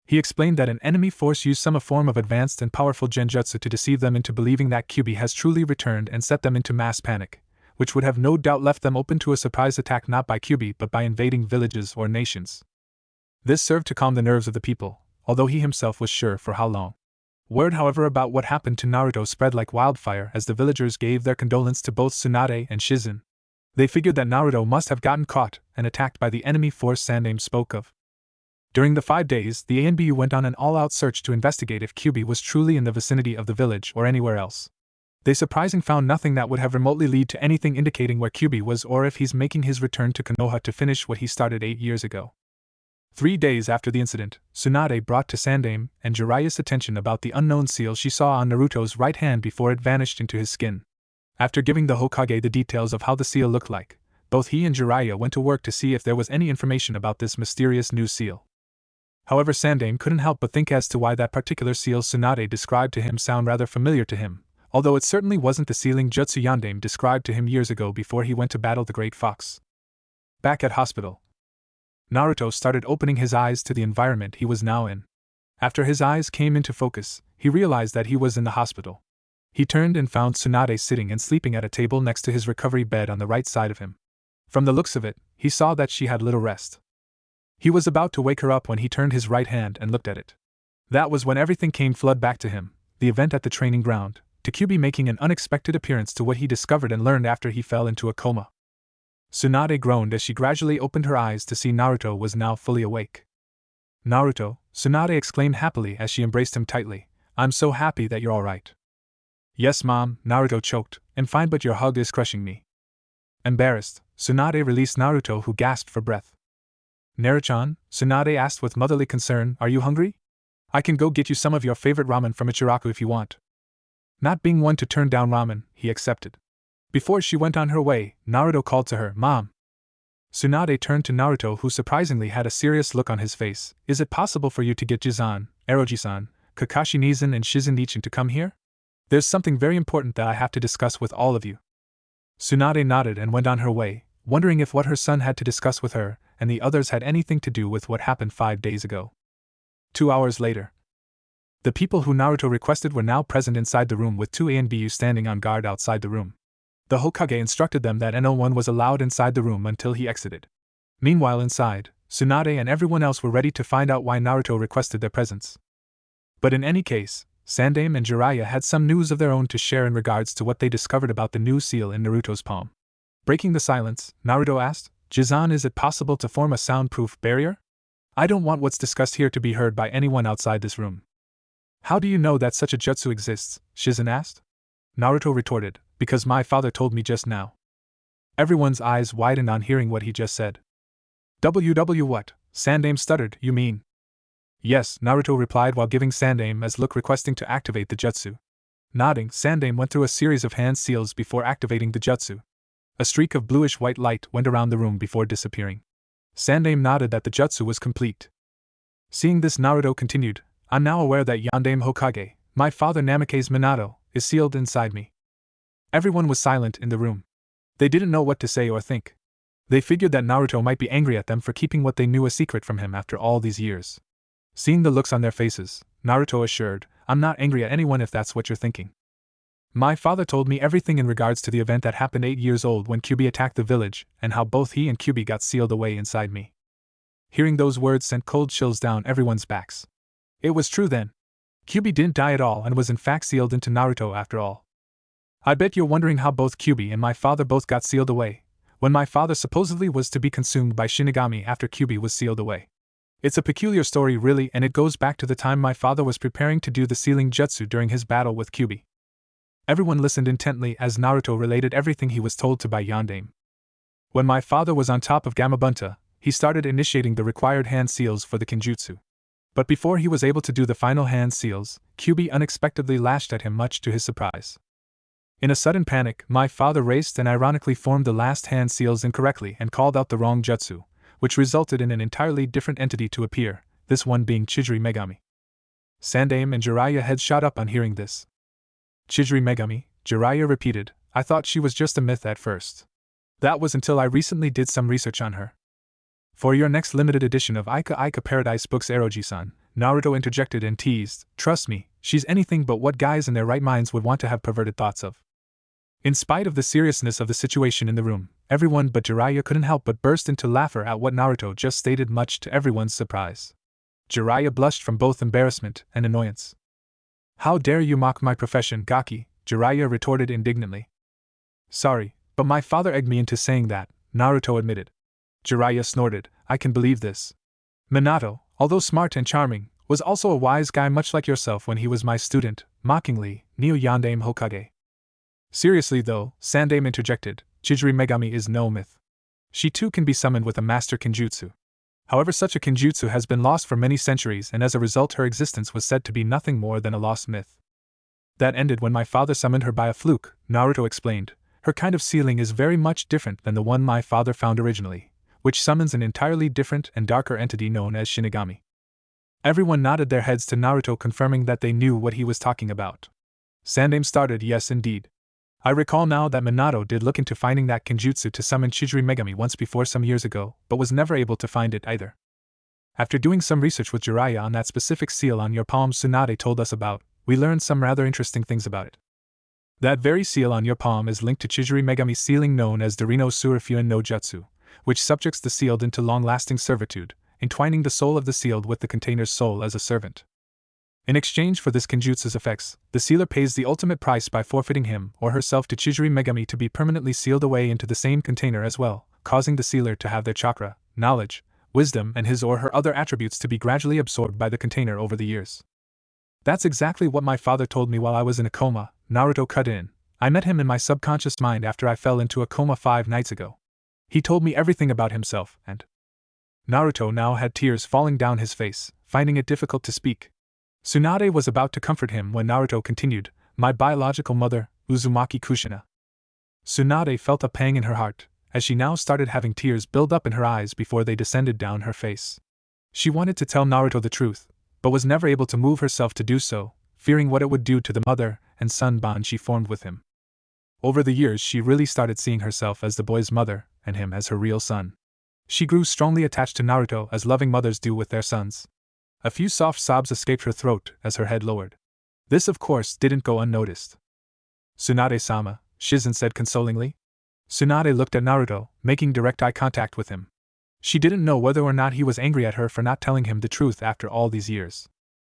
He explained that an enemy force used some form of advanced and powerful genjutsu to deceive them into believing that Kyuubi has truly returned and set them into mass panic, which would have no doubt left them open to a surprise attack not by Kyuubi but by invading villages or nations. This served to calm the nerves of the people, although he himself was sure for how long. Word, however, about what happened to Naruto spread like wildfire as the villagers gave their condolence to both Tsunade and Shizen. They figured that Naruto must have gotten caught and attacked by the enemy force Sandaime spoke of. During the 5 days, the ANBU went on an all-out search to investigate if Kyuubi was truly in the vicinity of the village or anywhere else. They surprisingly found nothing that would have remotely led to anything indicating where Kyuubi was or if he's making his return to Konoha to finish what he started 8 years ago. 3 days after the incident, Tsunade brought to Sandaime and Jiraiya's attention about the unknown seal she saw on Naruto's right hand before it vanished into his skin. After giving the Hokage the details of how the seal looked like, both he and Jiraiya went to work to see if there was any information about this mysterious new seal. However, Sandaime couldn't help but think as to why that particular seal Tsunade described to him sounded rather familiar to him, although it certainly wasn't the sealing jutsu Yondaime described to him years ago before he went to battle the Great Fox. Back at hospital, Naruto started opening his eyes to the environment he was now in. After his eyes came into focus, he realized that he was in the hospital. He turned and found Tsunade sitting and sleeping at a table next to his recovery bed on the right side of him. From the looks of it, he saw that she had little rest. He was about to wake her up when he turned his right hand and looked at it. That was when everything came flood back to him, the event at the training ground, to Kyuubi making an unexpected appearance to what he discovered and learned after he fell into a coma. Tsunade groaned as she gradually opened her eyes to see Naruto was now fully awake. "Naruto," Tsunade exclaimed happily as she embraced him tightly, "I'm so happy that you're alright." "Yes, Mom," Naruto choked, "I'm fine but your hug is crushing me." Embarrassed, Tsunade released Naruto who gasped for breath. "Naruchan," Tsunade asked with motherly concern, "are you hungry? I can go get you some of your favorite ramen from Ichiraku if you want." Not being one to turn down ramen, he accepted. Before she went on her way, Naruto called to her, "Mom." Tsunade turned to Naruto who surprisingly had a serious look on his face. "Is it possible for you to get Jizan, Eroji-san, Kakashi Nizan and Shizen Ichin to come here? There's something very important that I have to discuss with all of you. Tsunade nodded and went on her way, wondering if what her son had to discuss with her and the others had anything to do with what happened 5 days ago. 2 hours later. The people who Naruto requested were now present inside the room with 2 A and BU standing on guard outside the room. The Hokage instructed them that no one was allowed inside the room until he exited. Meanwhile inside, Tsunade and everyone else were ready to find out why Naruto requested their presence. But in any case, Sandaime and Jiraiya had some news of their own to share in regards to what they discovered about the new seal in Naruto's palm. Breaking the silence, Naruto asked, "Jizan, is it possible to form a soundproof barrier? I don't want what's discussed here to be heard by anyone outside this room." "How do you know that such a jutsu exists?" Shizen asked. Naruto retorted, "Because my father told me just now." Everyone's eyes widened on hearing what he just said. "WW what?" Sandaime stuttered, "You mean?" "Yes," Naruto replied while giving Sandaime a look requesting to activate the jutsu. Nodding, Sandaime went through a series of hand seals before activating the jutsu. A streak of bluish-white light went around the room before disappearing. Sandaime nodded that the jutsu was complete. Seeing this, Naruto continued, "I'm now aware that Yondaime Hokage, my father Namake's Minato, is sealed inside me." Everyone was silent in the room. They didn't know what to say or think. They figured that Naruto might be angry at them for keeping what they knew a secret from him after all these years. Seeing the looks on their faces, Naruto assured, "I'm not angry at anyone if that's what you're thinking. My father told me everything in regards to the event that happened 8 years old when Kyuubi attacked the village, and how both he and Kyuubi got sealed away inside me." Hearing those words sent cold chills down everyone's backs. It was true then. Kyuubi didn't die at all and was in fact sealed into Naruto after all. "I bet you're wondering how both Kyuubi and my father both got sealed away, when my father supposedly was to be consumed by Shinigami after Kyuubi was sealed away. It's a peculiar story really, and it goes back to the time my father was preparing to do the sealing jutsu during his battle with Kyuubi." Everyone listened intently as Naruto related everything he was told to by Yondaime. "When my father was on top of Gamabunta, he started initiating the required hand seals for the Kenjutsu. But before he was able to do the final hand seals, Kyuubi unexpectedly lashed at him, much to his surprise. In a sudden panic, my father raced and ironically formed the last hand seals incorrectly and called out the wrong jutsu, which resulted in an entirely different entity to appear, this one being Chidori Megami." Sandaime and Jiraiya heads shot up on hearing this. "Chidori Megami," Jiraiya repeated, "I thought she was just a myth at first. That was until I recently did some research on her." "For your next limited edition of Ika Ika Paradise books, Eroji-san," Naruto interjected and teased, "trust me, she's anything but what guys in their right minds would want to have perverted thoughts of." In spite of the seriousness of the situation in the room, everyone but Jiraiya couldn't help but burst into laughter at what Naruto just stated, much to everyone's surprise. Jiraiya blushed from both embarrassment and annoyance. "How dare you mock my profession, Gaki?" Jiraiya retorted indignantly. "Sorry, but my father egged me into saying that," Naruto admitted. Jiraiya snorted, "I can believe this. Minato, although smart and charming, was also a wise guy much like yourself when he was my student," mockingly, Neo Yondaime Hokage. "Seriously though," Sandaime interjected, "Chidori Megami is no myth. She too can be summoned with a master Kenjutsu. However, such a Kenjutsu has been lost for many centuries, and as a result her existence was said to be nothing more than a lost myth. That ended when my father summoned her by a fluke," Naruto explained. "Her kind of sealing is very much different than the one my father found originally, which summons an entirely different and darker entity known as Shinigami." Everyone nodded their heads to Naruto, confirming that they knew what he was talking about. Sandaime started, "Yes indeed. I recall now that Minato did look into finding that Kenjutsu to summon Chidori Megami once before some years ago, but was never able to find it either. After doing some research with Jiraiya on that specific seal on your palm Tsunade told us about, we learned some rather interesting things about it. That very seal on your palm is linked to Chidori Megami's sealing known as Dorino Surifuen no Jutsu, which subjects the sealed into long-lasting servitude, entwining the soul of the sealed with the container's soul as a servant. In exchange for this Kenjutsu's effects, the sealer pays the ultimate price by forfeiting him or herself to Chidori Megami to be permanently sealed away into the same container as well, causing the sealer to have their chakra, knowledge, wisdom and his or her other attributes to be gradually absorbed by the container over the years. That's exactly what my father told me while I was in a coma, Naruto cut in. I met him in my subconscious mind after I fell into a coma 5 nights ago. He told me everything about himself and... Naruto now had tears falling down his face, finding it difficult to speak. Tsunade was about to comfort him when Naruto continued, "My biological mother, Uzumaki Kushina." Tsunade felt a pang in her heart, as she now started having tears build up in her eyes before they descended down her face. She wanted to tell Naruto the truth, but was never able to move herself to do so, fearing what it would do to the mother and son bond she formed with him. Over the years, she really started seeing herself as the boy's mother and him as her real son. She grew strongly attached to Naruto as loving mothers do with their sons. A few soft sobs escaped her throat as her head lowered. This, of course, didn't go unnoticed. "Tsunade-sama," Shizen said consolingly. Tsunade looked at Naruto, making direct eye contact with him. She didn't know whether or not he was angry at her for not telling him the truth after all these years.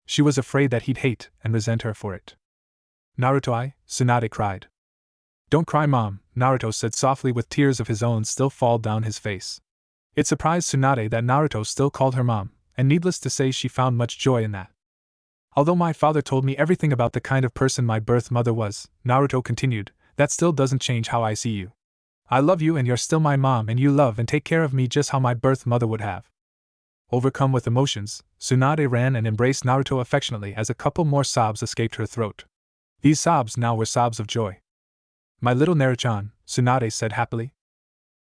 She was afraid that he'd hate and resent her for it. "Naruto-I," Tsunade cried. "Don't cry, Mom," Naruto said softly with tears of his own still fall down his face. It surprised Tsunade that Naruto still called her Mom, and needless to say she found much joy in that. "Although my father told me everything about the kind of person my birth mother was," Naruto continued, "that still doesn't change how I see you. I love you and you're still my mom and you love and take care of me just how my birth mother would have." Overcome with emotions, Tsunade ran and embraced Naruto affectionately as a couple more sobs escaped her throat. These sobs now were sobs of joy. "My little Naruto-chan," Tsunade said happily.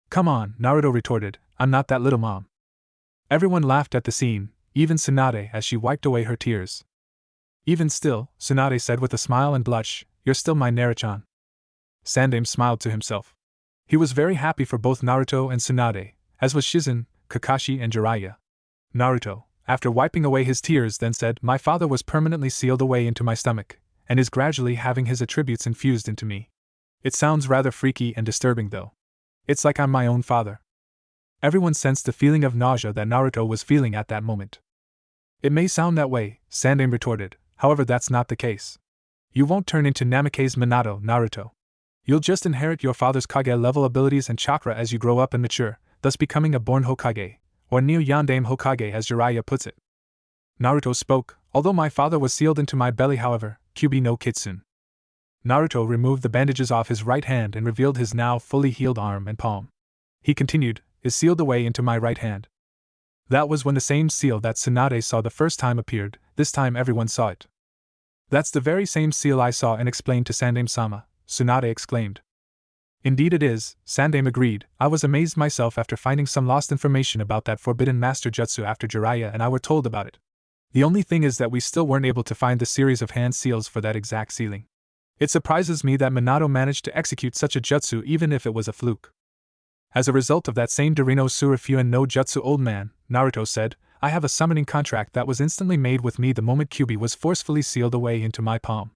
"Come on," Naruto retorted, "I'm not that little, Mom." Everyone laughed at the scene, even Tsunade as she wiped away her tears. "Even still," Tsunade said with a smile and blush, "you're still my Naruto-chan." Sandaime smiled to himself. He was very happy for both Naruto and Tsunade, as was Shizen, Kakashi and Jiraiya. Naruto, after wiping away his tears, then said, "My father was permanently sealed away into my stomach, and is gradually having his attributes infused into me. It sounds rather freaky and disturbing though. It's like I'm my own father." Everyone sensed the feeling of nausea that Naruto was feeling at that moment. "It may sound that way," Sandaime retorted, "however that's not the case. You won't turn into Namake's Minato, Naruto. You'll just inherit your father's Kage-level abilities and chakra as you grow up and mature, thus becoming a born Hokage, or Neo Yandame Hokage as Jiraiya puts it." Naruto spoke, "Although my father was sealed into my belly, however, Kyuubi no Kitsune." Naruto removed the bandages off his right hand and revealed his now fully healed arm and palm. He continued, "Is sealed away into my right hand." That was when the same seal that Tsunade saw the first time appeared. This time everyone saw it. "That's the very same seal I saw and explained to Sandaime-sama," Tsunade exclaimed. "Indeed it is," Sandaime agreed. "I was amazed myself after finding some lost information about that forbidden master jutsu after Jiraiya and I were told about it. The only thing is that we still weren't able to find the series of hand seals for that exact sealing. It surprises me that Minato managed to execute such a jutsu even if it was a fluke." "As a result of that same Dorino Surifuen no Jutsu, old man," Naruto said, "I have a summoning contract that was instantly made with me the moment Kyuubi was forcefully sealed away into my palm."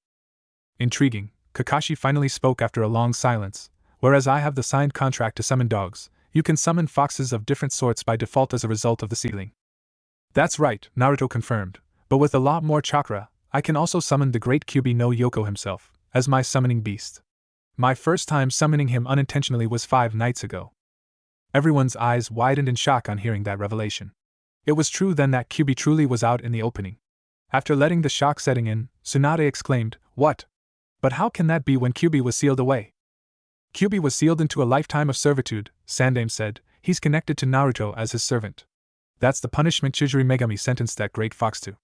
"Intriguing," Kakashi finally spoke after a long silence. "Whereas I have the signed contract to summon dogs, you can summon foxes of different sorts by default as a result of the sealing." "That's right," Naruto confirmed, "but with a lot more chakra, I can also summon the great Kyuubi no Yoko himself, as my summoning beast. My first time summoning him unintentionally was 5 nights ago." Everyone's eyes widened in shock on hearing that revelation. It was true then that Kyuubi truly was out in the opening. After letting the shock setting in, Tsunade exclaimed, "What? But how can that be when Kyuubi was sealed away?" "Kyuubi was sealed into a lifetime of servitude," Sandaime said. "He's connected to Naruto as his servant. That's the punishment Chizuru Megami sentenced that great fox to."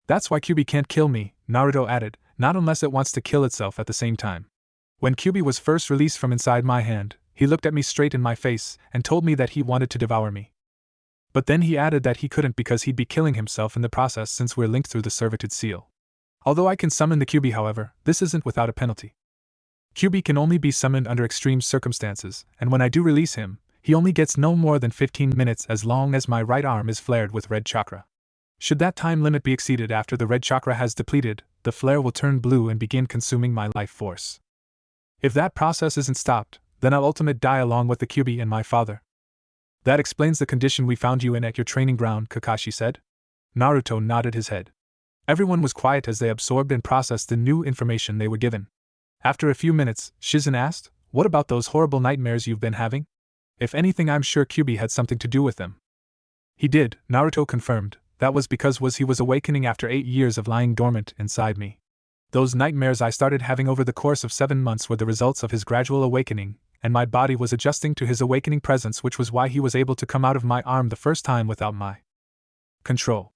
"That's why Kyuubi can't kill me," Naruto added, "not unless it wants to kill itself at the same time. When Kyuubi was first released from inside my hand, he looked at me straight in my face and told me that he wanted to devour me. But then he added that he couldn't because he'd be killing himself in the process since we're linked through the Servitude seal. Although I can summon the Kyuubi, however, this isn't without a penalty. Kyuubi can only be summoned under extreme circumstances, and when I do release him, he only gets no more than 15 minutes as long as my right arm is flared with red chakra. Should that time limit be exceeded after the red chakra has depleted, the flare will turn blue and begin consuming my life force. If that process isn't stopped, then I'll ultimate die along with the Kyuubi and my father." "That explains the condition we found you in at your training ground," Kakashi said. Naruto nodded his head. Everyone was quiet as they absorbed and processed the new information they were given. After a few minutes, Shizen asked, "What about those horrible nightmares you've been having? If anything, I'm sure Kyuubi had something to do with them." "He did," Naruto confirmed. "That was because he was awakening after 8 years of lying dormant inside me. Those nightmares I started having over the course of 7 months were the results of his gradual awakening, and my body was adjusting to his awakening presence, which was why he was able to come out of my arm the first time without my control."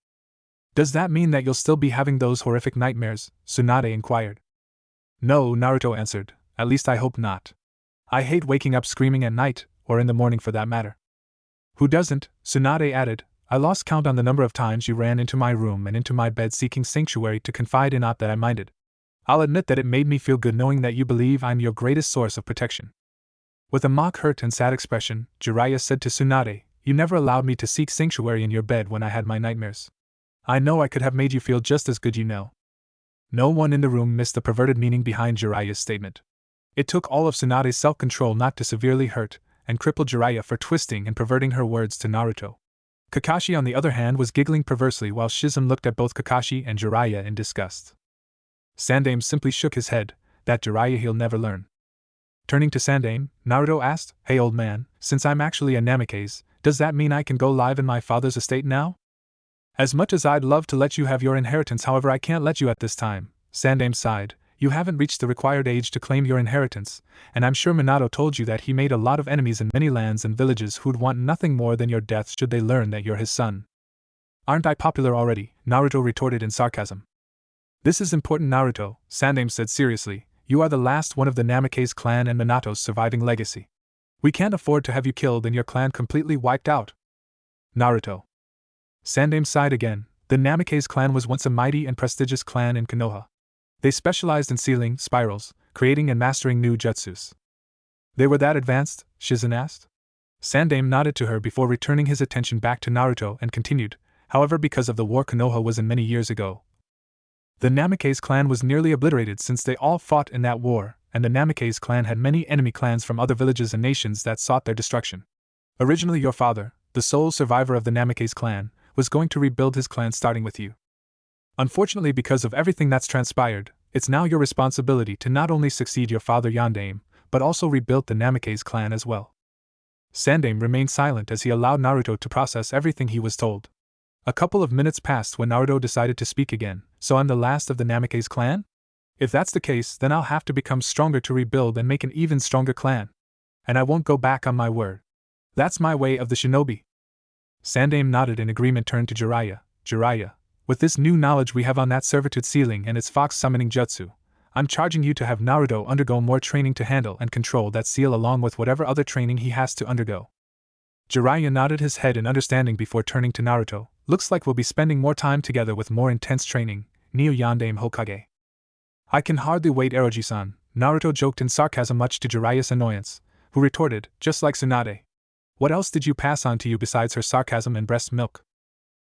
"Does that mean that you'll still be having those horrific nightmares?" Tsunade inquired. "No," Naruto answered, "at least I hope not. I hate waking up screaming at night, or in the morning for that matter." "Who doesn't?" Tsunade added. I lost count on the number of times you ran into my room and into my bed seeking sanctuary to confide in aught that I minded. I'll admit that it made me feel good knowing that you believe I'm your greatest source of protection." With a mock hurt and sad expression, Jiraiya said to Tsunade, "You never allowed me to seek sanctuary in your bed when I had my nightmares. I know I could have made you feel just as good, you know." No one in the room missed the perverted meaning behind Jiraiya's statement. It took all of Tsunade's self-control not to severely hurt and cripple Jiraiya for twisting and perverting her words to Naruto. Kakashi, on the other hand, was giggling perversely while Shizum looked at both Kakashi and Jiraiya in disgust. Sandame simply shook his head. "That Jiraiya he'll never learn." Turning to Sandame, Naruto asked, "Hey old man, since I'm actually a Namikaze, does that mean I can go live in my father's estate now?" "As much as I'd love to let you have your inheritance, however I can't let you at this time," Sandame sighed. "You haven't reached the required age to claim your inheritance, and I'm sure Minato told you that he made a lot of enemies in many lands and villages who'd want nothing more than your death should they learn that you're his son." "Aren't I popular already?" Naruto retorted in sarcasm. "This is important, Naruto," Sandame said seriously. "You are the last one of the Namikaze clan and Minato's surviving legacy. We can't afford to have you killed and your clan completely wiped out." "Naruto." Sandame sighed again. The Namikaze clan was once a mighty and prestigious clan in Konoha. They specialized in sealing spirals, creating and mastering new jutsus. "They were that advanced?" Shizun asked. Sandame nodded to her before returning his attention back to Naruto and continued, "However, because of the war Konoha was in many years ago, the Namikaze clan was nearly obliterated since they all fought in that war, and the Namikaze clan had many enemy clans from other villages and nations that sought their destruction. Originally your father, the sole survivor of the Namikaze clan, was going to rebuild his clan starting with you. Unfortunately, because of everything that's transpired, it's now your responsibility to not only succeed your father Yondaime, but also rebuild the Namikaze clan as well." Sandame remained silent as he allowed Naruto to process everything he was told. A couple of minutes passed when Naruto decided to speak again. "So I'm the last of the Namikaze clan? If that's the case, then I'll have to become stronger to rebuild and make an even stronger clan. And I won't go back on my word. That's my way of the shinobi." Sandame nodded in agreement, turned to Jiraiya. "Jiraiya, with this new knowledge we have on that Servitude sealing and its fox summoning jutsu, I'm charging you to have Naruto undergo more training to handle and control that seal along with whatever other training he has to undergo." Jiraiya nodded his head in understanding before turning to Naruto. "Looks like we'll be spending more time together with more intense training, Neo Yondaime Hokage." "I can hardly wait, Eroji-san," Naruto joked in sarcasm, much to Jiraiya's annoyance, who retorted, "Just like Tsunade. What else did you pass on to you besides her sarcasm and breast milk?"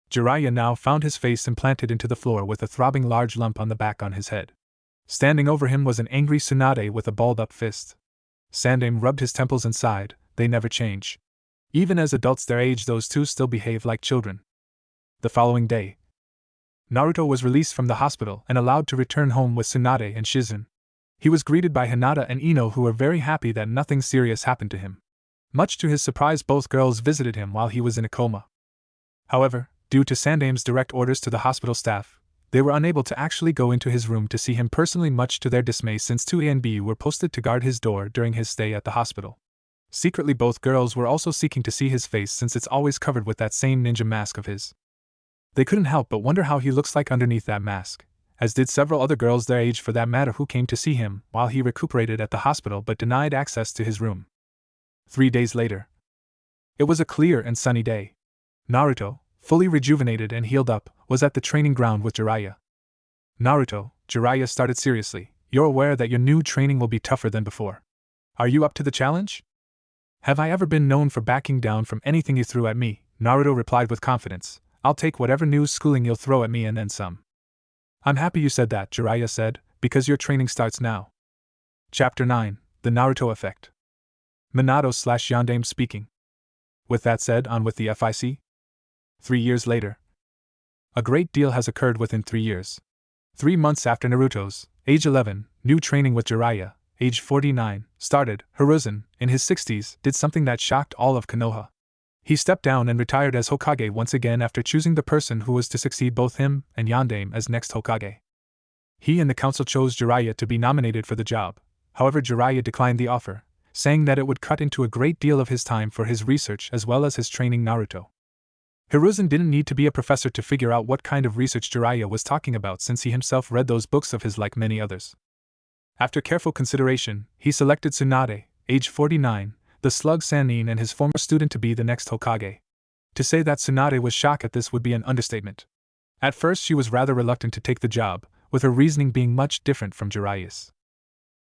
Jiraiya now found his face implanted into the floor with a throbbing large lump on the back on his head. Standing over him was an angry Tsunade with a balled-up fist. Sandame rubbed his temples and sighed. They never change. Even as adults their age, those two still behave like children. The following day, Naruto was released from the hospital and allowed to return home with Tsunade and Shizun. He was greeted by Hinata and Ino, who were very happy that nothing serious happened to him. Much to his surprise, both girls visited him while he was in a coma. However, due to Sandame's direct orders to the hospital staff, they were unable to actually go into his room to see him personally, much to their dismay, since 2A and B were posted to guard his door during his stay at the hospital. Secretly, both girls were also seeking to see his face since it's always covered with that same ninja mask of his. They couldn't help but wonder how he looks like underneath that mask, as did several other girls their age for that matter who came to see him while he recuperated at the hospital but denied access to his room. 3 days later. It was a clear and sunny day. Naruto, fully rejuvenated and healed up, was at the training ground with Jiraiya. "Naruto," Jiraiya started seriously, "you're aware that your new training will be tougher than before. Are you up to the challenge?" "Have I ever been known for backing down from anything you threw at me?" Naruto replied with confidence. "I'll take whatever new schooling you'll throw at me and then some." "I'm happy you said that," Jiraiya said, "because your training starts now." Chapter 9, The Naruto Effect. Minato/Yondaime speaking. With that said, on with the FIC. 3 years later. A great deal has occurred within 3 years. 3 months after Naruto's, age 11, new training with Jiraiya, age 49, started, Hiruzen, in his 60s, did something that shocked all of Konoha. He stepped down and retired as Hokage once again after choosing the person who was to succeed both him and Yondaime as next Hokage. He and the council chose Jiraiya to be nominated for the job. However, Jiraiya declined the offer, saying that it would cut into a great deal of his time for his research as well as his training Naruto. Hiruzen didn't need to be a professor to figure out what kind of research Jiraiya was talking about, since he himself read those books of his like many others. After careful consideration, he selected Tsunade, age 49, the slug Sannin and his former student, to be the next Hokage. To say that Tsunade was shocked at this would be an understatement. At first she was rather reluctant to take the job, with her reasoning being much different from Jiraiya's.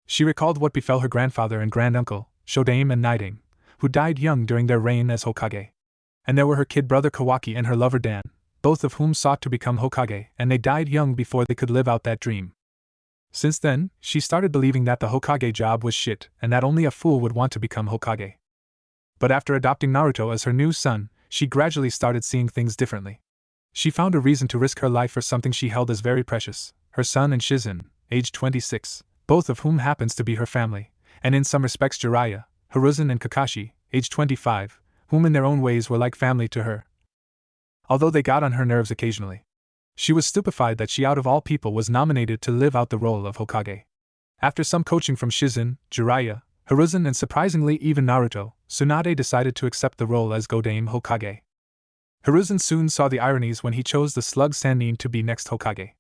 She recalled what befell her grandfather and granduncle, Shodame and Nidame, who died young during their reign as Hokage. And there were her kid brother Kawaki and her lover Dan, both of whom sought to become Hokage, and they died young before they could live out that dream. Since then, she started believing that the Hokage job was shit and that only a fool would want to become Hokage. But after adopting Naruto as her new son, she gradually started seeing things differently. She found a reason to risk her life for something she held as very precious, her son and Shizen, aged 26, both of whom happens to be her family, and in some respects Jiraiya, Hiruzen and Kakashi, aged 25, whom in their own ways were like family to her. Although they got on her nerves occasionally. She was stupefied that she out of all people was nominated to live out the role of Hokage. After some coaching from Shizen, Jiraiya, Hiruzen and surprisingly even Naruto, Tsunade decided to accept the role as Godame Hokage. Hiruzen soon saw the ironies when he chose the slug Sannin to be next Hokage.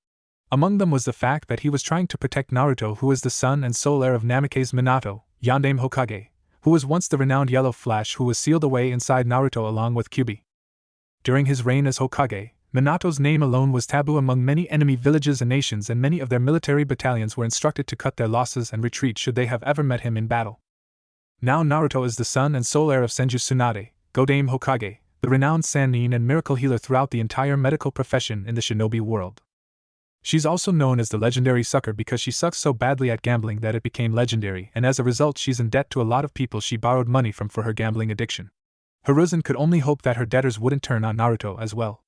Among them was the fact that he was trying to protect Naruto, who is the son and sole heir of Namikaze Minato, Yandame Hokage, who was once the renowned Yellow Flash who was sealed away inside Naruto along with Kyuubi. During his reign as Hokage, Minato's name alone was taboo among many enemy villages and nations, and many of their military battalions were instructed to cut their losses and retreat should they have ever met him in battle. Now Naruto is the son and sole heir of Senju Tsunade, Godame Hokage, the renowned Sannin and miracle healer throughout the entire medical profession in the shinobi world. She's also known as the legendary sucker because she sucks so badly at gambling that it became legendary, and as a result she's in debt to a lot of people she borrowed money from for her gambling addiction. Hiruzen could only hope that her debtors wouldn't turn on Naruto as well.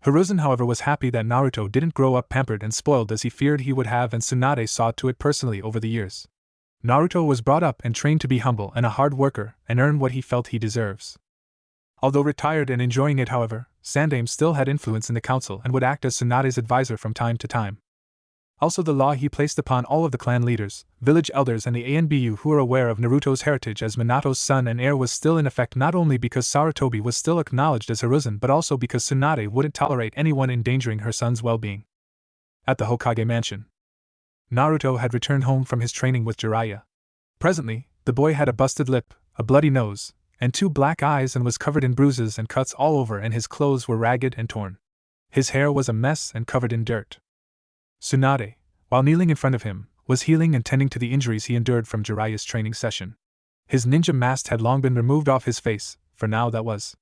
Hiruzen, however, was happy that Naruto didn't grow up pampered and spoiled as he feared he would have, and Tsunade saw to it personally over the years. Naruto was brought up and trained to be humble and a hard worker and earn what he felt he deserves. Although retired and enjoying it, however, Sandaime still had influence in the council and would act as Tsunade's advisor from time to time. Also, the law he placed upon all of the clan leaders, village elders and the ANBU who were aware of Naruto's heritage as Minato's son and heir was still in effect, not only because Sarutobi was still acknowledged as Hiruzen but also because Tsunade wouldn't tolerate anyone endangering her son's well-being. At the Hokage mansion, Naruto had returned home from his training with Jiraiya. Presently, the boy had a busted lip, a bloody nose, and 2 black eyes and was covered in bruises and cuts all over, and his clothes were ragged and torn. His hair was a mess and covered in dirt. Tsunade, while kneeling in front of him, was healing and tending to the injuries he endured from Jiraiya's training session. His ninja mask had long been removed off his face, for now that was.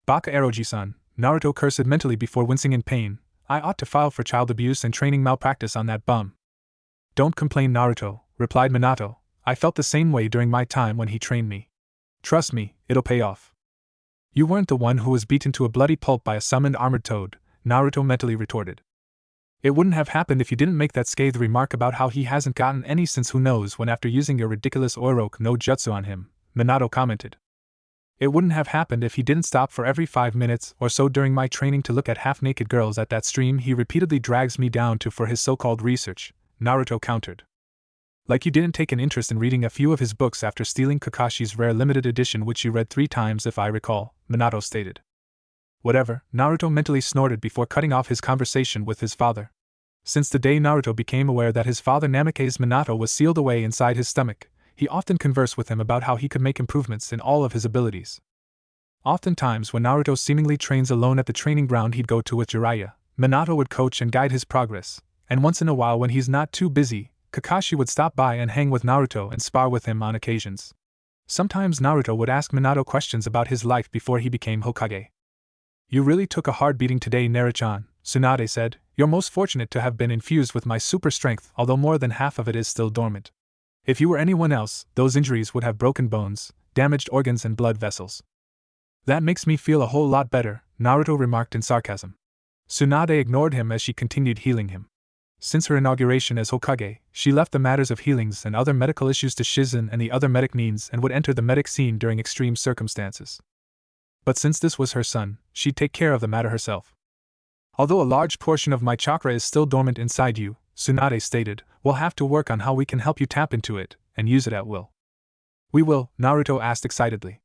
Baka Eroji-san, Naruto cursed mentally before wincing in pain. I ought to file for child abuse and training malpractice on that bum. Don't complain, Naruto, replied Minato. I felt the same way during my time when he trained me. Trust me, it'll pay off. You weren't the one who was beaten to a bloody pulp by a summoned armored toad, Naruto mentally retorted. It wouldn't have happened if you didn't make that scathing remark about how he hasn't gotten any since who knows when after using your ridiculous Oroku no Jutsu on him, Minato commented. It wouldn't have happened if he didn't stop for every 5 minutes or so during my training to look at half-naked girls at that stream he repeatedly drags me down to for his so-called research, Naruto countered. Like you didn't take an interest in reading a few of his books after stealing Kakashi's rare limited edition, which you read 3 times if I recall, Minato stated. Whatever, Naruto mentally snorted before cutting off his conversation with his father. Since the day Naruto became aware that his father Namikaze Minato was sealed away inside his stomach, he often conversed with him about how he could make improvements in all of his abilities. Oftentimes when Naruto seemingly trains alone at the training ground he'd go to with Jiraiya, Minato would coach and guide his progress, and once in a while when he's not too busy, Kakashi would stop by and hang with Naruto and spar with him on occasions. Sometimes Naruto would ask Minato questions about his life before he became Hokage. You really took a hard beating today, Naruto-chan, Tsunade said. You're most fortunate to have been infused with my super strength, although more than half of it is still dormant. If you were anyone else, those injuries would have broken bones, damaged organs and blood vessels. That makes me feel a whole lot better, Naruto remarked in sarcasm. Tsunade ignored him as she continued healing him. Since her inauguration as Hokage, she left the matters of healings and other medical issues to Shizen and the other medic needs and would enter the medic scene during extreme circumstances. But since this was her son, she'd take care of the matter herself. Although a large portion of my chakra is still dormant inside you, Tsunade stated, we'll have to work on how we can help you tap into it and use it at will. We will, Naruto asked excitedly.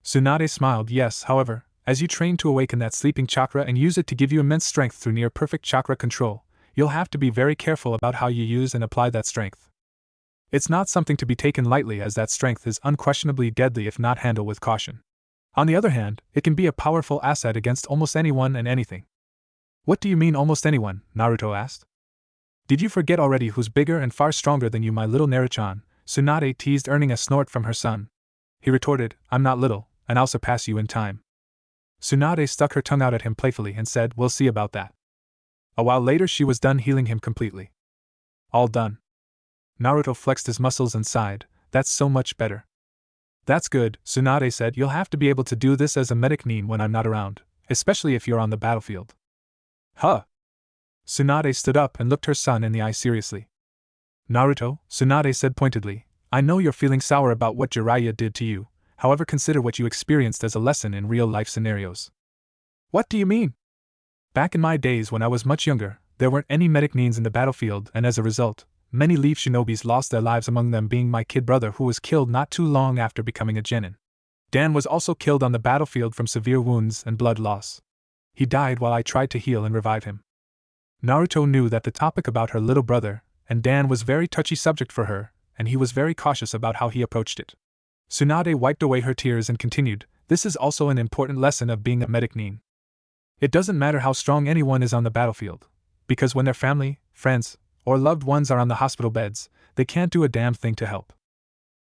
Tsunade smiled. Yes, however, as you train to awaken that sleeping chakra and use it to give you immense strength through near-perfect chakra control, you'll have to be very careful about how you use and apply that strength. It's not something to be taken lightly, as that strength is unquestionably deadly if not handled with caution. On the other hand, it can be a powerful asset against almost anyone and anything. What do you mean almost anyone? Naruto asked. Did you forget already who's bigger and far stronger than you, my little Naruto-chan? Tsunade teased, earning a snort from her son. He retorted, I'm not little, and I'll surpass you in time. Tsunade stuck her tongue out at him playfully and said, we'll see about that. A while later she was done healing him completely. All done. Naruto flexed his muscles and sighed, that's so much better. That's good, Tsunade said, you'll have to be able to do this as a medic nin when I'm not around, especially if you're on the battlefield. Huh? Tsunade stood up and looked her son in the eye seriously. Naruto, Tsunade said pointedly, I know you're feeling sour about what Jiraiya did to you, however consider what you experienced as a lesson in real-life scenarios. What do you mean? Back in my days when I was much younger, there weren't any medic nins in the battlefield, and as a result, many leaf shinobis lost their lives, among them being my kid brother who was killed not too long after becoming a genin. Dan was also killed on the battlefield from severe wounds and blood loss. He died while I tried to heal and revive him. Naruto knew that the topic about her little brother and Dan was very touchy subject for her, and he was very cautious about how he approached it. Tsunade wiped away her tears and continued, this is also an important lesson of being a medic nin. It doesn't matter how strong anyone is on the battlefield, because when their family, friends, or loved ones are on the hospital beds, they can't do a damn thing to help.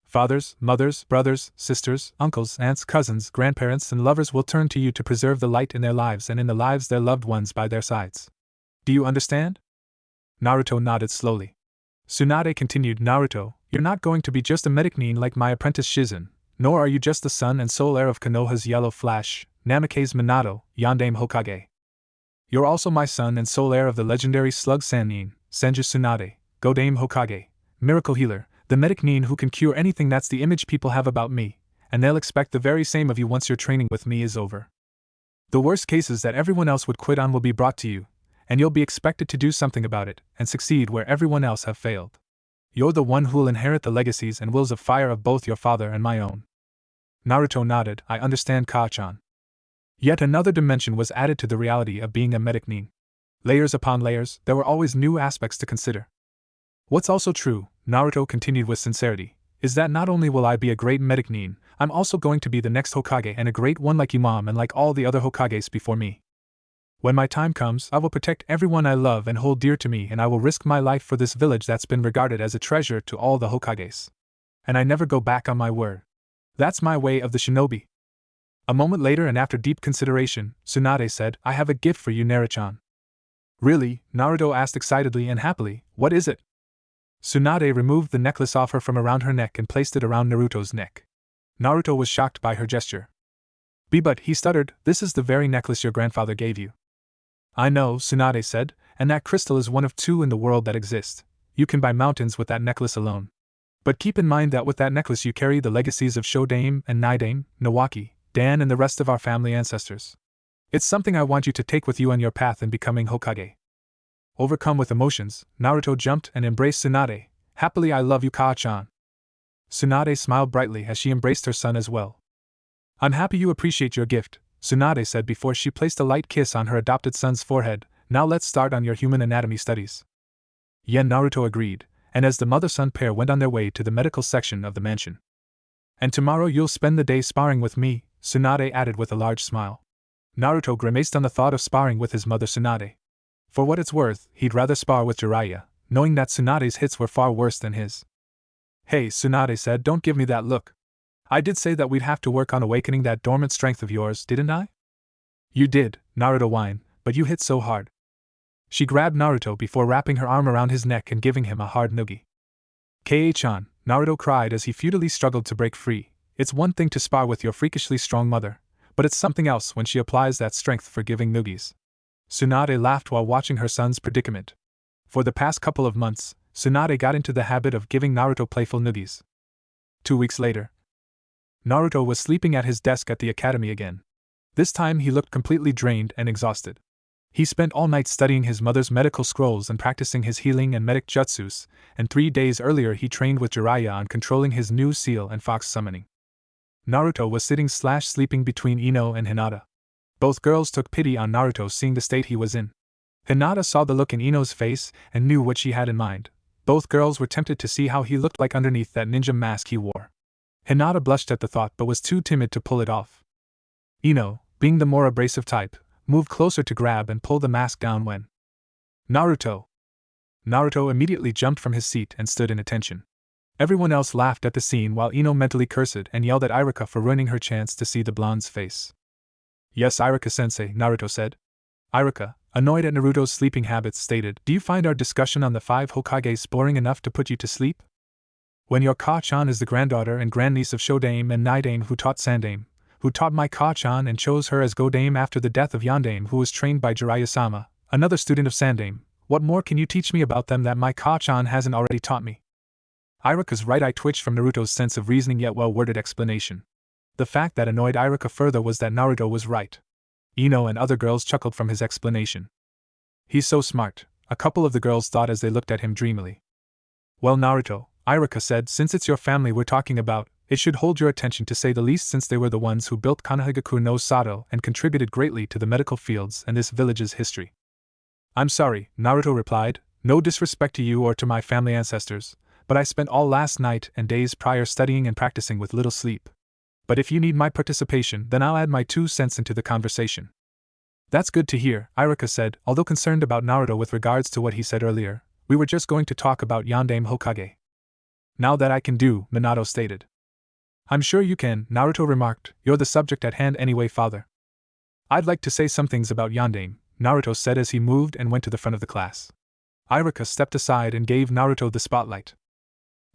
Fathers, mothers, brothers, sisters, uncles, aunts, cousins, grandparents, and lovers will turn to you to preserve the light in their lives and in the lives their loved ones by their sides. Do you understand? Naruto nodded slowly. Tsunade continued, Naruto, you're not going to be just a medic nin like my apprentice Shizen, nor are you just the son and sole heir of Konoha's Yellow Flash, Namake's Minato, Yondaime Hokage. You're also my son and sole heir of the legendary Slug Sannin, Senju Tsunade, Godaime Hokage, Miracle Healer, the medic nin who can cure anything. That's the image people have about me, and they'll expect the very same of you once your training with me is over. The worst cases that everyone else would quit on will be brought to you, and you'll be expected to do something about it and succeed where everyone else have failed. You're the one who'll inherit the legacies and wills of fire of both your father and my own. Naruto nodded, I understand, Ka-chan. Yet another dimension was added to the reality of being a medic nin. Layers upon layers, there were always new aspects to consider. What's also true, Naruto continued with sincerity, is that not only will I be a great medic nin, I'm also going to be the next Hokage, and a great one like you, Mom, and like all the other Hokages before me. When my time comes, I will protect everyone I love and hold dear to me, and I will risk my life for this village that's been regarded as a treasure to all the Hokages. And I never go back on my word. That's my way of the shinobi. A moment later, and after deep consideration, Tsunade said, I have a gift for you, Naruto-chan. Really? Naruto asked excitedly and happily, what is it? Tsunade removed the necklace off her from around her neck and placed it around Naruto's neck. Naruto was shocked by her gesture. But he stuttered, this is the very necklace your grandfather gave you. I know, Tsunade said, and that crystal is one of 2 in the world that exist. You can buy mountains with that necklace alone. But keep in mind that with that necklace you carry the legacies of Shodaime and Nidaime, Nawaki, Dan, and the rest of our family ancestors. It's something I want you to take with you on your path in becoming Hokage. Overcome with emotions, Naruto jumped and embraced Tsunade. Happily, I love you, Ka-chan. Tsunade smiled brightly as she embraced her son as well. I'm happy you appreciate your gift, Tsunade said before she placed a light kiss on her adopted son's forehead. Now let's start on your human anatomy studies. Naruto agreed, and as the mother-son pair went on their way to the medical section of the mansion. And tomorrow you'll spend the day sparring with me, Tsunade added with a large smile. Naruto grimaced on the thought of sparring with his mother Tsunade. For what it's worth, he'd rather spar with Jiraiya, knowing that Tsunade's hits were far worse than his. Hey, Tsunade said, don't give me that look. I did say that we'd have to work on awakening that dormant strength of yours, didn't I? You did, Naruto whined, but you hit so hard. She grabbed Naruto before wrapping her arm around his neck and giving him a hard noogie. Ka-chan, Naruto cried as he futilely struggled to break free. It's one thing to spar with your freakishly strong mother, but it's something else when she applies that strength for giving noogies. Tsunade laughed while watching her son's predicament. For the past couple of months, Tsunade got into the habit of giving Naruto playful noogies. 2 weeks later, Naruto was sleeping at his desk at the academy again. This time he looked completely drained and exhausted. He spent all night studying his mother's medical scrolls and practicing his healing and medic jutsus, and 3 days earlier he trained with Jiraiya on controlling his new seal and fox summoning. Naruto was sitting/sleeping between Ino and Hinata. Both girls took pity on Naruto seeing the state he was in. Hinata saw the look in Ino's face and knew what she had in mind. Both girls were tempted to see how he looked like underneath that ninja mask he wore. Hinata blushed at the thought but was too timid to pull it off. Ino, being the more abrasive type, moved closer to grab and pull the mask down when Naruto. Naruto immediately jumped from his seat and stood in attention. Everyone else laughed at the scene while Ino mentally cursed and yelled at Iruka for ruining her chance to see the blonde's face. Yes, Iruka-sensei, Naruto said. Iruka, annoyed at Naruto's sleeping habits, stated, Do you find our discussion on the 5 Hokages boring enough to put you to sleep? When your Ka-chan is the granddaughter and grandniece of Shodame and Naidame who taught Sandame, who taught my Ka-chan and chose her as Godame after the death of Yandame who was trained by Jiraiya-sama, another student of Sandame, what more can you teach me about them that my Ka-chan hasn't already taught me? Iruka's right eye twitched from Naruto's sense of reasoning yet well-worded explanation. The fact that annoyed Iruka further was that Naruto was right. Ino and other girls chuckled from his explanation. He's so smart, a couple of the girls thought as they looked at him dreamily. Well, Naruto, Iruka said, since it's your family we're talking about, it should hold your attention to say the least since they were the ones who built Konohagaku no Sato and contributed greatly to the medical fields and this village's history. I'm sorry, Naruto replied, no disrespect to you or to my family ancestors, but I spent all last night and days prior studying and practicing with little sleep. But if you need my participation, then I'll add my 2 cents into the conversation. That's good to hear, Iruka said, although concerned about Naruto with regards to what he said earlier. We were just going to talk about Yandame Hokage. Now that I can do, Minato stated. I'm sure you can, Naruto remarked, you're the subject at hand anyway, father. I'd like to say some things about Yandame, Naruto said as he moved and went to the front of the class. Iruka stepped aside and gave Naruto the spotlight.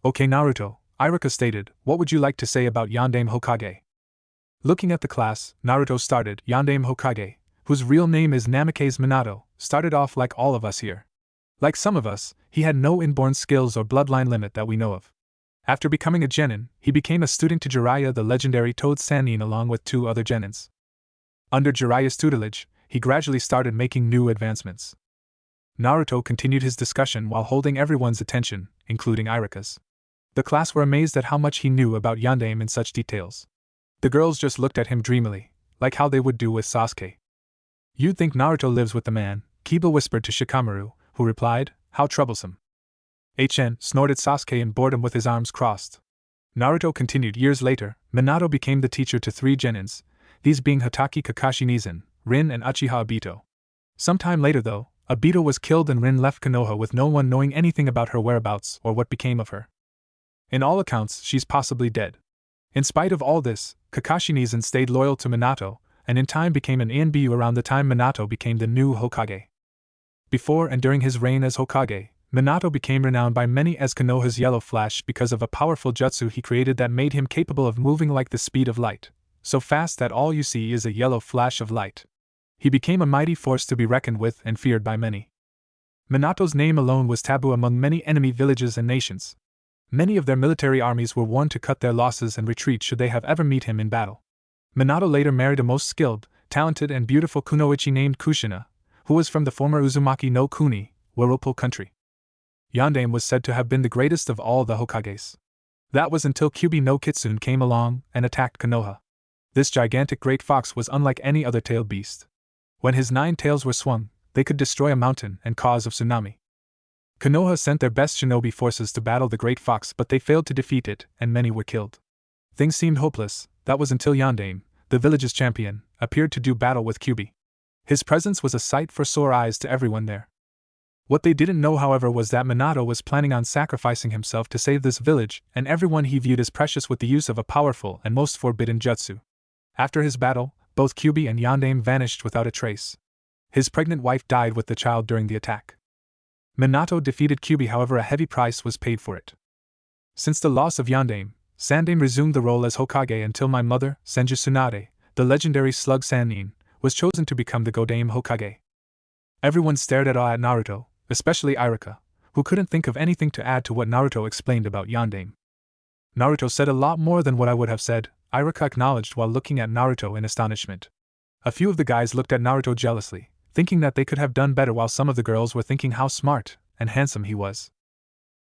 Okay, Naruto, Iruka stated, what would you like to say about Yandame Hokage? Looking at the class, Naruto started. Yandame Hokage, whose real name is Namikaze Minato, started off like all of us here. Like some of us, he had no inborn skills or bloodline limit that we know of. After becoming a genin, he became a student to Jiraiya the legendary Toad Sannin along with 2 other genins. Under Jiraiya's tutelage, he gradually started making new advancements. Naruto continued his discussion while holding everyone's attention, including Iruka's. The class were amazed at how much he knew about Yandame in such details. The girls just looked at him dreamily, like how they would do with Sasuke. You'd think Naruto lives with the man, Kiba whispered to Shikamaru, who replied, how troublesome. Snorted Sasuke in boredom with his arms crossed. Naruto continued. Years later, Minato became the teacher to 3 genins, these being Hatake Kakashi Nizan, Rin and Uchiha Obito. Sometime later though, Obito was killed and Rin left Konoha with no one knowing anything about her whereabouts or what became of her. In all accounts, she's possibly dead. In spite of all this, Kakashi Nizan stayed loyal to Minato, and in time became an Inbu around the time Minato became the new Hokage. Before and during his reign as Hokage, Minato became renowned by many as Konoha's Yellow Flash because of a powerful jutsu he created that made him capable of moving like the speed of light, so fast that all you see is a yellow flash of light. He became a mighty force to be reckoned with and feared by many. Minato's name alone was taboo among many enemy villages and nations. Many of their military armies were warned to cut their losses and retreat should they have ever meet him in battle. Minato later married a most skilled, talented and beautiful kunoichi named Kushina, who was from the former Uzumaki no Kuni, Whirlpool country. Yandame was said to have been the greatest of all the Hokages. That was until Kyuubi no Kitsune came along and attacked Konoha. This gigantic great fox was unlike any other tailed beast. When his 9 tails were swung, they could destroy a mountain and cause a tsunami. Konoha sent their best shinobi forces to battle the great fox, but they failed to defeat it, and many were killed. Things seemed hopeless. That was until Yandame, the village's champion, appeared to do battle with Kyuubi. His presence was a sight for sore eyes to everyone there. What they didn't know, however, was that Minato was planning on sacrificing himself to save this village and everyone he viewed as precious with the use of a powerful and most forbidden jutsu. After his battle, both Kyuubi and Yandame vanished without a trace. His pregnant wife died with the child during the attack. Minato defeated Kyuubi, however a heavy price was paid for it. Since the loss of Yandame, Sandame resumed the role as Hokage until my mother, Senju Tsunade, the legendary slug Sannin, was chosen to become the Godame Hokage. Everyone stared at awe at Naruto, especially Iruka, who couldn't think of anything to add to what Naruto explained about Yandame. Naruto said a lot more than what I would have said, Iruka acknowledged while looking at Naruto in astonishment. A few of the guys looked at Naruto jealously, thinking that they could have done better, while some of the girls were thinking how smart and handsome he was.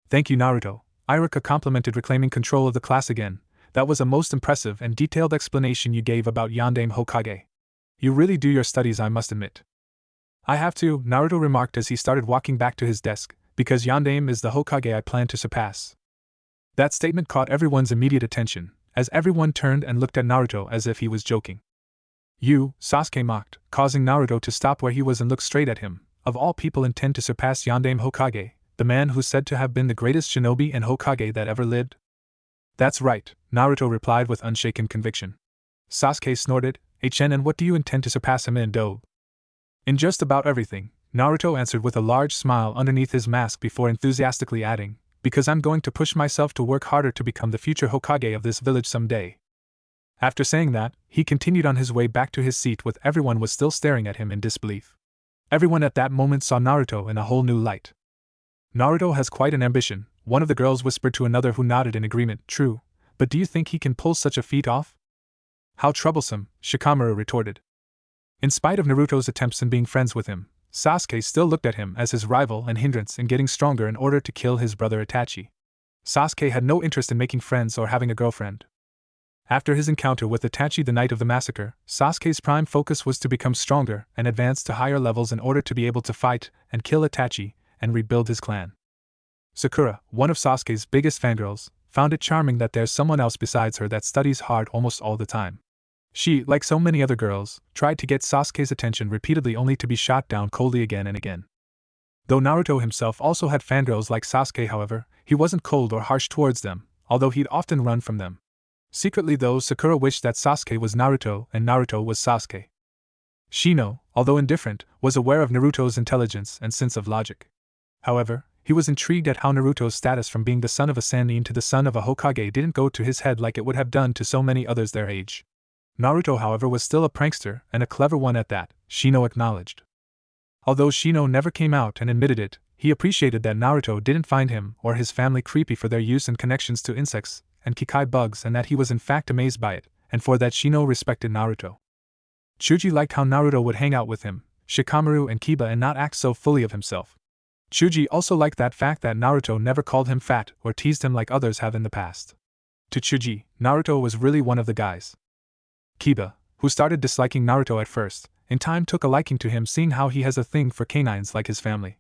Thank you, Naruto, Iruka complimented, reclaiming control of the class again. That was a most impressive and detailed explanation you gave about Yandame Hokage. You really do your studies, I must admit. I have to, Naruto remarked as he started walking back to his desk, because Yandame is the Hokage I plan to surpass. That statement caught everyone's immediate attention, as everyone turned and looked at Naruto as if he was joking. You, Sasuke mocked, causing Naruto to stop where he was and look straight at him. Of all people intend to surpass Yondaime Hokage, the man who's said to have been the greatest shinobi and Hokage that ever lived? That's right, Naruto replied with unshaken conviction. Sasuke snorted, and what do you intend to surpass him in, do? In just about everything, Naruto answered with a large smile underneath his mask before enthusiastically adding, because I'm going to push myself to work harder to become the future Hokage of this village someday. After saying that, he continued on his way back to his seat with everyone was still staring at him in disbelief. Everyone at that moment saw Naruto in a whole new light. Naruto has quite an ambition, one of the girls whispered to another who nodded in agreement. True, but do you think he can pull such a feat off? How troublesome, Shikamaru retorted. In spite of Naruto's attempts in being friends with him, Sasuke still looked at him as his rival and hindrance in getting stronger in order to kill his brother Itachi. Sasuke had no interest in making friends or having a girlfriend. After his encounter with Itachi the night of the massacre, Sasuke's prime focus was to become stronger and advance to higher levels in order to be able to fight and kill Itachi and rebuild his clan. Sakura, one of Sasuke's biggest fangirls, found it charming that there's someone else besides her that studies hard almost all the time. She, like so many other girls, tried to get Sasuke's attention repeatedly only to be shot down coldly again and again. Though Naruto himself also had fangirls like Sasuke, however, he wasn't cold or harsh towards them, although he'd often run from them. Secretly though, Sakura wished that Sasuke was Naruto and Naruto was Sasuke. Shino, although indifferent, was aware of Naruto's intelligence and sense of logic. However, he was intrigued at how Naruto's status from being the son of a Sannin to the son of a Hokage didn't go to his head like it would have done to so many others their age. Naruto, however, was still a prankster, and a clever one at that, Shino acknowledged. Although Shino never came out and admitted it, he appreciated that Naruto didn't find him or his family creepy for their use and connections to insects and Kikai bugs, and that he was in fact amazed by it, and for that Shino respected Naruto. Chuji liked how Naruto would hang out with him, Shikamaru and Kiba and not act so fully of himself. Chuji also liked that fact that Naruto never called him fat or teased him like others have in the past. To Chuji, Naruto was really one of the guys. Kiba, who started disliking Naruto at first, in time took a liking to him seeing how he has a thing for canines like his family.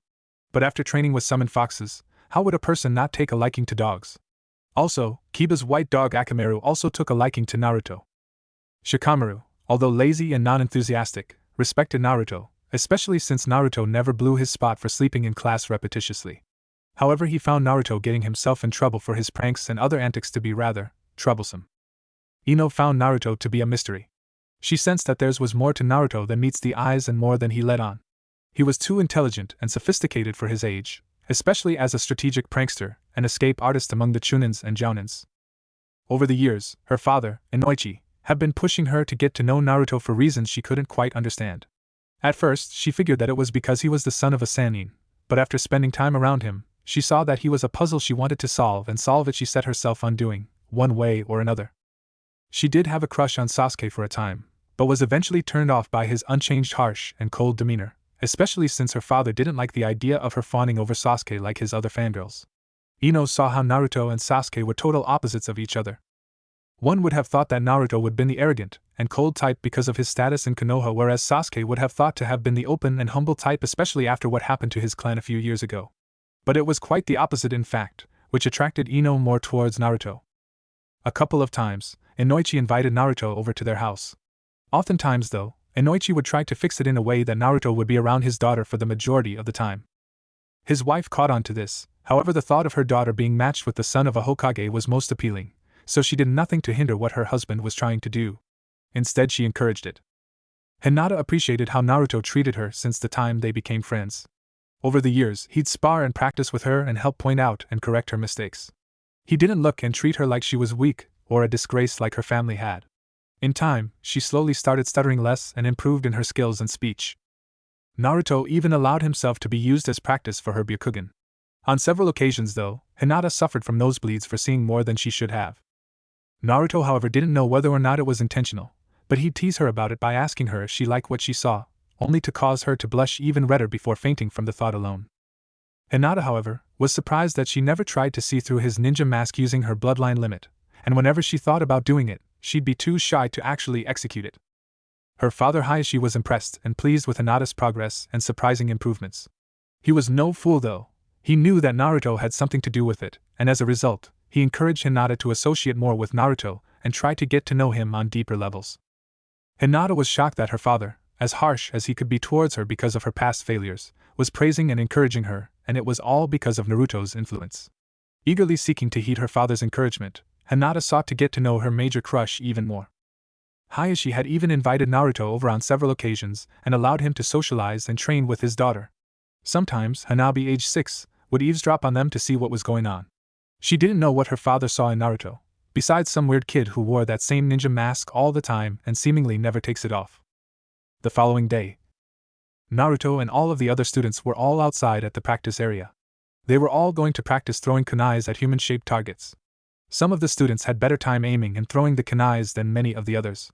But after training with summoned foxes, how would a person not take a liking to dogs? Also, Kiba's white dog Akamaru also took a liking to Naruto. Shikamaru, although lazy and non-enthusiastic, respected Naruto, especially since Naruto never blew his spot for sleeping in class repetitiously. However, he found Naruto getting himself in trouble for his pranks and other antics to be rather troublesome. Ino found Naruto to be a mystery. She sensed that theirs was more to Naruto than meets the eyes and more than he let on. He was too intelligent and sophisticated for his age, especially as a strategic prankster and escape artist among the Chunins and Jounins. Over the years, her father, Inoichi, had been pushing her to get to know Naruto for reasons she couldn't quite understand. At first, she figured that it was because he was the son of a Sannin, but after spending time around him, she saw that he was a puzzle she wanted to solve, and solve it she set herself on doing, one way or another. She did have a crush on Sasuke for a time, but was eventually turned off by his unchanged harsh and cold demeanor, especially since her father didn't like the idea of her fawning over Sasuke like his other fangirls. Ino saw how Naruto and Sasuke were total opposites of each other. One would have thought that Naruto would have been the arrogant and cold type because of his status in Konoha, whereas Sasuke would have thought to have been the open and humble type, especially after what happened to his clan a few years ago. But it was quite the opposite in fact, which attracted Ino more towards Naruto. A couple of times, Inoichi invited Naruto over to their house. Oftentimes though, Inoichi would try to fix it in a way that Naruto would be around his daughter for the majority of the time. His wife caught on to this, however the thought of her daughter being matched with the son of a Hokage was most appealing, so she did nothing to hinder what her husband was trying to do. Instead she encouraged it. Hinata appreciated how Naruto treated her since the time they became friends. Over the years, he'd spar and practice with her and help point out and correct her mistakes. He didn't look and treat her like she was weak or a disgrace like her family had. In time, she slowly started stuttering less and improved in her skills and speech. Naruto even allowed himself to be used as practice for her Byakugan. On several occasions though, Hinata suffered from nosebleeds for seeing more than she should have. Naruto however didn't know whether or not it was intentional, but he'd tease her about it by asking her if she liked what she saw, only to cause her to blush even redder before fainting from the thought alone. Hinata, however, was surprised that she never tried to see through his ninja mask using her bloodline limit, and whenever she thought about doing it, she'd be too shy to actually execute it. Her father Hayashi was impressed and pleased with Hinata's progress and surprising improvements. He was no fool though. He knew that Naruto had something to do with it, and as a result, he encouraged Hinata to associate more with Naruto and try to get to know him on deeper levels. Hinata was shocked that her father, as harsh as he could be towards her because of her past failures, was praising and encouraging her, and it was all because of Naruto's influence. Eagerly seeking to heed her father's encouragement, Hinata sought to get to know her major crush even more. Hayashi had even invited Naruto over on several occasions and allowed him to socialize and train with his daughter. Sometimes, Hanabi, age 6, would eavesdrop on them to see what was going on. She didn't know what her father saw in Naruto, besides some weird kid who wore that same ninja mask all the time and seemingly never takes it off. The following day, Naruto and all of the other students were all outside at the practice area. They were all going to practice throwing kunais at human-shaped targets. Some of the students had better time aiming and throwing the kunais than many of the others.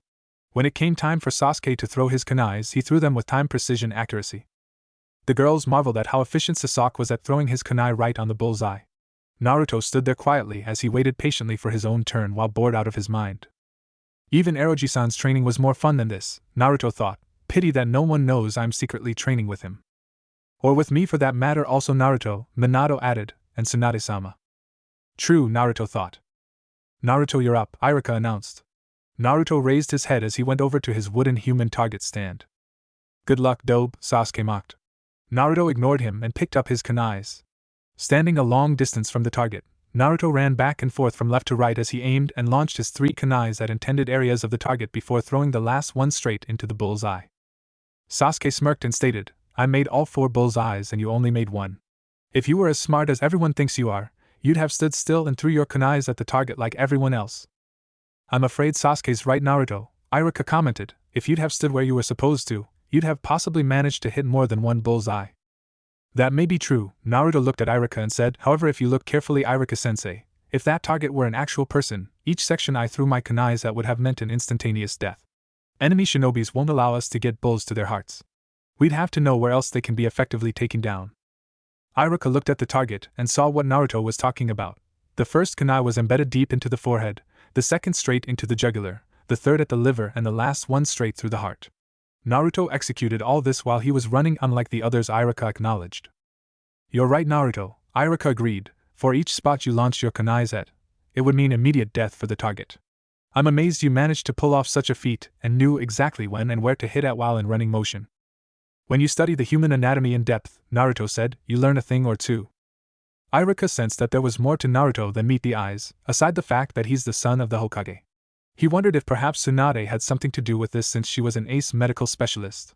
When it came time for Sasuke to throw his kunais, he threw them with time, precision, accuracy. The girls marveled at how efficient Sasuke was at throwing his kunai right on the bullseye. Naruto stood there quietly as he waited patiently for his own turn while bored out of his mind. Even Eroji-san's training was more fun than this, Naruto thought. Pity that no one knows I'm secretly training with him. Or with me for that matter, also Naruto, Minato added, and Tsunade-sama. True, Naruto thought. Naruto, you're up, Iruka announced. Naruto raised his head as he went over to his wooden human target stand. Good luck, Dobe, Sasuke mocked. Naruto ignored him and picked up his kunais. Standing a long distance from the target, Naruto ran back and forth from left to right as he aimed and launched his 3 kunais at intended areas of the target before throwing the last one straight into the bull's eye. Sasuke smirked and stated, I made all 4 bull's eyes and you only made 1. If you were as smart as everyone thinks you are, you'd have stood still and threw your kunais at the target like everyone else. I'm afraid Sasuke's right, Naruto, Iruka commented. If you'd have stood where you were supposed to, you'd have possibly managed to hit more than 1 bull's eye. That may be true, Naruto looked at Iruka and said, however, if you look carefully, Iruka-sensei, if that target were an actual person, each section I threw my kunais at would have meant an instantaneous death. Enemy shinobis won't allow us to get bulls to their hearts. We'd have to know where else they can be effectively taken down. Iruka looked at the target and saw what Naruto was talking about. The first kunai was embedded deep into the forehead, the second straight into the jugular, the third at the liver, and the last one straight through the heart. Naruto executed all this while he was running, unlike the others, Iruka acknowledged. You're right, Naruto, Iruka agreed. For each spot you launched your kunais at, it would mean immediate death for the target. I'm amazed you managed to pull off such a feat and knew exactly when and where to hit at while in running motion. When you study the human anatomy in depth, Naruto said, you learn a thing or two. Iruka sensed that there was more to Naruto than meet the eyes, aside the fact that he's the son of the Hokage. He wondered if perhaps Tsunade had something to do with this since she was an ace medical specialist.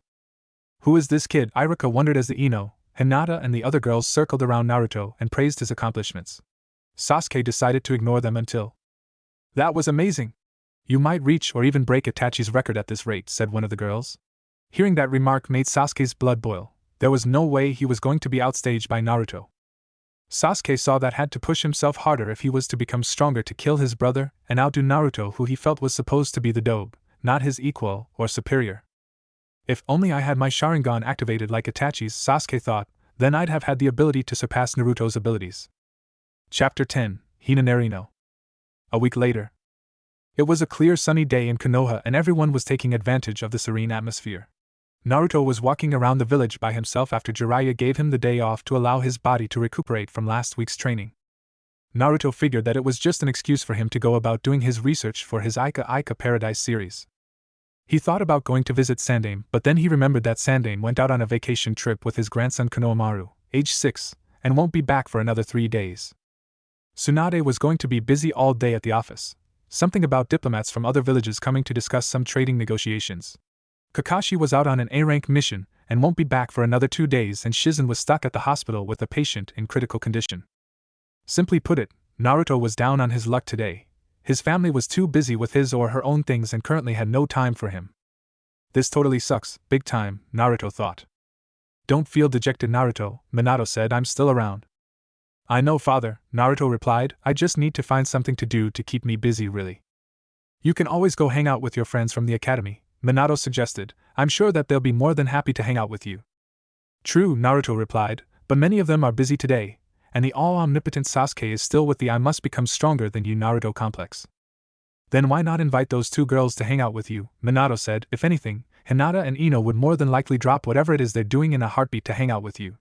Who is this kid? Iruka wondered as the Ino, Hinata and the other girls circled around Naruto and praised his accomplishments. Sasuke decided to ignore them until. That was amazing! You might reach or even break Itachi's record at this rate, said one of the girls. Hearing that remark made Sasuke's blood boil. There was no way he was going to be outstaged by Naruto. Sasuke saw that had to push himself harder if he was to become stronger to kill his brother and outdo Naruto, who he felt was supposed to be the dobe, not his equal or superior. If only I had my Sharingan activated like Itachi's, Sasuke thought, then I'd have had the ability to surpass Naruto's abilities. Chapter 10, Hinanari no. A week later. It was a clear sunny day in Konoha and everyone was taking advantage of the serene atmosphere. Naruto was walking around the village by himself after Jiraiya gave him the day off to allow his body to recuperate from last week's training. Naruto figured that it was just an excuse for him to go about doing his research for his Ica Paradise series. He thought about going to visit Sandaime, but then he remembered that Sandaime went out on a vacation trip with his grandson Konohamaru, age 6, and won't be back for another 3 days. Tsunade was going to be busy all day at the office. Something about diplomats from other villages coming to discuss some trading negotiations. Kakashi was out on an A-rank mission and won't be back for another 2 days, and Shizen was stuck at the hospital with a patient in critical condition. Simply put it, Naruto was down on his luck today. His family was too busy with his or her own things and currently had no time for him. This totally sucks, big time, Naruto thought. Don't feel dejected, Naruto, Minato said, I'm still around. I know, father, Naruto replied, I just need to find something to do to keep me busy, really. You can always go hang out with your friends from the academy, Minato suggested. I'm sure that they'll be more than happy to hang out with you. True, Naruto replied, but many of them are busy today, and the all-omnipotent Sasuke is still with the I must become stronger than you Naruto complex. Then why not invite those 2 girls to hang out with you, Minato said. If anything, Hinata and Ino would more than likely drop whatever it is they're doing in a heartbeat to hang out with you.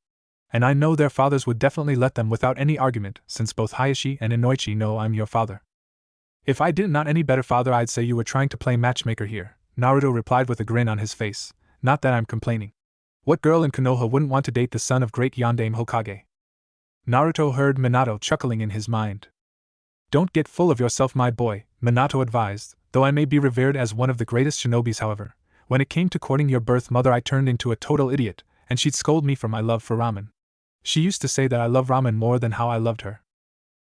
And I know their fathers would definitely let them without any argument, since both Hayashi and Inoichi know I'm your father. If I did not any better, father, I'd say you were trying to play matchmaker here, Naruto replied with a grin on his face. Not that I'm complaining. What girl in Konoha wouldn't want to date the son of great Yondaime Hokage? Naruto heard Minato chuckling in his mind. Don't get full of yourself, my boy, Minato advised, though I may be revered as one of the greatest shinobis. However, when it came to courting your birth mother, I turned into a total idiot, and she'd scold me for my love for ramen. She used to say that I love ramen more than how I loved her.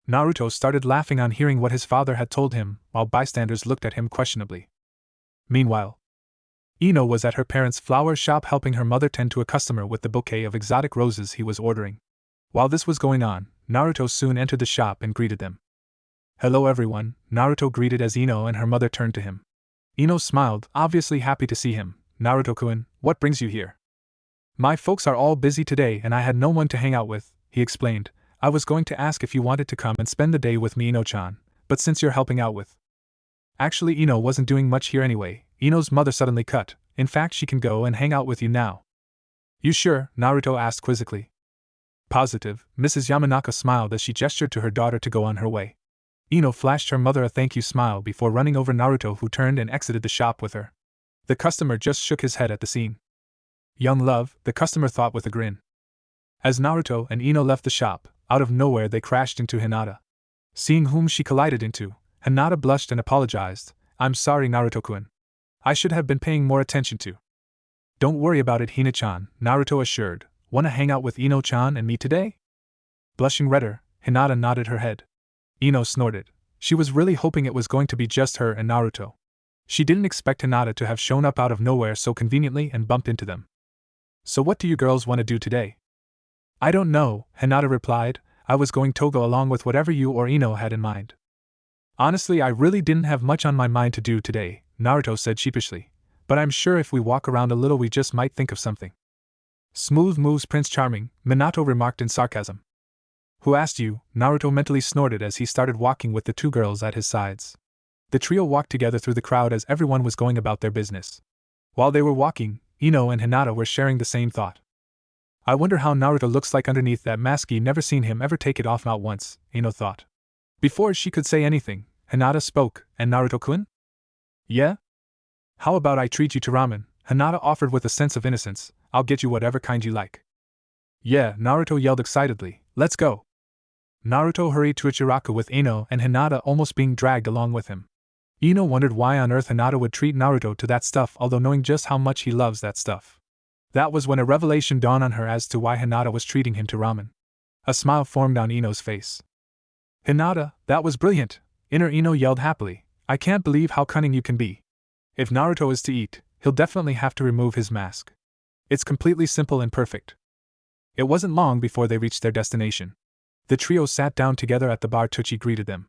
Naruto started laughing on hearing what his father had told him, while bystanders looked at him questionably. Meanwhile, Ino was at her parents' flower shop helping her mother tend to a customer with the bouquet of exotic roses he was ordering. While this was going on, Naruto soon entered the shop and greeted them. Hello everyone, Naruto greeted as Ino and her mother turned to him. Ino smiled, obviously happy to see him. Naruto-kun, what brings you here? My folks are all busy today and I had no one to hang out with, he explained. I was going to ask if you wanted to come and spend the day with me, Ino-chan, but since you're helping out with... Actually, Ino wasn't doing much here anyway, Ino's mother suddenly cut. In fact, she can go and hang out with you now. You sure? Naruto asked quizzically. Positive, Mrs. Yamanaka smiled as she gestured to her daughter to go on her way. Ino flashed her mother a thank you smile before running over Naruto, who turned and exited the shop with her. The customer just shook his head at the scene. Young love, the customer thought with a grin. As Naruto and Ino left the shop, out of nowhere they crashed into Hinata. Seeing whom she collided into, Hinata blushed and apologized. I'm sorry, Naruto-kun. I should have been paying more attention to. Don't worry about it, Hina-chan, Naruto assured. Wanna hang out with Ino-chan and me today? Blushing redder, Hinata nodded her head. Ino snorted. She was really hoping it was going to be just her and Naruto. She didn't expect Hinata to have shown up out of nowhere so conveniently and bumped into them. So what do you girls want to do today? I don't know, Hinata replied. I was going to go along with whatever you or Ino had in mind. Honestly, I really didn't have much on my mind to do today, Naruto said sheepishly. But I'm sure if we walk around a little we just might think of something. Smooth moves, Prince Charming, Minato remarked in sarcasm. Who asked you? Naruto mentally snorted as he started walking with the two girls at his sides. The trio walked together through the crowd as everyone was going about their business. While they were walking, Ino and Hinata were sharing the same thought. I wonder how Naruto looks like underneath that mask. Never seen him ever take it off, not once, Ino thought. Before she could say anything, Hinata spoke. And Naruto-kun? Yeah? How about I treat you to ramen? Hinata offered with a sense of innocence. I'll get you whatever kind you like. Yeah, Naruto yelled excitedly. Let's go. Naruto hurried to Ichiraku with Ino and Hinata almost being dragged along with him. Ino wondered why on earth Hinata would treat Naruto to that stuff, although knowing just how much he loves that stuff. That was when a revelation dawned on her as to why Hinata was treating him to ramen. A smile formed on Ino's face. Hinata, that was brilliant! Inner Ino yelled happily. I can't believe how cunning you can be. If Naruto is to eat, he'll definitely have to remove his mask. It's completely simple and perfect. It wasn't long before they reached their destination. The trio sat down together at the bar. Tucci greeted them.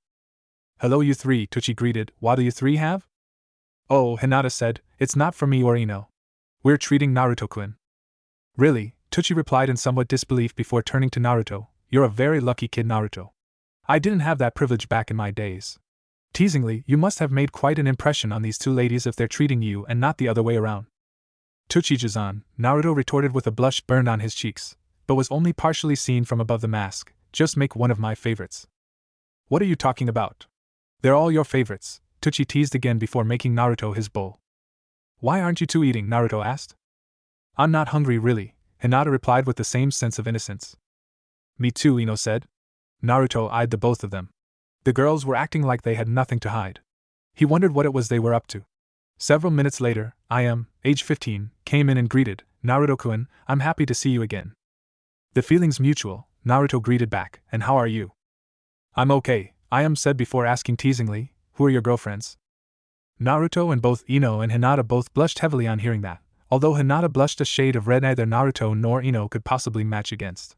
Hello you three, Tucci greeted. What do you three have? Oh, Hinata said, it's not for me or Ino. We're treating Naruto-kun. Really? Tucci replied in somewhat disbelief before turning to Naruto. You're a very lucky kid, Naruto. I didn't have that privilege back in my days. Teasingly, you must have made quite an impression on these two ladies if they're treating you and not the other way around. Tucci-jizan, Naruto retorted with a blush burned on his cheeks, but was only partially seen from above the mask. Just make one of my favorites. What are you talking about? They're all your favorites, Tucci teased again before making Naruto his bowl. Why aren't you two eating? Naruto asked. I'm not hungry really, Hinata replied with the same sense of innocence. Me too, Ino said. Naruto eyed the both of them. The girls were acting like they had nothing to hide. He wondered what it was they were up to. Several minutes later, age 15, came in and greeted, Naruto-kun, I'm happy to see you again. The feeling's mutual, Naruto greeted back, and how are you? I'm okay, said before asking teasingly, who are your girlfriends? Naruto and both Ino and Hinata both blushed heavily on hearing that, although Hinata blushed a shade of red neither Naruto nor Ino could possibly match against.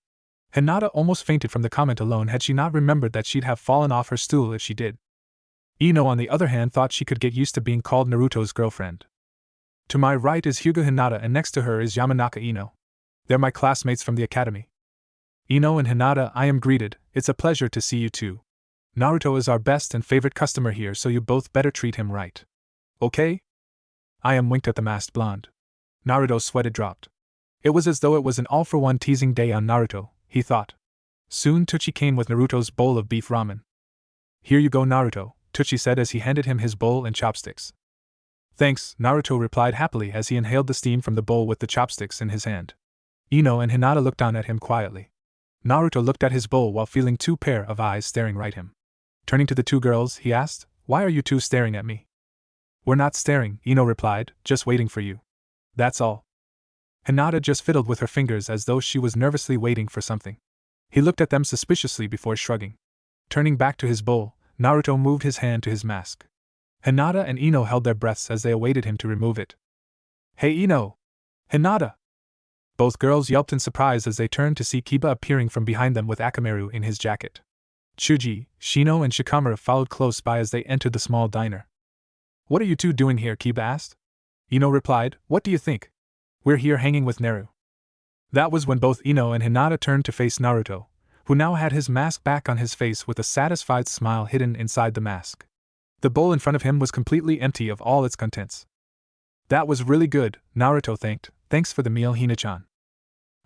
Hinata almost fainted from the comment alone had she not remembered that she'd have fallen off her stool if she did. Ino on the other hand thought she could get used to being called Naruto's girlfriend. To my right is Hyuga Hinata and next to her is Yamanaka Ino. They're my classmates from the academy. Ino and Hinata, I am greeted, it's a pleasure to see you too. Naruto is our best and favorite customer here, so you both better treat him right. Okay? Winked at the masked blonde. Naruto's sweat dropped. It was as though it was an all-for-one teasing day on Naruto, he thought. Soon Tucci came with Naruto's bowl of beef ramen. Here you go, Naruto, Tucci said as he handed him his bowl and chopsticks. Thanks, Naruto replied happily as he inhaled the steam from the bowl with the chopsticks in his hand. Ino and Hinata looked down at him quietly. Naruto looked at his bowl while feeling two pair of eyes staring right at him. Turning to the two girls, he asked, "Why are you two staring at me?" "We're not staring," Ino replied, "just waiting for you. That's all." Hinata just fiddled with her fingers as though she was nervously waiting for something. He looked at them suspiciously before shrugging. Turning back to his bowl, Naruto moved his hand to his mask. Hinata and Ino held their breaths as they awaited him to remove it. "Hey Ino! Hinata!" Both girls yelped in surprise as they turned to see Kiba appearing from behind them with Akamaru in his jacket. Chuji, Shino and Shikamaru followed close by as they entered the small diner. "What are you two doing here?" Kiba asked. Ino replied, "What do you think? We're here hanging with Naru." That was when both Ino and Hinata turned to face Naruto, who now had his mask back on his face with a satisfied smile hidden inside the mask. The bowl in front of him was completely empty of all its contents. "That was really good," Naruto thanked. "Thanks for the meal, Hina-chan."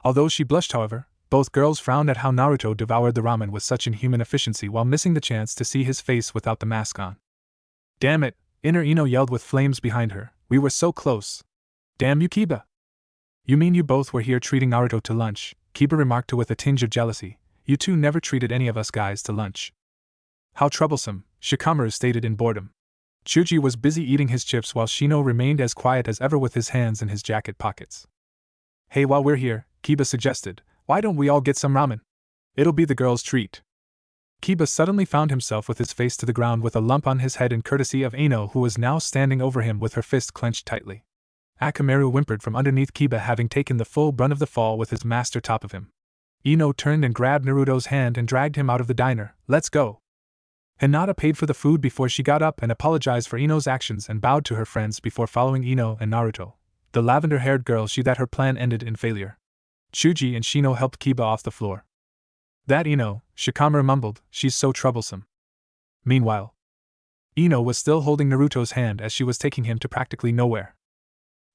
Although she blushed, however, both girls frowned at how Naruto devoured the ramen with such inhuman efficiency while missing the chance to see his face without the mask on. "Damn it," Inner Ino yelled with flames behind her, "we were so close." "Damn you, Kiba." "You mean you both were here treating Naruto to lunch," Kiba remarked with a tinge of jealousy. "You two never treated any of us guys to lunch." "How troublesome," Shikamaru stated in boredom. Chuji was busy eating his chips while Shino remained as quiet as ever with his hands in his jacket pockets. "Hey, while we're here," Kiba suggested, "why don't we all get some ramen? It'll be the girls' treat." Kiba suddenly found himself with his face to the ground with a lump on his head in courtesy of Ino, who was now standing over him with her fist clenched tightly. Akamaru whimpered from underneath Kiba, having taken the full brunt of the fall with his master top of him. Ino turned and grabbed Naruto's hand and dragged him out of the diner. "Let's go." Hinata paid for the food before she got up and apologized for Ino's actions and bowed to her friends before following Ino and Naruto, the lavender-haired girl, that her plan ended in failure. Chuji and Shino helped Kiba off the floor. "That Ino," Shikamaru mumbled, "she's so troublesome." Meanwhile, Ino was still holding Naruto's hand as she was taking him to practically nowhere.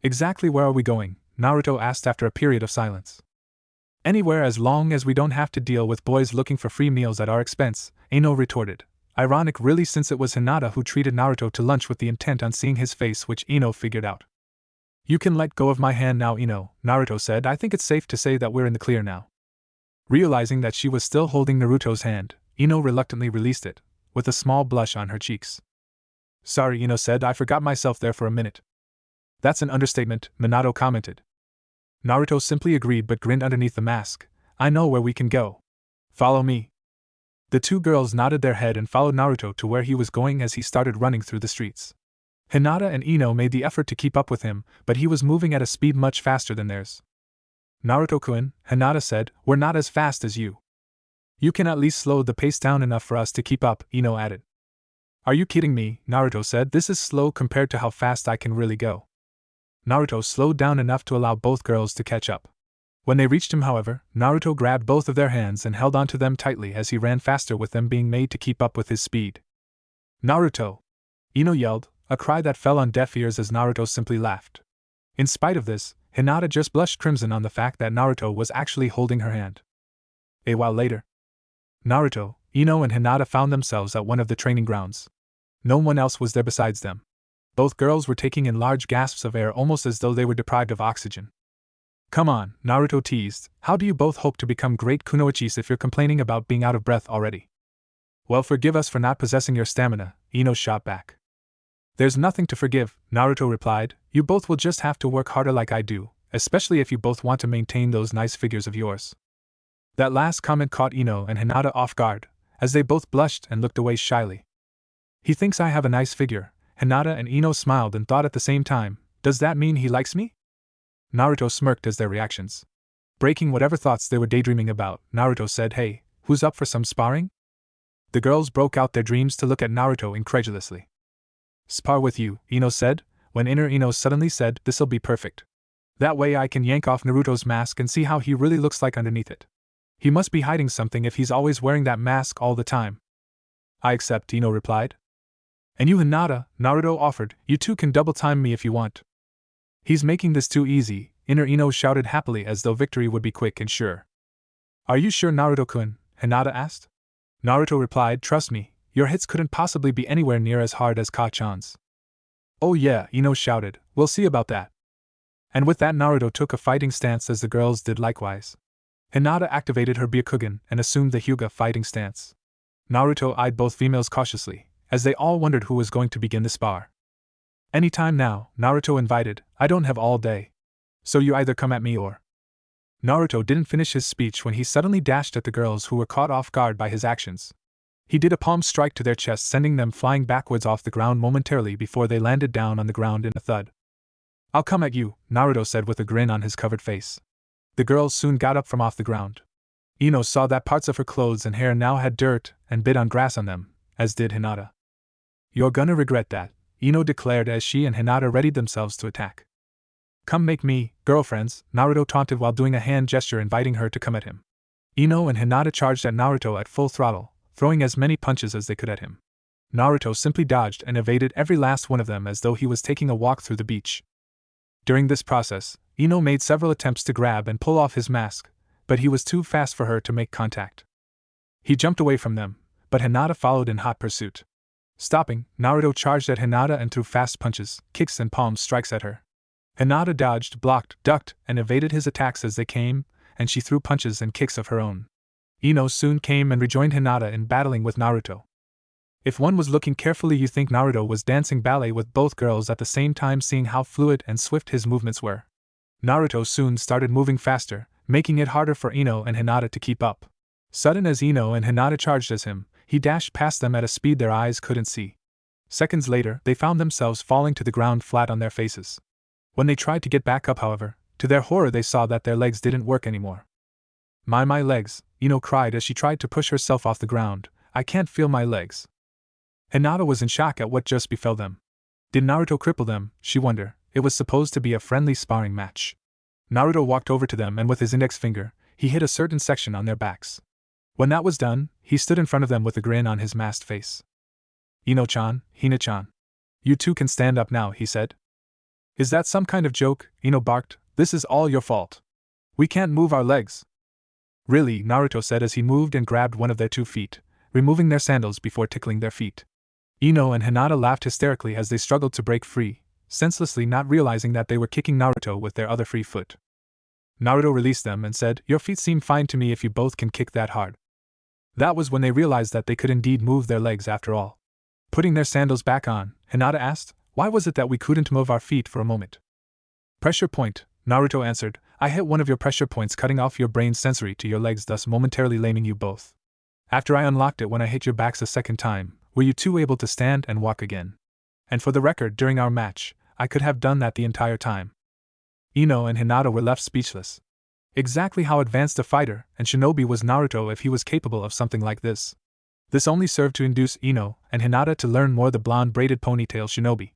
"Exactly where are we going?" Naruto asked after a period of silence. "Anywhere as long as we don't have to deal with boys looking for free meals at our expense," Ino retorted. Ironic really, since it was Hinata who treated Naruto to lunch with the intent on seeing his face, which Ino figured out. "You can let go of my hand now, Ino," Naruto said. "I think it's safe to say that we're in the clear now." Realizing that she was still holding Naruto's hand, Ino reluctantly released it, with a small blush on her cheeks. "Sorry," Ino said, "I forgot myself there for a minute." "That's an understatement," Minato commented. Naruto simply agreed but grinned underneath the mask. "I know where we can go. Follow me." The two girls nodded their head and followed Naruto to where he was going as he started running through the streets. Hinata and Ino made the effort to keep up with him, but he was moving at a speed much faster than theirs. "Naruto-kun," Hinata said, "we're not as fast as you. You can at least slow the pace down enough for us to keep up," Ino added. "Are you kidding me?" Naruto said. "This is slow compared to how fast I can really go." Naruto slowed down enough to allow both girls to catch up. When they reached him, however, Naruto grabbed both of their hands and held onto them tightly as he ran faster, with them being made to keep up with his speed. "Naruto!" Ino yelled, a cry that fell on deaf ears as Naruto simply laughed. In spite of this, Hinata just blushed crimson on the fact that Naruto was actually holding her hand. A while later, Naruto, Ino and Hinata found themselves at one of the training grounds. No one else was there besides them. Both girls were taking in large gasps of air, almost as though they were deprived of oxygen. "Come on," Naruto teased, "how do you both hope to become great kunoichis if you're complaining about being out of breath already?" "Well, forgive us for not possessing your stamina," Ino shot back. "There's nothing to forgive," Naruto replied. "You both will just have to work harder like I do, especially if you both want to maintain those nice figures of yours." That last comment caught Ino and Hinata off guard, as they both blushed and looked away shyly. "He thinks I have a nice figure," Hinata and Ino smiled and thought at the same time, "does that mean he likes me?" Naruto smirked as their reactions. Breaking whatever thoughts they were daydreaming about, Naruto said, "Hey, who's up for some sparring?" The girls broke out their dreams to look at Naruto incredulously. "Spar with you," Ino said, when Inner Ino suddenly said, "This'll be perfect. That way I can yank off Naruto's mask and see how he really looks like underneath it. He must be hiding something if he's always wearing that mask all the time." "I accept," Ino replied. "And you, Hinata," Naruto offered, "you two can double time me if you want." "He's making this too easy," Inner Ino shouted happily as though victory would be quick and sure. "Are you sure, Naruto-kun?" Hinata asked. Naruto replied, "Trust me, your hits couldn't possibly be anywhere near as hard as Ka-chan's." "Oh yeah," Ino shouted, "we'll see about that." And with that, Naruto took a fighting stance as the girls did likewise. Hinata activated her Byakugan and assumed the Hyuga fighting stance. Naruto eyed both females cautiously, as they all wondered who was going to begin the spar. "Any time now," Naruto invited, "I don't have all day. So you either come at me or..." Naruto didn't finish his speech when he suddenly dashed at the girls who were caught off guard by his actions. He did a palm strike to their chests, sending them flying backwards off the ground momentarily before they landed down on the ground in a thud. "I'll come at you," Naruto said with a grin on his covered face. The girls soon got up from off the ground. Ino saw that parts of her clothes and hair now had dirt and bit on grass on them, as did Hinata. "You're gonna regret that," Ino declared as she and Hinata readied themselves to attack. "Come make me, girlfriends," Naruto taunted while doing a hand gesture inviting her to come at him. Ino and Hinata charged at Naruto at full throttle, throwing as many punches as they could at him. Naruto simply dodged and evaded every last one of them as though he was taking a walk through the beach. During this process, Ino made several attempts to grab and pull off his mask, but he was too fast for her to make contact. He jumped away from them, but Hinata followed in hot pursuit. Stopping, Naruto charged at Hinata and threw fast punches, kicks and palm strikes at her. Hinata dodged, blocked, ducked, and evaded his attacks as they came, and she threw punches and kicks of her own. Ino soon came and rejoined Hinata in battling with Naruto. If one was looking carefully, you think Naruto was dancing ballet with both girls at the same time, seeing how fluid and swift his movements were. Naruto soon started moving faster, making it harder for Ino and Hinata to keep up. Sudden as Ino and Hinata charged as him, he dashed past them at a speed their eyes couldn't see. Seconds later, they found themselves falling to the ground flat on their faces. When they tried to get back up, however, to their horror they saw that their legs didn't work anymore. My legs," Ino cried as she tried to push herself off the ground, "I can't feel my legs." Hinata was in shock at what just befell them. Did Naruto cripple them, she wondered? It was supposed to be a friendly sparring match. Naruto walked over to them and with his index finger, he hit a certain section on their backs. When that was done, he stood in front of them with a grin on his masked face. "Ino-chan, Hina-chan. You two can stand up now," he said. "Is that some kind of joke?" Ino barked. "This is all your fault. We can't move our legs." "Really?" Naruto said as he moved and grabbed one of their 2 feet, removing their sandals before tickling their feet. Ino and Hinata laughed hysterically as they struggled to break free, senselessly not realizing that they were kicking Naruto with their other free foot. Naruto released them and said, "Your feet seem fine to me if you both can kick that hard." That was when they realized that they could indeed move their legs after all. Putting their sandals back on, Hinata asked, "Why was it that we couldn't move our feet for a moment?" "Pressure point," Naruto answered. "I hit one of your pressure points, cutting off your brain sensory to your legs, thus momentarily laming you both. After I unlocked it when I hit your backs a second time, were you two able to stand and walk again? And for the record, during our match, I could have done that the entire time." Ino and Hinata were left speechless. Exactly how advanced a fighter and shinobi was Naruto if he was capable of something like this? This only served to induce Ino and Hinata to learn more the blonde braided ponytail shinobi.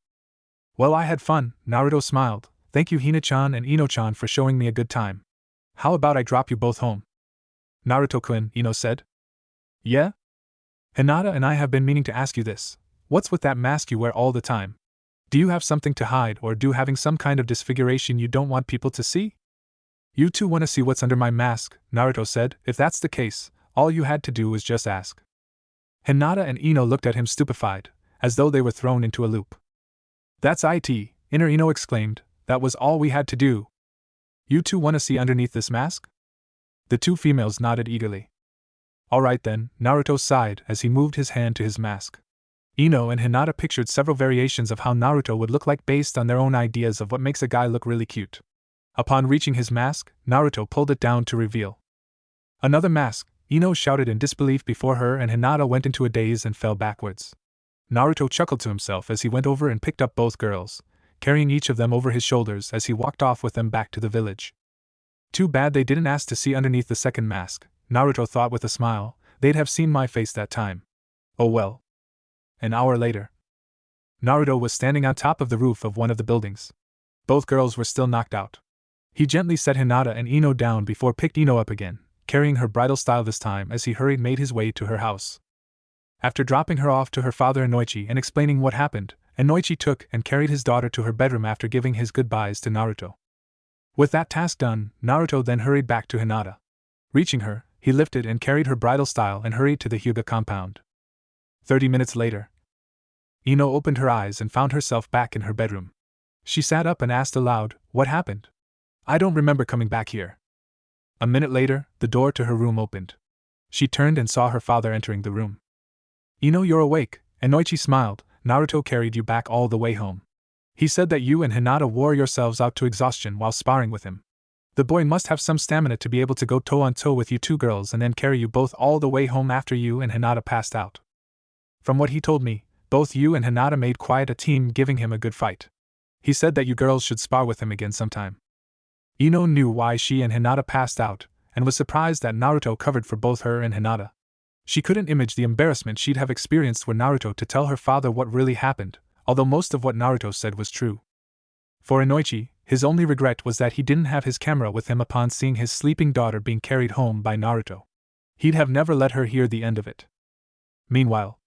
"Well, I had fun," Naruto smiled. "Thank you Hina-chan and Ino-chan for showing me a good time. How about I drop you both home?" "Naruto-kun," Ino said. "Yeah? Hinata and I have been meaning to ask you this. What's with that mask you wear all the time? Do you have something to hide, or do having some kind of disfiguration you don't want people to see?" "You two want to see what's under my mask," Naruto said. "If that's the case, all you had to do was just ask." Hinata and Ino looked at him stupefied, as though they were thrown into a loop. "That's it," Inner Ino exclaimed. "That was all we had to do. You two want to see underneath this mask?" The 2 females nodded eagerly. "Alright then," Naruto sighed as he moved his hand to his mask. Ino and Hinata pictured several variations of how Naruto would look like based on their own ideas of what makes a guy look really cute. Upon reaching his mask, Naruto pulled it down to reveal another mask. Ino shouted in disbelief before her and Hinata went into a daze and fell backwards. Naruto chuckled to himself as he went over and picked up both girls, carrying each of them over his shoulders as he walked off with them back to the village. Too bad they didn't ask to see underneath the second mask, Naruto thought with a smile. They'd have seen my face that time. Oh well. An hour later, Naruto was standing on top of the roof of one of the buildings. Both girls were still knocked out. He gently set Hinata and Ino down before picked Ino up again, carrying her bridal style this time as he hurried made his way to her house. After dropping her off to her father Inoichi and explaining what happened, Inoichi took and carried his daughter to her bedroom after giving his goodbyes to Naruto. With that task done, Naruto then hurried back to Hinata. Reaching her, he lifted and carried her bridal style and hurried to the Hyuga compound. 30 minutes later. Ino opened her eyes and found herself back in her bedroom. She sat up and asked aloud, "What happened? I don't remember coming back here." A minute later, the door to her room opened. She turned and saw her father entering the room. "Ino, you're awake," Inoichi smiled. "Naruto carried you back all the way home. He said that you and Hinata wore yourselves out to exhaustion while sparring with him. The boy must have some stamina to be able to go toe-on-toe with you two girls and then carry you both all the way home after you and Hinata passed out. From what he told me, both you and Hinata made quite a team, giving him a good fight. He said that you girls should spar with him again sometime." Ino knew why she and Hinata passed out, and was surprised that Naruto covered for both her and Hinata. She couldn't imagine the embarrassment she'd have experienced were Naruto to tell her father what really happened, although most of what Naruto said was true. For Inoichi, his only regret was that he didn't have his camera with him upon seeing his sleeping daughter being carried home by Naruto. He'd have never let her hear the end of it. Meanwhile,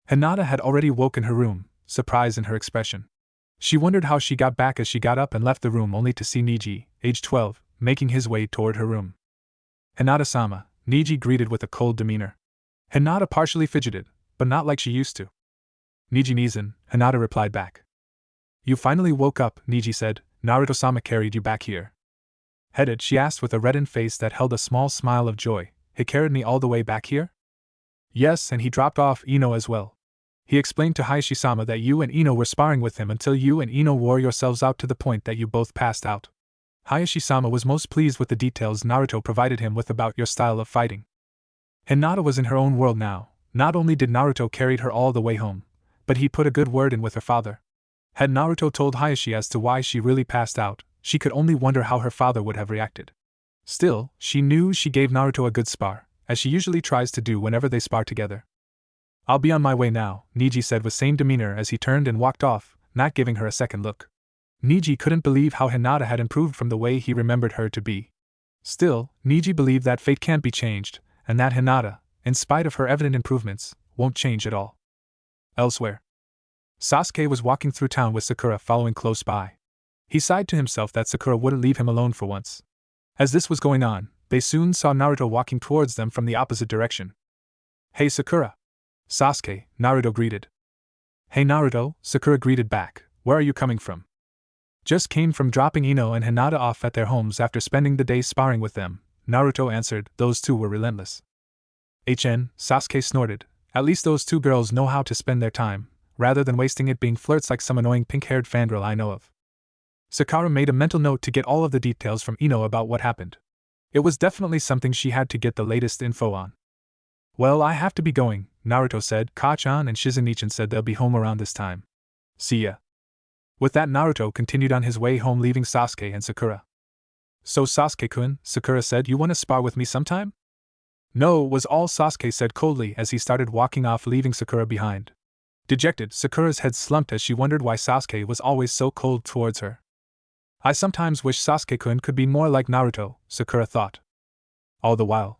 Hinata had already woken her room, surprise in her expression. She wondered how she got back as she got up and left the room only to see Niji, age 12, making his way toward her room. "Hinata-sama," Niji greeted with a cold demeanor. Hinata partially fidgeted, but not like she used to. "Niji Nizan," Hinata replied back. "You finally woke up," Niji said. "Naruto-sama carried you back here." Headed, she asked with a reddened face that held a small smile of joy. "He carried me all the way back here?" "Yes, and he dropped off Ino as well. He explained to Hayashi-sama that you and Ino were sparring with him until you and Ino wore yourselves out to the point that you both passed out. Hayashi-sama was most pleased with the details Naruto provided him with about your style of fighting." Hinata was in her own world now. Not only did Naruto carry her all the way home, but he put a good word in with her father. Had Naruto told Hayashi as to why she really passed out, she could only wonder how her father would have reacted. Still, she knew she gave Naruto a good spar, as she usually tries to do whenever they spar together. "I'll be on my way now," Niji said with same demeanor as he turned and walked off, not giving her a second look. Niji couldn't believe how Hinata had improved from the way he remembered her to be. Still, Niji believed that fate can't be changed, and that Hinata, in spite of her evident improvements, won't change at all. Elsewhere, Sasuke was walking through town with Sakura following close by. He sighed to himself that Sakura wouldn't leave him alone for once. As this was going on, they soon saw Naruto walking towards them from the opposite direction. "Hey Sakura!" Sasuke, Naruto greeted. "Hey Naruto," Sakura greeted back. "Where are you coming from?" "Just came from dropping Ino and Hinata off at their homes after spending the day sparring with them," Naruto answered. "Those two were relentless." Sasuke snorted. "At least those two girls know how to spend their time, rather than wasting it being flirts like some annoying pink-haired fangirl I know of." Sakura made a mental note to get all of the details from Ino about what happened. It was definitely something she had to get the latest info on. "Well, I have to be going," Naruto said. "Ka-chan and Shizunichan said they'll be home around this time. See ya." With that, Naruto continued on his way home, leaving Sasuke and Sakura. "So Sasuke-kun," Sakura said, "you want to spar with me sometime?" "No," was all Sasuke said coldly as he started walking off, leaving Sakura behind. Dejected, Sakura's head slumped as she wondered why Sasuke was always so cold towards her. "I sometimes wish Sasuke-kun could be more like Naruto," Sakura thought. All the while,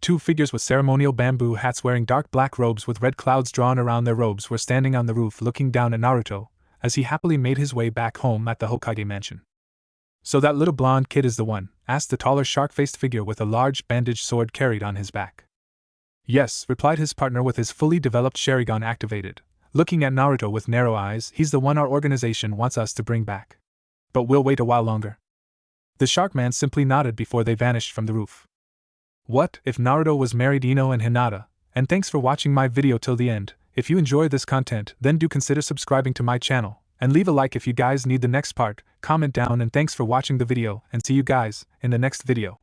two figures with ceremonial bamboo hats wearing dark black robes with red clouds drawn around their robes were standing on the roof looking down at Naruto, as he happily made his way back home at the Hokage mansion. "So that little blonde kid is the one?" asked the taller shark-faced figure with a large bandaged sword carried on his back. "Yes," replied his partner with his fully developed Sharingan activated, looking at Naruto with narrow eyes. "He's the one our organization wants us to bring back. But we'll wait a while longer." The Sharkman simply nodded before they vanished from the roof. What if Naruto was married Ino and Hinata? And thanks for watching my video till the end. If you enjoy this content, then do consider subscribing to my channel, and leave a like if you guys need the next part. Comment down, and thanks for watching the video, and see you guys in the next video.